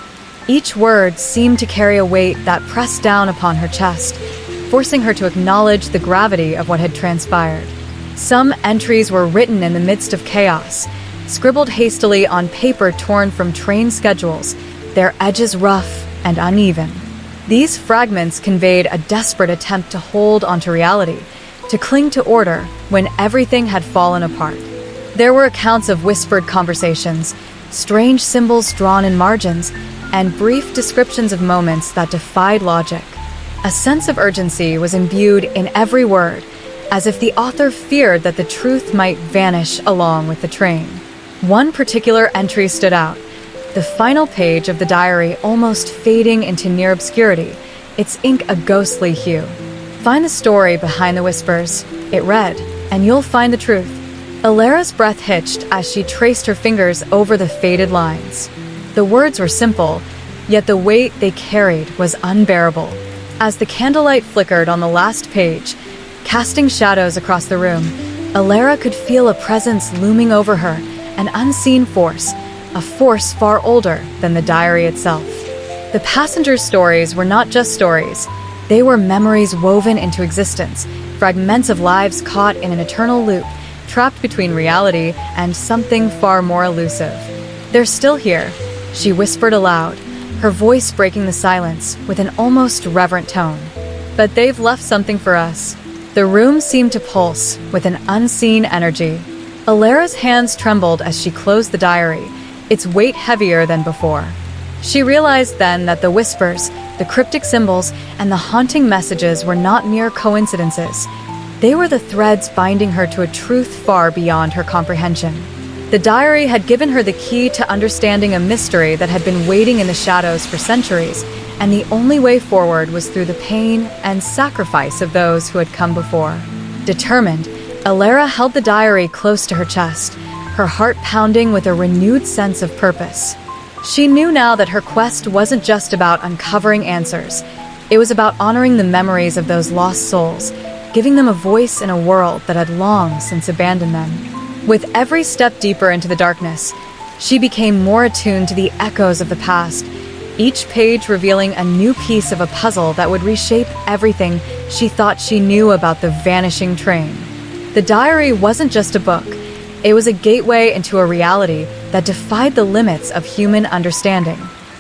Each word seemed to carry a weight that pressed down upon her chest, forcing her to acknowledge the gravity of what had transpired. Some entries were written in the midst of chaos, scribbled hastily on paper torn from train schedules, their edges rough and uneven. These fragments conveyed a desperate attempt to hold onto reality, to cling to order when everything had fallen apart. There were accounts of whispered conversations, strange symbols drawn in margins, and brief descriptions of moments that defied logic. A sense of urgency was imbued in every word, as if the author feared that the truth might vanish along with the train. One particular entry stood out, the final page of the diary almost fading into near obscurity, its ink a ghostly hue. "Find the story behind the whispers," it read, "and you'll find the truth. Alara's breath hitched as she traced her fingers over the faded lines. The words were simple, yet the weight they carried was unbearable. As the candlelight flickered on the last page, casting shadows across the room, Alara could feel a presence looming over her, an unseen force, a force far older than the diary itself. The passengers' stories were not just stories. They were memories woven into existence, fragments of lives caught in an eternal loop, trapped between reality and something far more elusive. "They're still here," she whispered aloud, her voice breaking the silence with an almost reverent tone. "But they've left something for us." The room seemed to pulse with an unseen energy. Alara's hands trembled as she closed the diary, its weight heavier than before. She realized then that the whispers, the cryptic symbols, and the haunting messages were not mere coincidences. They were the threads binding her to a truth far beyond her comprehension. The diary had given her the key to understanding a mystery that had been waiting in the shadows for centuries, and the only way forward was through the pain and sacrifice of those who had come before. Determined, Alara held the diary close to her chest, her heart pounding with a renewed sense of purpose. She knew now that her quest wasn't just about uncovering answers. It was about honoring the memories of those lost souls, giving them a voice in a world that had long since abandoned them. With every step deeper into the darkness, she became more attuned to the echoes of the past, each page revealing a new piece of a puzzle that would reshape everything she thought she knew about the vanishing train. The diary wasn't just a book. It was a gateway into a reality that defied the limits of human understanding.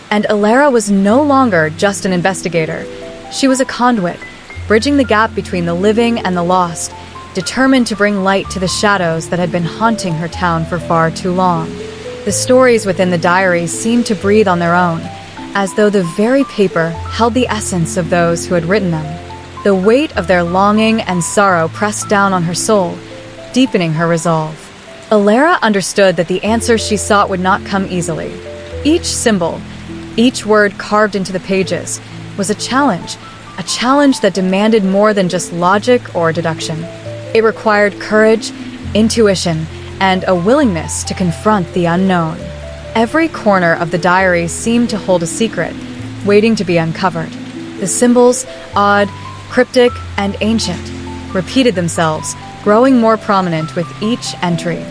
And Alara was no longer just an investigator. She was a conduit, bridging the gap between the living and the lost, determined to bring light to the shadows that had been haunting her town for far too long. The stories within the diary seemed to breathe on their own, as though the very paper held the essence of those who had written them. The weight of their longing and sorrow pressed down on her soul, deepening her resolve. Alara understood that the answers she sought would not come easily. Each symbol, each word carved into the pages, was a challenge that demanded more than just logic or deduction. It required courage, intuition, and a willingness to confront the unknown. Every corner of the diary seemed to hold a secret, waiting to be uncovered. The symbols, odd, cryptic, and ancient, repeated themselves, growing more prominent with each entry.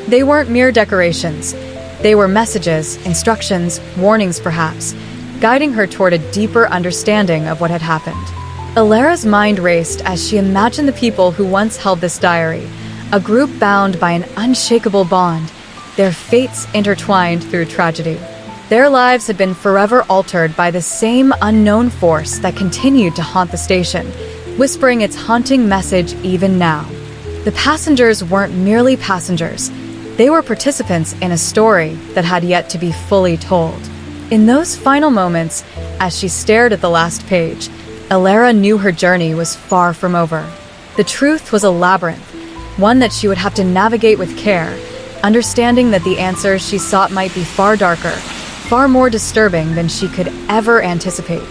They weren't mere decorations. They were messages, instructions, warnings perhaps, guiding her toward a deeper understanding of what had happened. Alara's mind raced as she imagined the people who once held this diary, a group bound by an unshakable bond, their fates intertwined through tragedy. Their lives had been forever altered by the same unknown force that continued to haunt the station, whispering its haunting message even now. The passengers weren't merely passengers. They were participants in a story that had yet to be fully told. In those final moments, as she stared at the last page, Alara knew her journey was far from over. The truth was a labyrinth, one that she would have to navigate with care, understanding that the answers she sought might be far darker, far more disturbing than she could ever anticipate.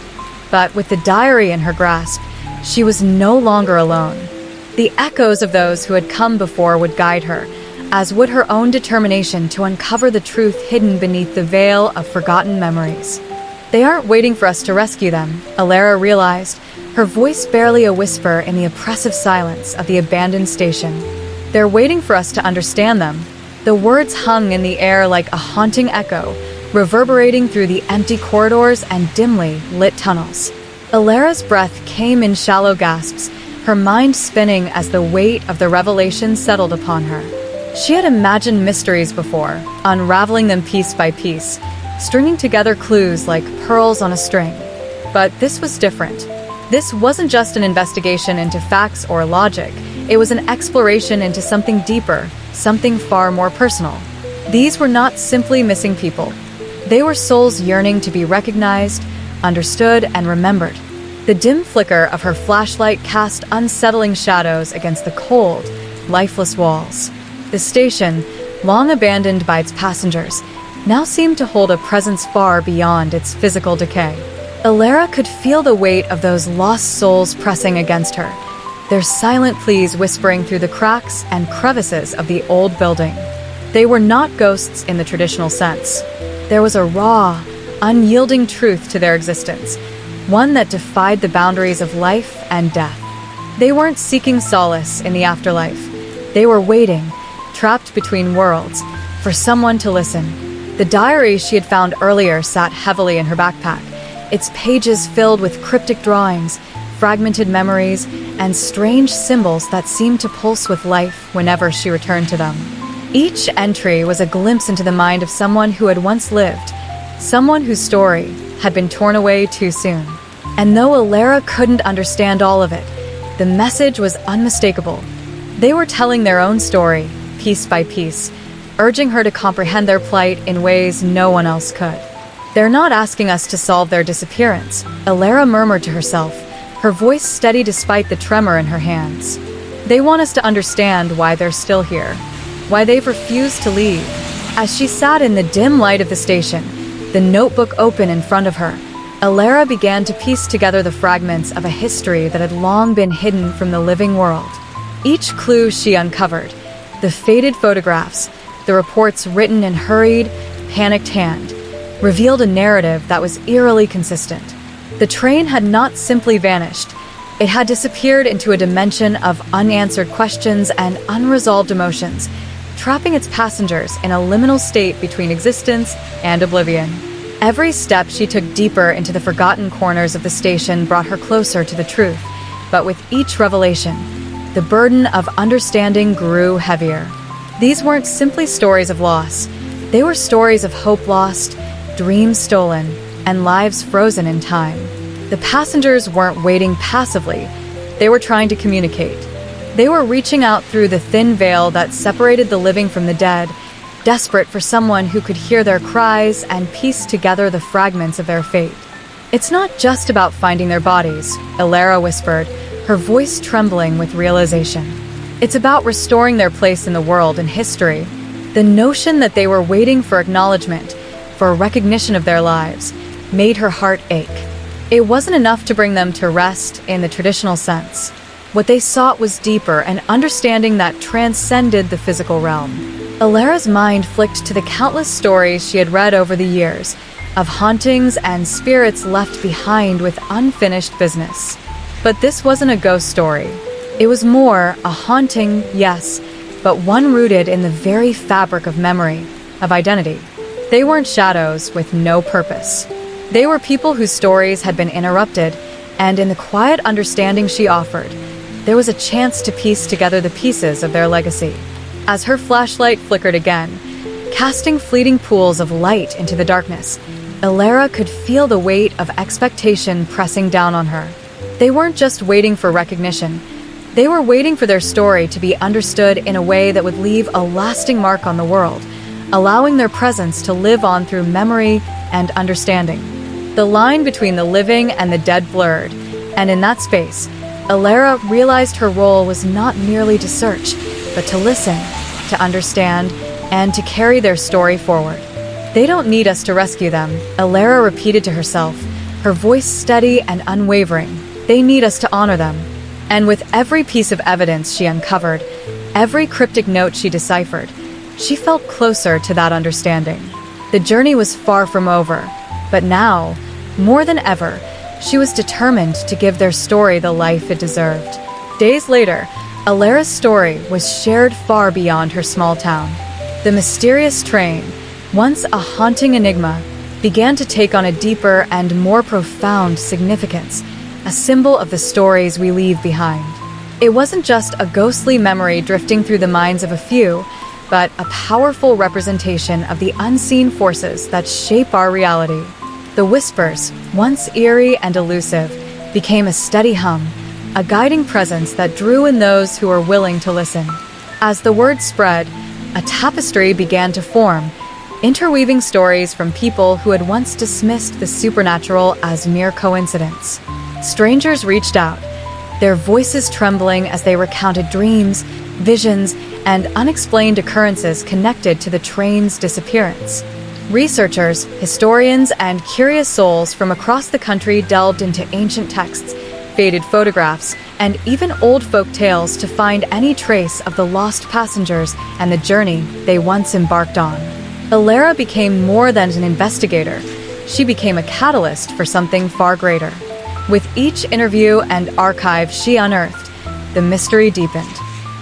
But with the diary in her grasp, she was no longer alone. The echoes of those who had come before would guide her, as would her own determination to uncover the truth hidden beneath the veil of forgotten memories. They aren't waiting for us to rescue them, Alara realized, her voice barely a whisper in the oppressive silence of the abandoned station. They're waiting for us to understand them. The words hung in the air like a haunting echo, reverberating through the empty corridors and dimly lit tunnels. Alara's breath came in shallow gasps, her mind spinning as the weight of the revelation settled upon her. She had imagined mysteries before, unraveling them piece by piece, stringing together clues like pearls on a string. But this was different. This wasn't just an investigation into facts or logic. It was an exploration into something deeper, something far more personal. These were not simply missing people. They were souls yearning to be recognized, understood, and remembered. The dim flicker of her flashlight cast unsettling shadows against the cold, lifeless walls. The station, long abandoned by its passengers, now seemed to hold a presence far beyond its physical decay. Alara could feel the weight of those lost souls pressing against her, their silent pleas whispering through the cracks and crevices of the old building. They were not ghosts in the traditional sense. There was a raw, unyielding truth to their existence, one that defied the boundaries of life and death. They weren't seeking solace in the afterlife. They were waiting, trapped between worlds, for someone to listen. The diary she had found earlier sat heavily in her backpack, its pages filled with cryptic drawings, fragmented memories, and strange symbols that seemed to pulse with life whenever she returned to them. Each entry was a glimpse into the mind of someone who had once lived, someone whose story had been torn away too soon. And though Alara couldn't understand all of it, the message was unmistakable. They were telling their own story, piece by piece, urging her to comprehend their plight in ways no one else could. "They're not asking us to solve their disappearance," Alara murmured to herself, her voice steady despite the tremor in her hands. "They want us to understand why they're still here, why they've refused to leave." As she sat in the dim light of the station, the notebook open in front of her, Alara began to piece together the fragments of a history that had long been hidden from the living world. Each clue she uncovered, the faded photographs, the reports written in hurried, panicked hand, revealed a narrative that was eerily consistent. The train had not simply vanished. It had disappeared into a dimension of unanswered questions and unresolved emotions, trapping its passengers in a liminal state between existence and oblivion. Every step she took deeper into the forgotten corners of the station brought her closer to the truth, but with each revelation, the burden of understanding grew heavier. These weren't simply stories of loss. They were stories of hope lost, dreams stolen, and lives frozen in time. The passengers weren't waiting passively. They were trying to communicate. They were reaching out through the thin veil that separated the living from the dead, desperate for someone who could hear their cries and piece together the fragments of their fate. "It's not just about finding their bodies," Alara whispered, her voice trembling with realization. "It's about restoring their place in the world and history." The notion that they were waiting for acknowledgement, for recognition of their lives, made her heart ache. It wasn't enough to bring them to rest in the traditional sense. What they sought was deeper, an understanding that transcended the physical realm. Alara's mind flicked to the countless stories she had read over the years, of hauntings and spirits left behind with unfinished business. But this wasn't a ghost story. It was more a haunting, yes, but one rooted in the very fabric of memory, of identity. They weren't shadows with no purpose. They were people whose stories had been interrupted, and in the quiet understanding she offered, there was a chance to piece together the pieces of their legacy. As her flashlight flickered again, casting fleeting pools of light into the darkness, Alara could feel the weight of expectation pressing down on her. They weren't just waiting for recognition. They were waiting for their story to be understood in a way that would leave a lasting mark on the world, allowing their presence to live on through memory and understanding. The line between the living and the dead blurred, and in that space, Alara realized her role was not merely to search, but to listen, to understand, and to carry their story forward. "They don't need us to rescue them," Alara repeated to herself, her voice steady and unwavering. "They need us to honor them." And with every piece of evidence she uncovered, every cryptic note she deciphered, she felt closer to that understanding. The journey was far from over, but now, more than ever, she was determined to give their story the life it deserved. Days later, Alara's story was shared far beyond her small town. The mysterious train, once a haunting enigma, began to take on a deeper and more profound significance, a symbol of the stories we leave behind. It wasn't just a ghostly memory drifting through the minds of a few, but a powerful representation of the unseen forces that shape our reality. The whispers, once eerie and elusive, became a steady hum, a guiding presence that drew in those who were willing to listen. As the word spread, a tapestry began to form, interweaving stories from people who had once dismissed the supernatural as mere coincidence. Strangers reached out, their voices trembling as they recounted dreams, visions, and unexplained occurrences connected to the train's disappearance. Researchers, historians, and curious souls from across the country delved into ancient texts, faded photographs, and even old folk tales to find any trace of the lost passengers and the journey they once embarked on. Alara became more than an investigator. She became a catalyst for something far greater. With each interview and archive she unearthed, the mystery deepened.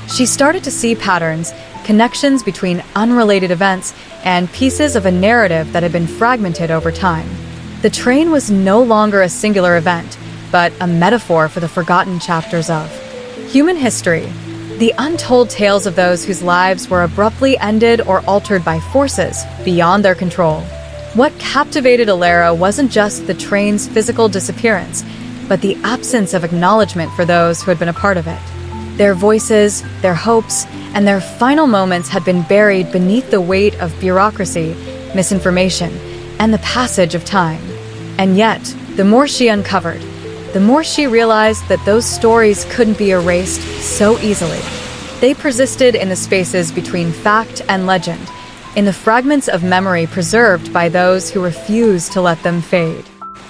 She started to see patterns, connections between unrelated events, and pieces of a narrative that had been fragmented over time. The train was no longer a singular event, but a metaphor for the forgotten chapters of human history, the untold tales of those whose lives were abruptly ended or altered by forces beyond their control. What captivated Alara wasn't just the train's physical disappearance, but the absence of acknowledgement for those who had been a part of it. Their voices, their hopes, and their final moments had been buried beneath the weight of bureaucracy, misinformation, and the passage of time. And yet, the more she uncovered, the more she realized that those stories couldn't be erased so easily. They persisted in the spaces between fact and legend, in the fragments of memory preserved by those who refused to let them fade.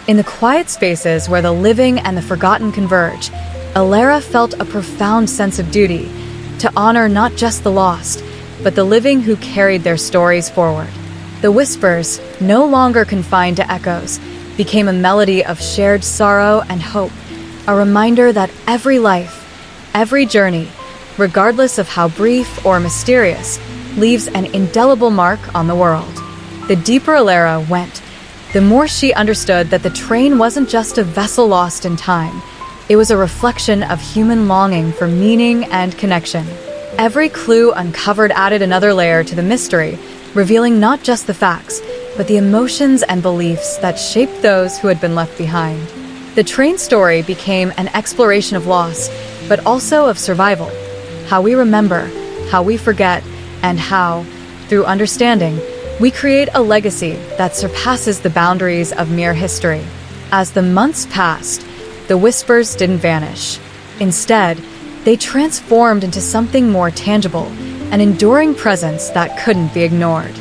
In the quiet spaces where the living and the forgotten converge, Alara felt a profound sense of duty to honor not just the lost, but the living who carried their stories forward. The whispers, no longer confined to echoes, became a melody of shared sorrow and hope, a reminder that every life, every journey, regardless of how brief or mysterious, leaves an indelible mark on the world. The deeper Alara went, the more she understood that the train wasn't just a vessel lost in time. It was a reflection of human longing for meaning and connection. Every clue uncovered added another layer to the mystery, revealing not just the facts, but the emotions and beliefs that shaped those who had been left behind. The train story became an exploration of loss, but also of survival. How we remember, how we forget, and how, through understanding, we create a legacy that surpasses the boundaries of mere history. As the months passed, the whispers didn't vanish. Instead, they transformed into something more tangible, an enduring presence that couldn't be ignored.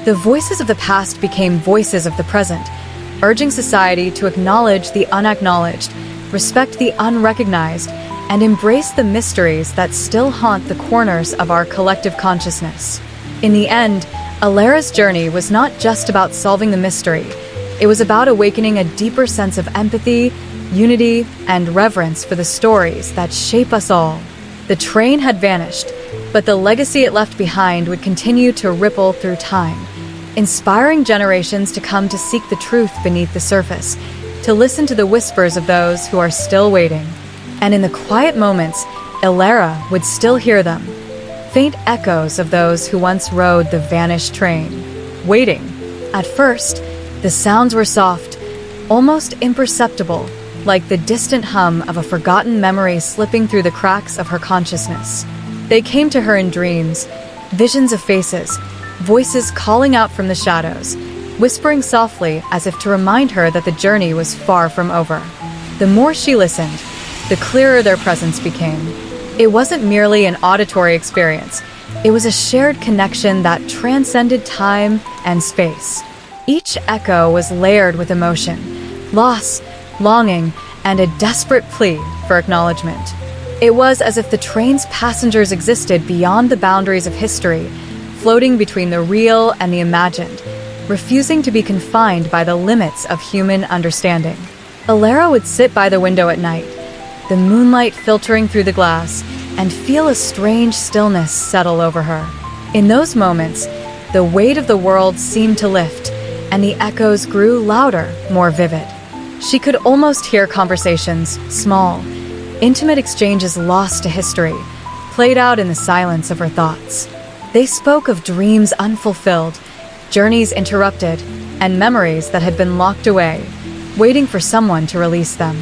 The voices of the past became voices of the present, urging society to acknowledge the unacknowledged, respect the unrecognized, and embrace the mysteries that still haunt the corners of our collective consciousness. In the end, Alara's journey was not just about solving the mystery. It was about awakening a deeper sense of empathy, unity, and reverence for the stories that shape us all. The train had vanished, but the legacy it left behind would continue to ripple through time, inspiring generations to come to seek the truth beneath the surface, to listen to the whispers of those who are still waiting. And in the quiet moments, Alara would still hear them, faint echoes of those who once rode the vanished train, waiting. At first, the sounds were soft, almost imperceptible, like the distant hum of a forgotten memory slipping through the cracks of her consciousness. They came to her in dreams, visions of faces, voices calling out from the shadows, whispering softly as if to remind her that the journey was far from over. The more she listened, the clearer their presence became. It wasn't merely an auditory experience. It was a shared connection that transcended time and space. Each echo was layered with emotion, loss, longing, and a desperate plea for acknowledgement. It was as if the train's passengers existed beyond the boundaries of history, floating between the real and the imagined, refusing to be confined by the limits of human understanding. Alara would sit by the window at night, the moonlight filtering through the glass, and feel a strange stillness settle over her. In those moments, the weight of the world seemed to lift, and the echoes grew louder, more vivid. She could almost hear conversations, small, intimate exchanges lost to history, played out in the silence of her thoughts. They spoke of dreams unfulfilled, journeys interrupted, and memories that had been locked away, waiting for someone to release them.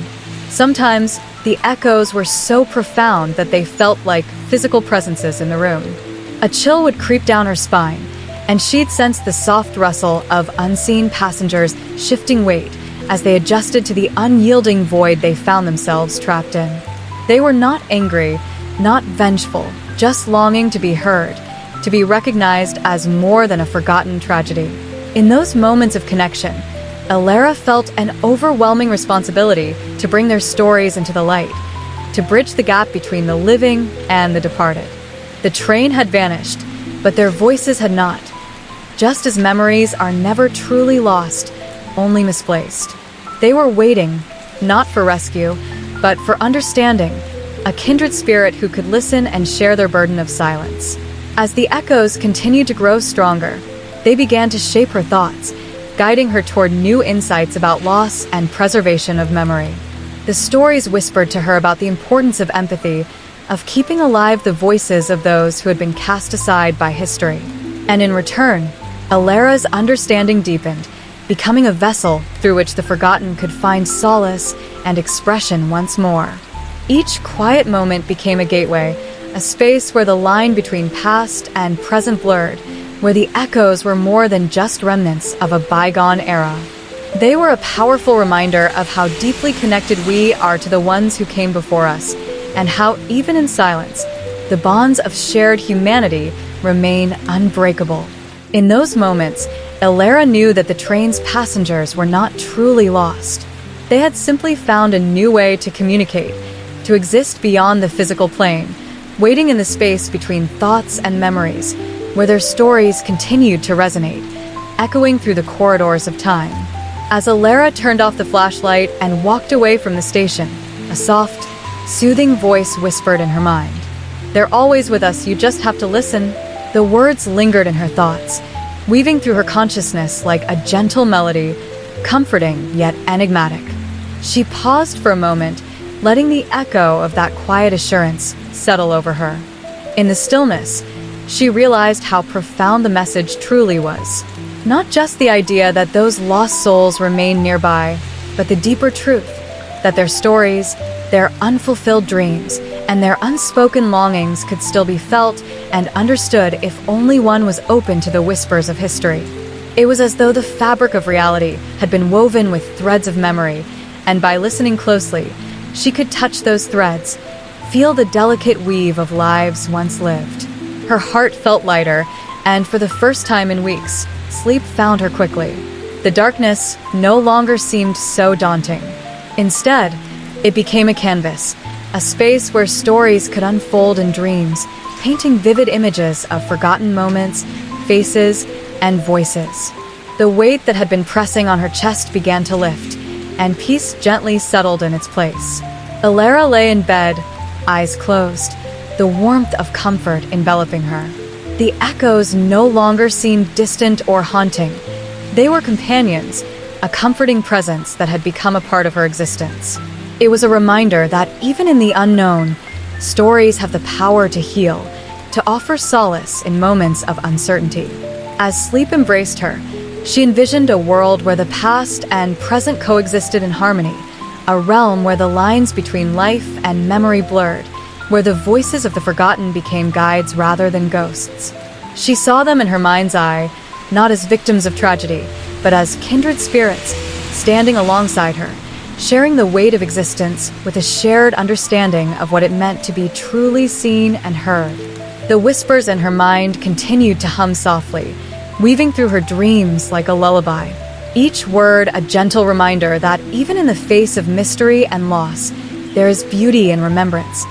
Sometimes, the echoes were so profound that they felt like physical presences in the room. A chill would creep down her spine, and she'd sense the soft rustle of unseen passengers shifting weight as they adjusted to the unyielding void they found themselves trapped in. They were not angry, not vengeful, just longing to be heard, to be recognized as more than a forgotten tragedy. In those moments of connection, Alara felt an overwhelming responsibility to bring their stories into the light, to bridge the gap between the living and the departed. The train had vanished, but their voices had not. Just as memories are never truly lost, only misplaced. They were waiting, not for rescue, but for understanding, a kindred spirit who could listen and share their burden of silence. As the echoes continued to grow stronger, they began to shape her thoughts, guiding her toward new insights about loss and preservation of memory. The stories whispered to her about the importance of empathy, of keeping alive the voices of those who had been cast aside by history. And in return, Alara's understanding deepened, becoming a vessel through which the forgotten could find solace and expression once more. Each quiet moment became a gateway, a space where the line between past and present blurred, where the echoes were more than just remnants of a bygone era. They were a powerful reminder of how deeply connected we are to the ones who came before us, and how, even in silence, the bonds of shared humanity remain unbreakable. In those moments, Alara knew that the train's passengers were not truly lost. They had simply found a new way to communicate, to exist beyond the physical plane, waiting in the space between thoughts and memories, where their stories continued to resonate, echoing through the corridors of time. As Alara turned off the flashlight and walked away from the station, a soft, soothing voice whispered in her mind. "They're always with us, you just have to listen." The words lingered in her thoughts, weaving through her consciousness like a gentle melody, comforting yet enigmatic. She paused for a moment, letting the echo of that quiet assurance settle over her. In the stillness, she realized how profound the message truly was. Not just the idea that those lost souls remain nearby, but the deeper truth that their stories, their unfulfilled dreams, and their unspoken longings could still be felt and understood if only one was open to the whispers of history. It was as though the fabric of reality had been woven with threads of memory, and by listening closely, she could touch those threads, feel the delicate weave of lives once lived. Her heart felt lighter, and for the first time in weeks, sleep found her quickly. The darkness no longer seemed so daunting. Instead, it became a canvas, a space where stories could unfold in dreams, painting vivid images of forgotten moments, faces, and voices. The weight that had been pressing on her chest began to lift, and peace gently settled in its place. Alara lay in bed, eyes closed, the warmth of comfort enveloping her. The echoes no longer seemed distant or haunting. They were companions, a comforting presence that had become a part of her existence. It was a reminder that even in the unknown, stories have the power to heal, to offer solace in moments of uncertainty. As sleep embraced her, she envisioned a world where the past and present coexisted in harmony, a realm where the lines between life and memory blurred, where the voices of the forgotten became guides rather than ghosts. She saw them in her mind's eye, not as victims of tragedy, but as kindred spirits, standing alongside her, sharing the weight of existence with a shared understanding of what it meant to be truly seen and heard. The whispers in her mind continued to hum softly, weaving through her dreams like a lullaby. Each word a gentle reminder that even in the face of mystery and loss, there is beauty in remembrance,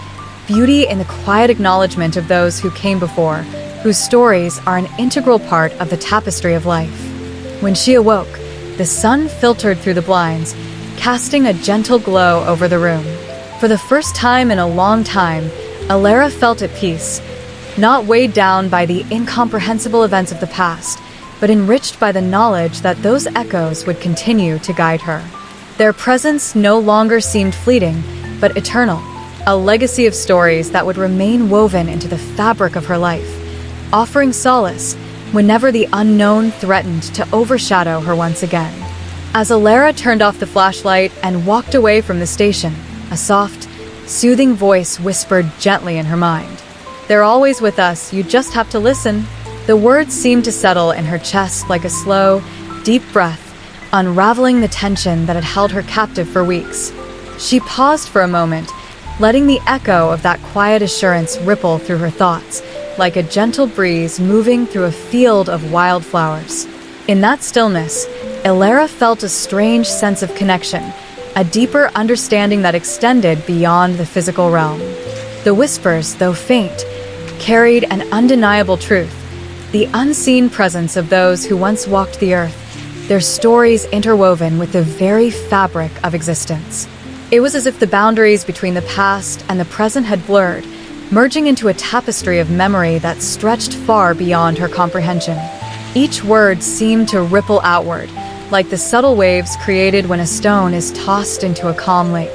beauty in the quiet acknowledgement of those who came before, whose stories are an integral part of the tapestry of life. When she awoke, the sun filtered through the blinds, casting a gentle glow over the room. For the first time in a long time, Alara felt at peace, not weighed down by the incomprehensible events of the past, but enriched by the knowledge that those echoes would continue to guide her. Their presence no longer seemed fleeting, but eternal, a legacy of stories that would remain woven into the fabric of her life, offering solace whenever the unknown threatened to overshadow her once again. As Alara turned off the flashlight and walked away from the station, a soft, soothing voice whispered gently in her mind. "They're always with us, you just have to listen." The words seemed to settle in her chest like a slow, deep breath, unraveling the tension that had held her captive for weeks. She paused for a moment, letting the echo of that quiet assurance ripple through her thoughts, like a gentle breeze moving through a field of wildflowers. In that stillness, Alara felt a strange sense of connection, a deeper understanding that extended beyond the physical realm. The whispers, though faint, carried an undeniable truth, the unseen presence of those who once walked the earth, their stories interwoven with the very fabric of existence. It was as if the boundaries between the past and the present had blurred, merging into a tapestry of memory that stretched far beyond her comprehension. Each word seemed to ripple outward, like the subtle waves created when a stone is tossed into a calm lake.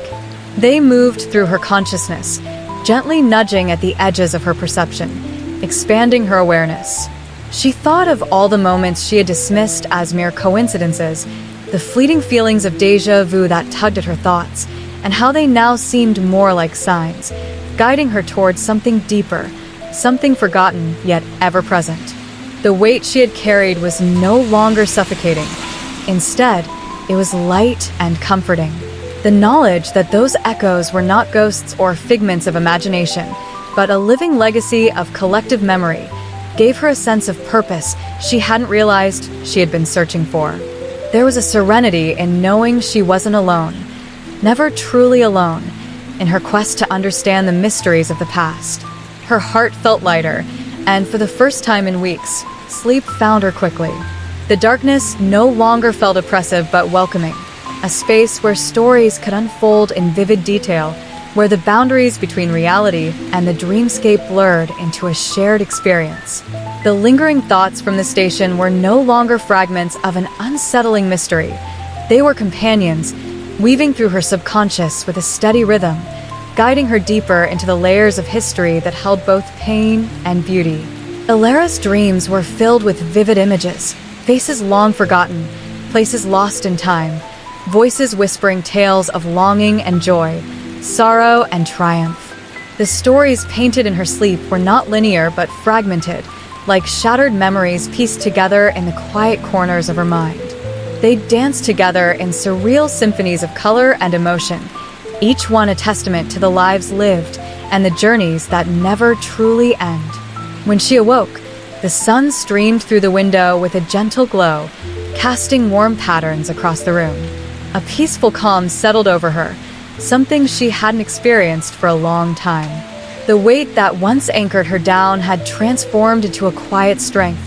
They moved through her consciousness, gently nudging at the edges of her perception, expanding her awareness. She thought of all the moments she had dismissed as mere coincidences, the fleeting feelings of déjà vu that tugged at her thoughts, and how they now seemed more like signs, guiding her towards something deeper, something forgotten yet ever present. The weight she had carried was no longer suffocating. Instead, it was light and comforting. The knowledge that those echoes were not ghosts or figments of imagination, but a living legacy of collective memory, gave her a sense of purpose she hadn't realized she had been searching for. There was a serenity in knowing she wasn't alone, never truly alone, in her quest to understand the mysteries of the past. Her heart felt lighter, and for the first time in weeks, sleep found her quickly. The darkness no longer felt oppressive but welcoming, a space where stories could unfold in vivid detail, where the boundaries between reality and the dreamscape blurred into a shared experience. The lingering thoughts from the station were no longer fragments of an unsettling mystery. They were companions, weaving through her subconscious with a steady rhythm, guiding her deeper into the layers of history that held both pain and beauty. Ilara's dreams were filled with vivid images, faces long forgotten, places lost in time, voices whispering tales of longing and joy, sorrow and triumph. The stories painted in her sleep were not linear but fragmented, like shattered memories pieced together in the quiet corners of her mind. They danced together in surreal symphonies of color and emotion, each one a testament to the lives lived and the journeys that never truly end. When she awoke, the sun streamed through the window with a gentle glow, casting warm patterns across the room. A peaceful calm settled over her, something she hadn't experienced for a long time. The weight that once anchored her down had transformed into a quiet strength,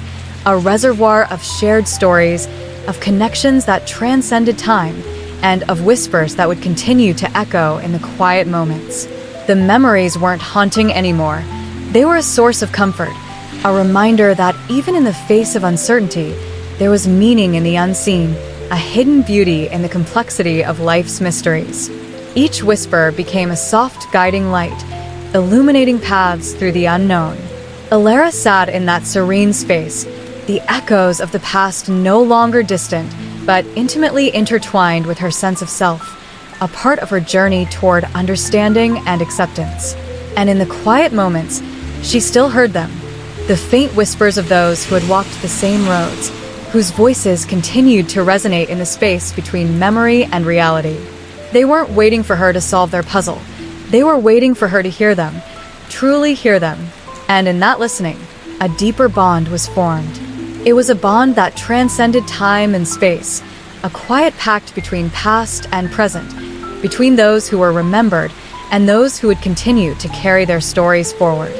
a reservoir of shared stories, of connections that transcended time, and of whispers that would continue to echo in the quiet moments. The memories weren't haunting anymore. They were a source of comfort, a reminder that even in the face of uncertainty, there was meaning in the unseen, a hidden beauty in the complexity of life's mysteries. Each whisper became a soft guiding light, illuminating paths through the unknown. Ilara sat in that serene space, the echoes of the past no longer distant, but intimately intertwined with her sense of self, a part of her journey toward understanding and acceptance. And in the quiet moments, she still heard them, the faint whispers of those who had walked the same roads, whose voices continued to resonate in the space between memory and reality. They weren't waiting for her to solve their puzzle. They were waiting for her to hear them, truly hear them. And in that listening, a deeper bond was formed. It was a bond that transcended time and space, a quiet pact between past and present, between those who were remembered and those who would continue to carry their stories forward.